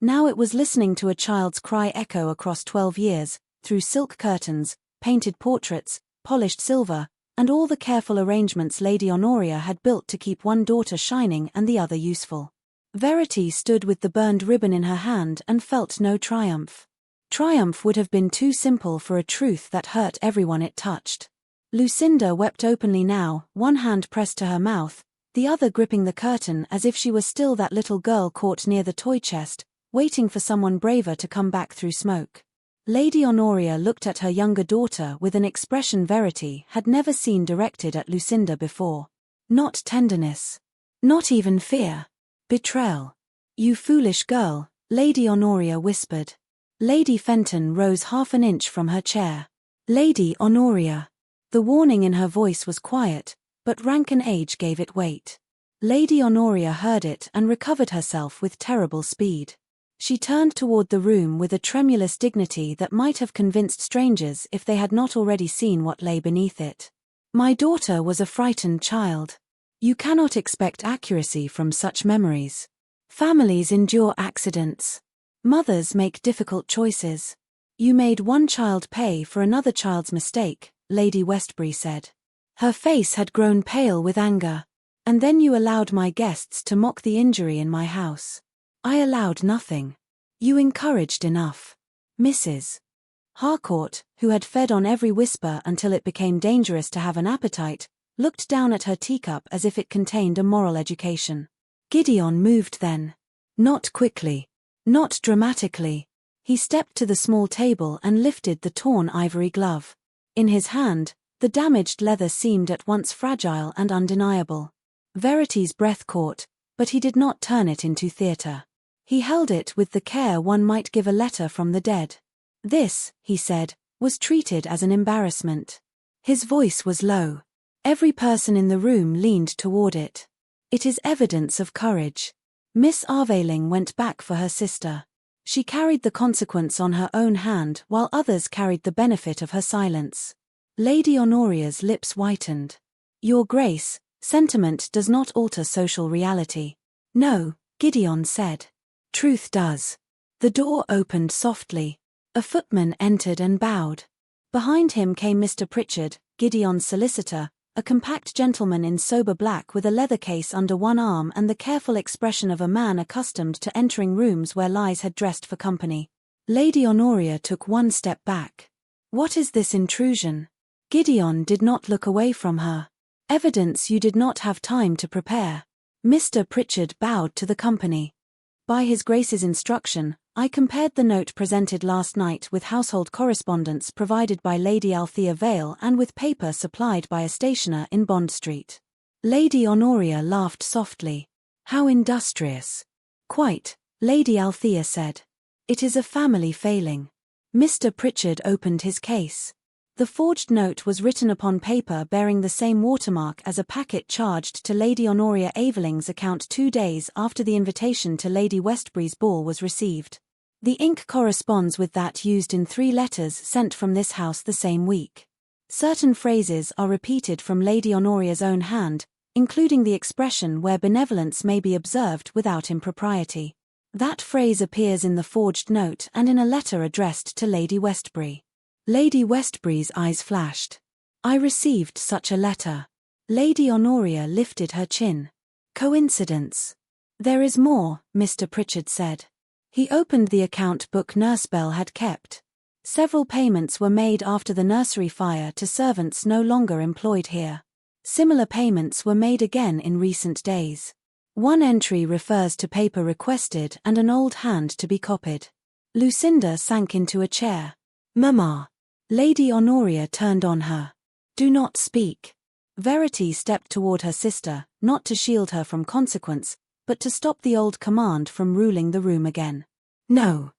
Speaker 1: Now it was listening to a child's cry echo across 12 years, through silk curtains, painted portraits, polished silver, and all the careful arrangements Lady Honoria had built to keep one daughter shining and the other useful. Verity stood with the burned ribbon in her hand and felt no triumph. Triumph would have been too simple for a truth that hurt everyone it touched. Lucinda wept openly now, one hand pressed to her mouth, the other gripping the curtain as if she were still that little girl caught near the toy chest, waiting for someone braver to come back through smoke. Lady Honoria looked at her younger daughter with an expression Verity had never seen directed at Lucinda before. Not tenderness. Not even fear. Betrayal. "You foolish girl," Lady Honoria whispered. Lady Fenton rose half an inch from her chair. "Lady Honoria." The warning in her voice was quiet, but rank and age gave it weight. Lady Honoria heard it and recovered herself with terrible speed. She turned toward the room with a tremulous dignity that might have convinced strangers if they had not already seen what lay beneath it. "My daughter was a frightened child. You cannot expect accuracy from such memories. Families endure accidents. Mothers make difficult choices. You made one child pay for another child's mistake," Lady Westbury said. Her face had grown pale with anger. "And then you allowed my guests to mock the injury in my house." "I allowed nothing. You encouraged enough." Mrs. Harcourt, who had fed on every whisper until it became dangerous to have an appetite, looked down at her teacup as if it contained a moral education. Gideon moved then. Not quickly. Not dramatically. He stepped to the small table and lifted the torn ivory glove. In his hand, the damaged leather seemed at once fragile and undeniable. Verity's breath caught, but he did not turn it into theatre. He held it with the care one might give a letter from the dead. "This," he said, "was treated as an embarrassment." His voice was low. Every person in the room leaned toward it. "It is evidence of courage." Miss Aveling went back for her sister. She carried the consequence on her own hand while others carried the benefit of her silence. Lady Honoria's lips whitened. "Your Grace, sentiment does not alter social reality." "No," Gideon said. "Truth does." The door opened softly. A footman entered and bowed. Behind him came Mr. Pritchard, Gideon's solicitor, a compact gentleman in sober black with a leather case under one arm and the careful expression of a man accustomed to entering rooms where lies had dressed for company. Lady Honoria took one step back. "What is this intrusion?" Gideon did not look away from her. "Evidence you did not have time to prepare." Mr. Pritchard bowed to the company. "By His Grace's instruction, I compared the note presented last night with household correspondence provided by Lady Althea Vale and with paper supplied by a stationer in Bond Street." Lady Honoria laughed softly. "How industrious." "Quite," Lady Althea said. "It is a family failing." Mr. Pritchard opened his case. The forged note was written upon paper bearing the same watermark as a packet charged to Lady Honoria Aveling's account 2 days after the invitation to Lady Westbury's ball was received. The ink corresponds with that used in 3 letters sent from this house the same week. Certain phrases are repeated from Lady Honoria's own hand, including the expression where benevolence may be observed without impropriety. That phrase appears in the forged note and in a letter addressed to Lady Westbury. Lady Westbury's eyes flashed. "I received such a letter." Lady Honoria lifted her chin. "Coincidence?" "There is more," Mr. Pritchard said. He opened the account book Nurse Bell had kept. Several payments were made after the nursery fire to servants no longer employed here. Similar payments were made again in recent days. One entry refers to paper requested and an old hand to be copied. Lucinda sank into a chair. "Mamma." Lady Honoria turned on her. "Do not speak." Verity stepped toward her sister, not to shield her from consequence, but to stop the old command from ruling the room again. "No.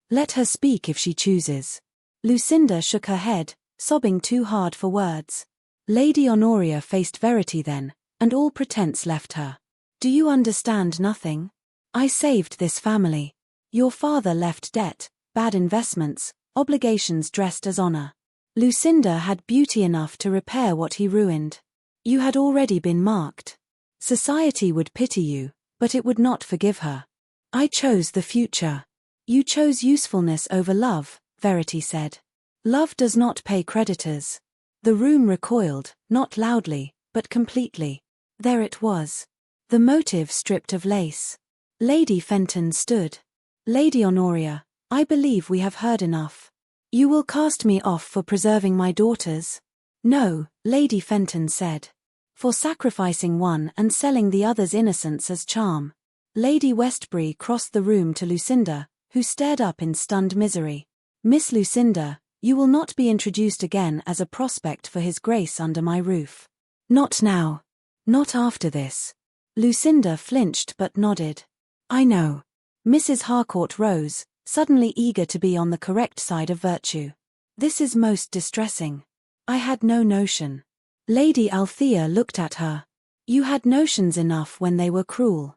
Speaker 1: Let her speak if she chooses." Lucinda shook her head, sobbing too hard for words. Lady Honoria faced Verity then, and all pretense left her. "Do you understand nothing? I saved this family. Your father left debt, bad investments, obligations dressed as honor. Lucinda had beauty enough to repair what he ruined. You had already been marked. Society would pity you, but it would not forgive her. I chose the future. You chose usefulness over love," Verity said. "Love does not pay creditors." The room recoiled, not loudly, but completely. There it was. The motive stripped of lace. Lady Fenton stood. "Lady Honoria, I believe we have heard enough. You will cast me off for preserving my daughters?" "No," Lady Fenton said. for sacrificing one and selling the other's innocence as charm. Lady Westbury crossed the room to Lucinda, who stared up in stunned misery. Miss Lucinda, you will not be introduced again as a prospect for his grace under my roof. Not now. Not after this. Lucinda flinched but nodded. I know. Mrs. Harcourt rose, suddenly eager to be on the correct side of virtue. This is most distressing. I had no notion. Lady Althea looked at her. You had notions enough when they were cruel.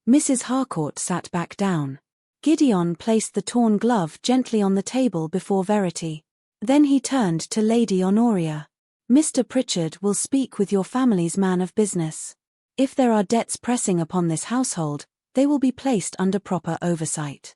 Speaker 1: Mrs. Harcourt sat back down. Gideon placed the torn glove gently on the table before Verity. Then he turned to Lady Honoria. Mr. Pritchard will speak with your family's man of business. If there are debts pressing upon this household, they will be placed under proper oversight.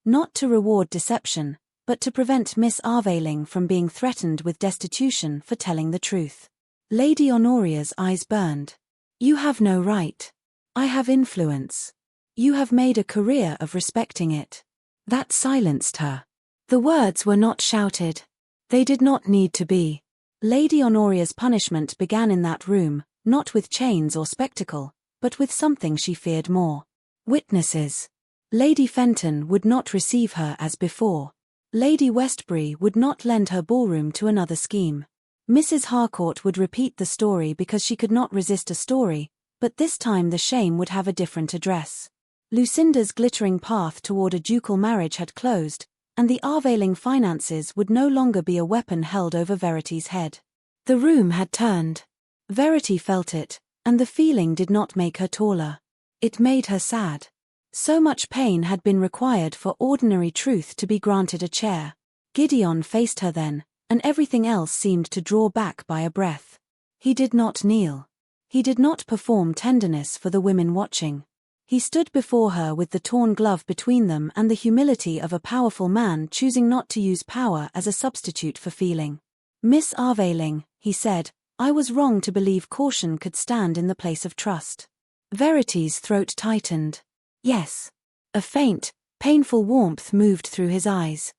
Speaker 1: Not to reward deception, but to prevent Miss Aveling from being threatened with destitution for telling the truth. Lady Honoria's eyes burned. You have no right. I have influence. You have made a career of respecting it. That silenced her. The words were not shouted. They did not need to be. Lady Honoria's punishment began in that room, not with chains or spectacle, but with something she feared more. Witnesses. Lady Fenton would not receive her as before. Lady Westbury would not lend her ballroom to another scheme. Mrs. Harcourt would repeat the story because she could not resist a story, but this time the shame would have a different address. Lucinda's glittering path toward a ducal marriage had closed, and the Aveling finances would no longer be a weapon held over Verity's head. The room had turned. Verity felt it, and the feeling did not make her taller. It made her sad. So much pain had been required for ordinary truth to be granted a chair. Gideon faced her then, and everything else seemed to draw back by a breath. He did not kneel. He did not perform tenderness for the women watching. He stood before her with the torn glove between them and the humility of a powerful man choosing not to use power as a substitute for feeling. Miss Aveling, he said, I was wrong to believe caution could stand in the place of trust. Verity's throat tightened. Yes. A faint, painful warmth moved through his eyes.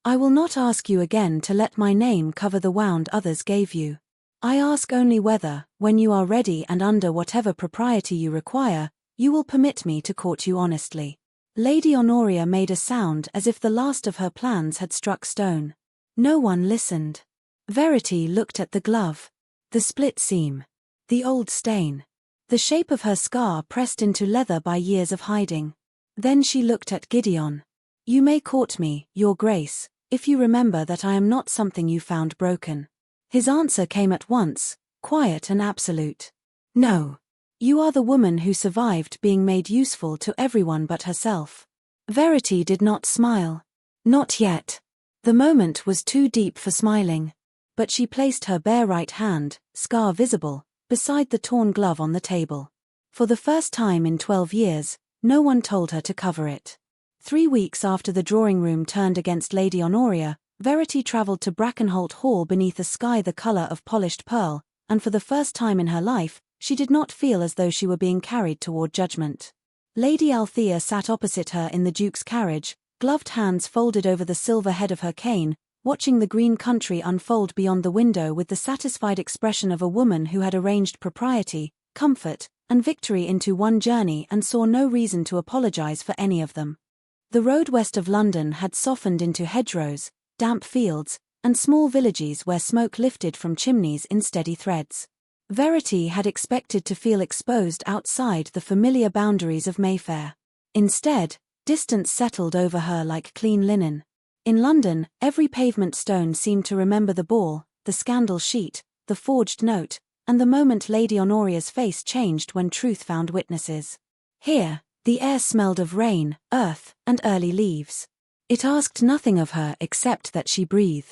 Speaker 1: I will not ask you again to let my name cover the wound others gave you. I ask only whether, when you are ready and under whatever propriety you require, you will permit me to court you honestly. Lady Honoria made a sound as if the last of her plans had struck stone. No one listened. Verity looked at the glove. The split seam. The old stain. The shape of her scar pressed into leather by years of hiding. Then she looked at Gideon. You may court me, Your Grace, if you remember that I am not something you found broken. His answer came at once, quiet and absolute. No. You are the woman who survived being made useful to everyone but herself. Verity did not smile. Not yet. The moment was too deep for smiling. But she placed her bare right hand, scar visible, beside the torn glove on the table. For the first time in 12 years, no one told her to cover it. 3 weeks after the drawing-room turned against Lady Honoria, Verity travelled to Brackenholt Hall beneath a sky the colour of polished pearl, and for the first time in her life, she did not feel as though she were being carried toward judgment. Lady Althea sat opposite her in the Duke's carriage, gloved hands folded over the silver head of her cane, watching the green country unfold beyond the window with the satisfied expression of a woman who had arranged propriety, comfort, and victory into one journey and saw no reason to apologize for any of them. The road west of London had softened into hedgerows, damp fields, and small villages where smoke lifted from chimneys in steady threads. Verity had expected to feel exposed outside the familiar boundaries of Mayfair. Instead, distance settled over her like clean linen. In London, every pavement stone seemed to remember the ball, the scandal sheet, the forged note, and the moment Lady Honoria's face changed when truth found witnesses. Here, the air smelled of rain, earth, and early leaves. It asked nothing of her except that she breathe.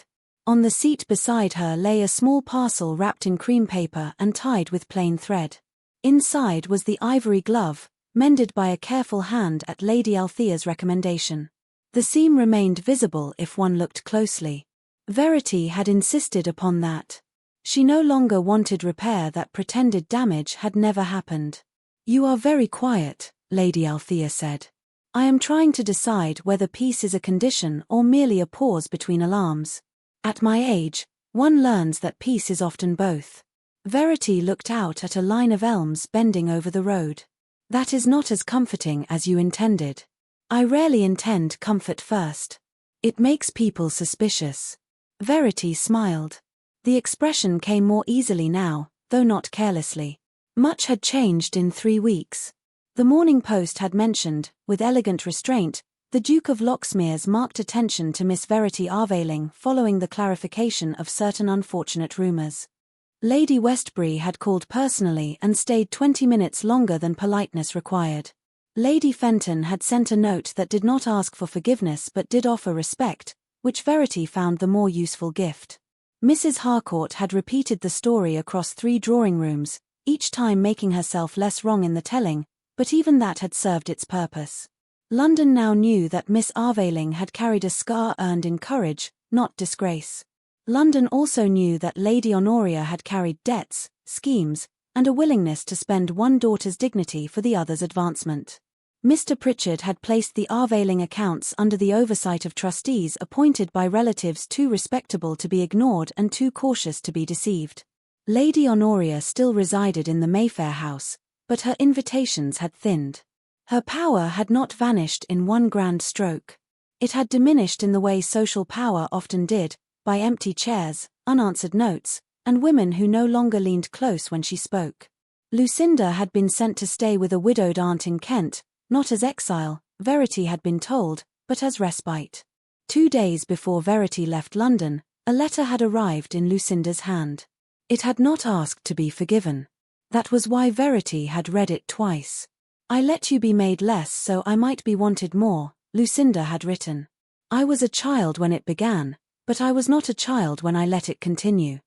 Speaker 1: On the seat beside her lay a small parcel wrapped in cream paper and tied with plain thread. Inside was the ivory glove, mended by a careful hand at Lady Althea's recommendation. The seam remained visible if one looked closely. Verity had insisted upon that. She no longer wanted repair that pretended damage had never happened. You are very quiet, Lady Althea said. I am trying to decide whether peace is a condition or merely a pause between alarms. At my age, one learns that peace is often both. Verity looked out at a line of elms bending over the road. That is not as comforting as you intended. I rarely intend comfort first. It makes people suspicious. Verity smiled. The expression came more easily now, though not carelessly. Much had changed in 3 weeks. The Morning Post had mentioned, with elegant restraint, the Duke of Lox-mere's marked attention to Miss Verity Aveling following the clarification of certain unfortunate rumours. Lady Westbury had called personally and stayed 20 minutes longer than politeness required. Lady Fenton had sent a note that did not ask for forgiveness but did offer respect, which Verity found the more useful gift. Mrs. Harcourt had repeated the story across 3 drawing rooms, each time making herself less wrong in the telling, but even that had served its purpose. London now knew that Miss Aveling had carried a scar earned in courage, not disgrace. London also knew that Lady Honoria had carried debts, schemes, and a willingness to spend one daughter's dignity for the other's advancement. Mr. Pritchard had placed the Aveling accounts under the oversight of trustees appointed by relatives too respectable to be ignored and too cautious to be deceived. Lady Honoria still resided in the Mayfair house, but her invitations had thinned. Her power had not vanished in one grand stroke. It had diminished in the way social power often did, by empty chairs, unanswered notes, and women who no longer leaned close when she spoke. Lucinda had been sent to stay with a widowed aunt in Kent, not as exile, Verity had been told, but as respite. 2 days before Verity left London, a letter had arrived in Lucinda's hand. It had not asked to be forgiven. That was why Verity had read it twice. I let you be made less so I might be wanted more, Lucinda had written. I was a child when it began, but I was not a child when I let it continue.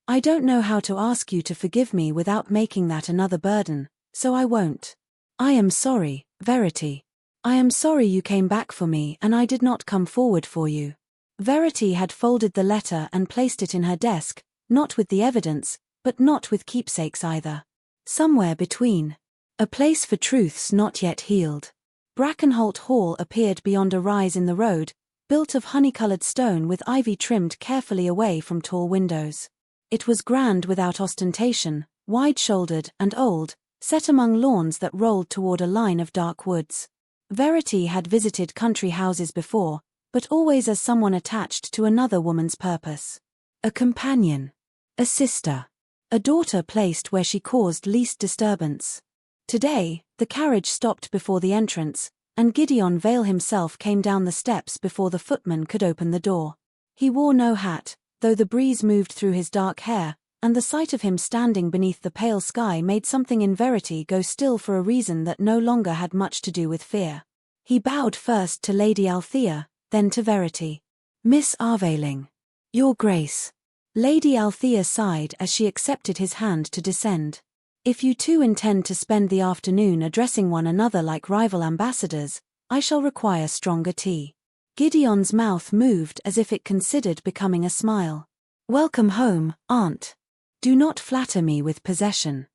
Speaker 1: I don't know how to ask you to forgive me without making that another burden, so I won't. I am sorry, Verity. I am sorry you came back for me and I did not come forward for you. Verity had folded the letter and placed it in her desk, not with the evidence, but not with keepsakes either. Somewhere between. A place for truths not yet healed. Brackenholt Hall appeared beyond a rise in the road, built of honey-coloured stone with ivy trimmed carefully away from tall windows. It was grand without ostentation, wide-shouldered and old, set among lawns that rolled toward a line of dark woods. Verity had visited country houses before, but always as someone attached to another woman's purpose. A companion. A sister. A daughter placed where she caused least disturbance. Today, the carriage stopped before the entrance, and Gideon Vale himself came down the steps before the footman could open the door. He wore no hat, though the breeze moved through his dark hair, and the sight of him standing beneath the pale sky made something in Verity go still for a reason that no longer had much to do with fear. He bowed first to Lady Althea, then to Verity. Miss Aveling. Your Grace. Lady Althea sighed as she accepted his hand to descend. If you two intend to spend the afternoon addressing one another like rival ambassadors, I shall require stronger tea. Gideon's mouth moved as if it considered becoming a smile. Welcome home, Aunt. Do not flatter me with possession.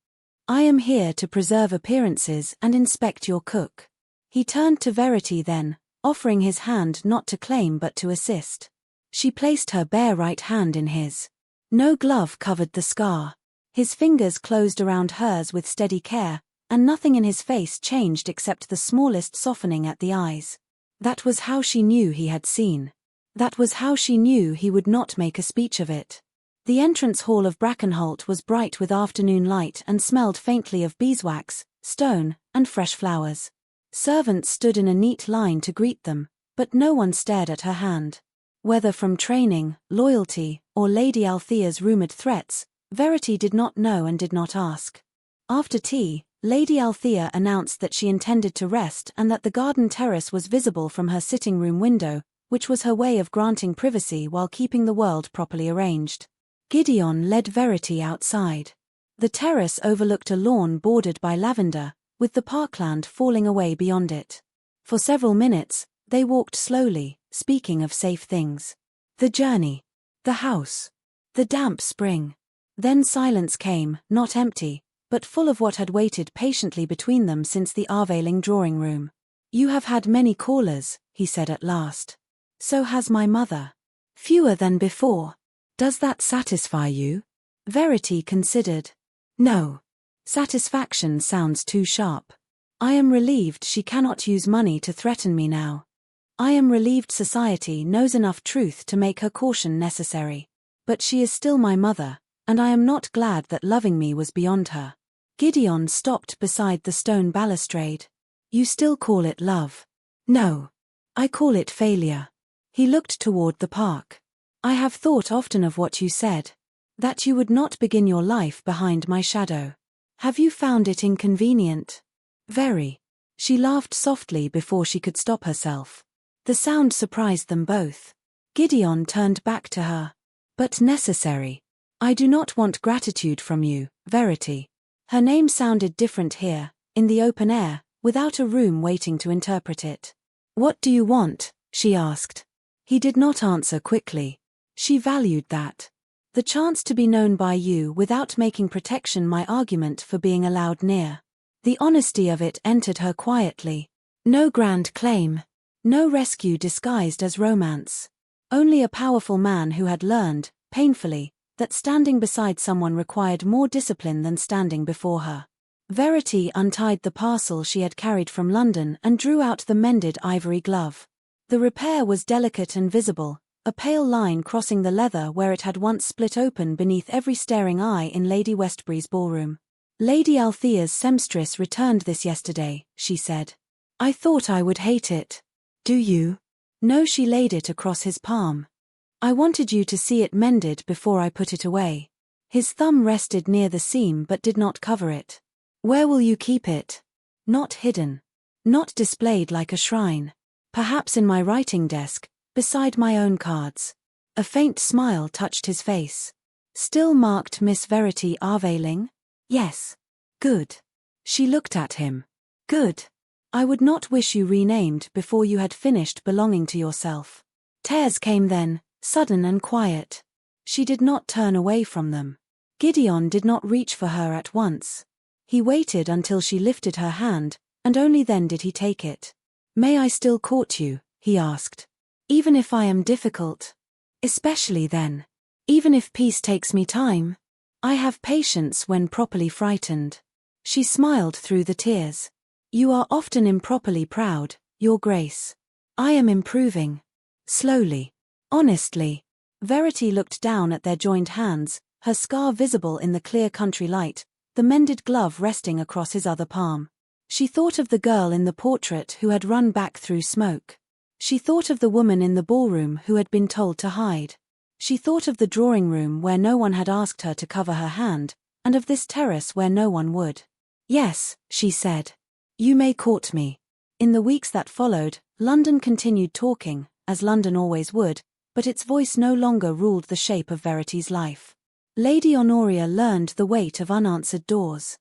Speaker 1: I am here to preserve appearances and inspect your cook. He turned to Verity then, offering his hand not to claim but to assist. She placed her bare right hand in his. No glove covered the scar. His fingers closed around hers with steady care, and nothing in his face changed except the smallest softening at the eyes. That was how she knew he had seen. That was how she knew he would not make a speech of it. The entrance hall of Brackenholt was bright with afternoon light and smelled faintly of beeswax, stone, and fresh flowers. Servants stood in a neat line to greet them, but no one stared at her hand. Whether from training, loyalty, or Lady Althea's rumoured threats, Verity did not know and did not ask. After tea, Lady Althea announced that she intended to rest and that the garden terrace was visible from her sitting-room window, which was her way of granting privacy while keeping the world properly arranged. Gideon led Verity outside. The terrace overlooked a lawn bordered by lavender, with the parkland falling away beyond it. For several minutes, they walked slowly, speaking of safe things. The journey. The house. The damp spring. Then silence came, not empty, but full of what had waited patiently between them since the Aveling drawing room. You have had many callers, he said at last. So has my mother. Fewer than before. Does that satisfy you? Verity considered. No. Satisfaction sounds too sharp. I am relieved she cannot use money to threaten me now. I am relieved society knows enough truth to make her caution necessary. But she is still my mother, and I am not glad that loving me was beyond her. Gideon stopped beside the stone balustrade. You still call it love? No. I call it failure. He looked toward the park. I have thought often of what you said. That you would not begin your life behind my shadow. Have you found it inconvenient? Very. She laughed softly before she could stop herself. The sound surprised them both. Gideon turned back to her. But necessary. I do not want gratitude from you, Verity. Her name sounded different here, in the open air, without a room waiting to interpret it. What do you want? She asked. He did not answer quickly. She valued that. The chance to be known by you without making protection my argument for being allowed near. The honesty of it entered her quietly. No grand claim. No rescue disguised as romance. Only a powerful man who had learned, painfully, that standing beside someone required more discipline than standing before her. Verity untied the parcel she had carried from London and drew out the mended ivory glove. The repair was delicate and visible, a pale line crossing the leather where it had once split open beneath every staring eye in Lady Westbury's ballroom. Lady Althea's seamstress returned this yesterday, she said. I thought I would hate it. Do you? No, she laid it across his palm. I wanted you to see it mended before I put it away. His thumb rested near the seam but did not cover it. Where will you keep it? Not hidden. Not displayed like a shrine. Perhaps in my writing desk, beside my own cards. A faint smile touched his face. Still marked Miss Verity Aveling? Yes. Good. She looked at him. Good. I would not wish you renamed before you had finished belonging to yourself. Tears came then, sudden and quiet. She did not turn away from them. Gideon did not reach for her at once. He waited until she lifted her hand, and only then did he take it. May I still court you? He asked. Even if I am difficult? Especially then. Even if peace takes me time? I have patience when properly frightened. She smiled through the tears. You are often improperly proud, Your Grace. I am improving. Slowly. Honestly. Verity looked down at their joined hands, her scar visible in the clear country light, the mended glove resting across his other palm. She thought of the girl in the portrait who had run back through smoke. She thought of the woman in the ballroom who had been told to hide. She thought of the drawing room where no one had asked her to cover her hand, and of this terrace where no one would. Yes, she said. You may court me. In the weeks that followed, London continued talking, as London always would, but its voice no longer ruled the shape of Verity's life. Lady Honoria learned the weight of unanswered doors.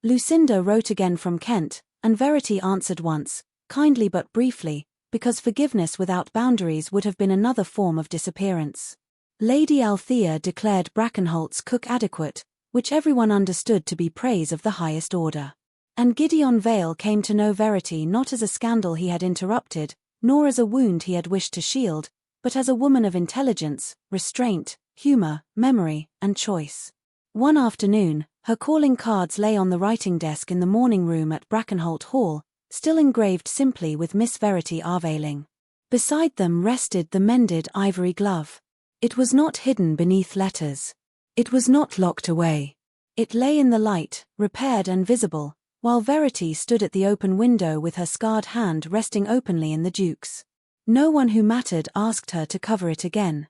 Speaker 1: Lucinda wrote again from Kent, and Verity answered once, kindly but briefly, because forgiveness without boundaries would have been another form of disappearance. Lady Althea declared Brackenholt's cook adequate, which everyone understood to be praise of the highest order. And Gideon Vale came to know Verity not as a scandal he had interrupted, nor as a wound he had wished to shield, but as a woman of intelligence, restraint, humor, memory, and choice. One afternoon, her calling cards lay on the writing desk in the morning room at Brackenholt Hall, still engraved simply with Miss Verity Aveling. Beside them rested the mended ivory glove. It was not hidden beneath letters. It was not locked away. It lay in the light, repaired and visible, while Verity stood at the open window with her scarred hand resting openly in the Duke's. No one who mattered asked her to cover it again.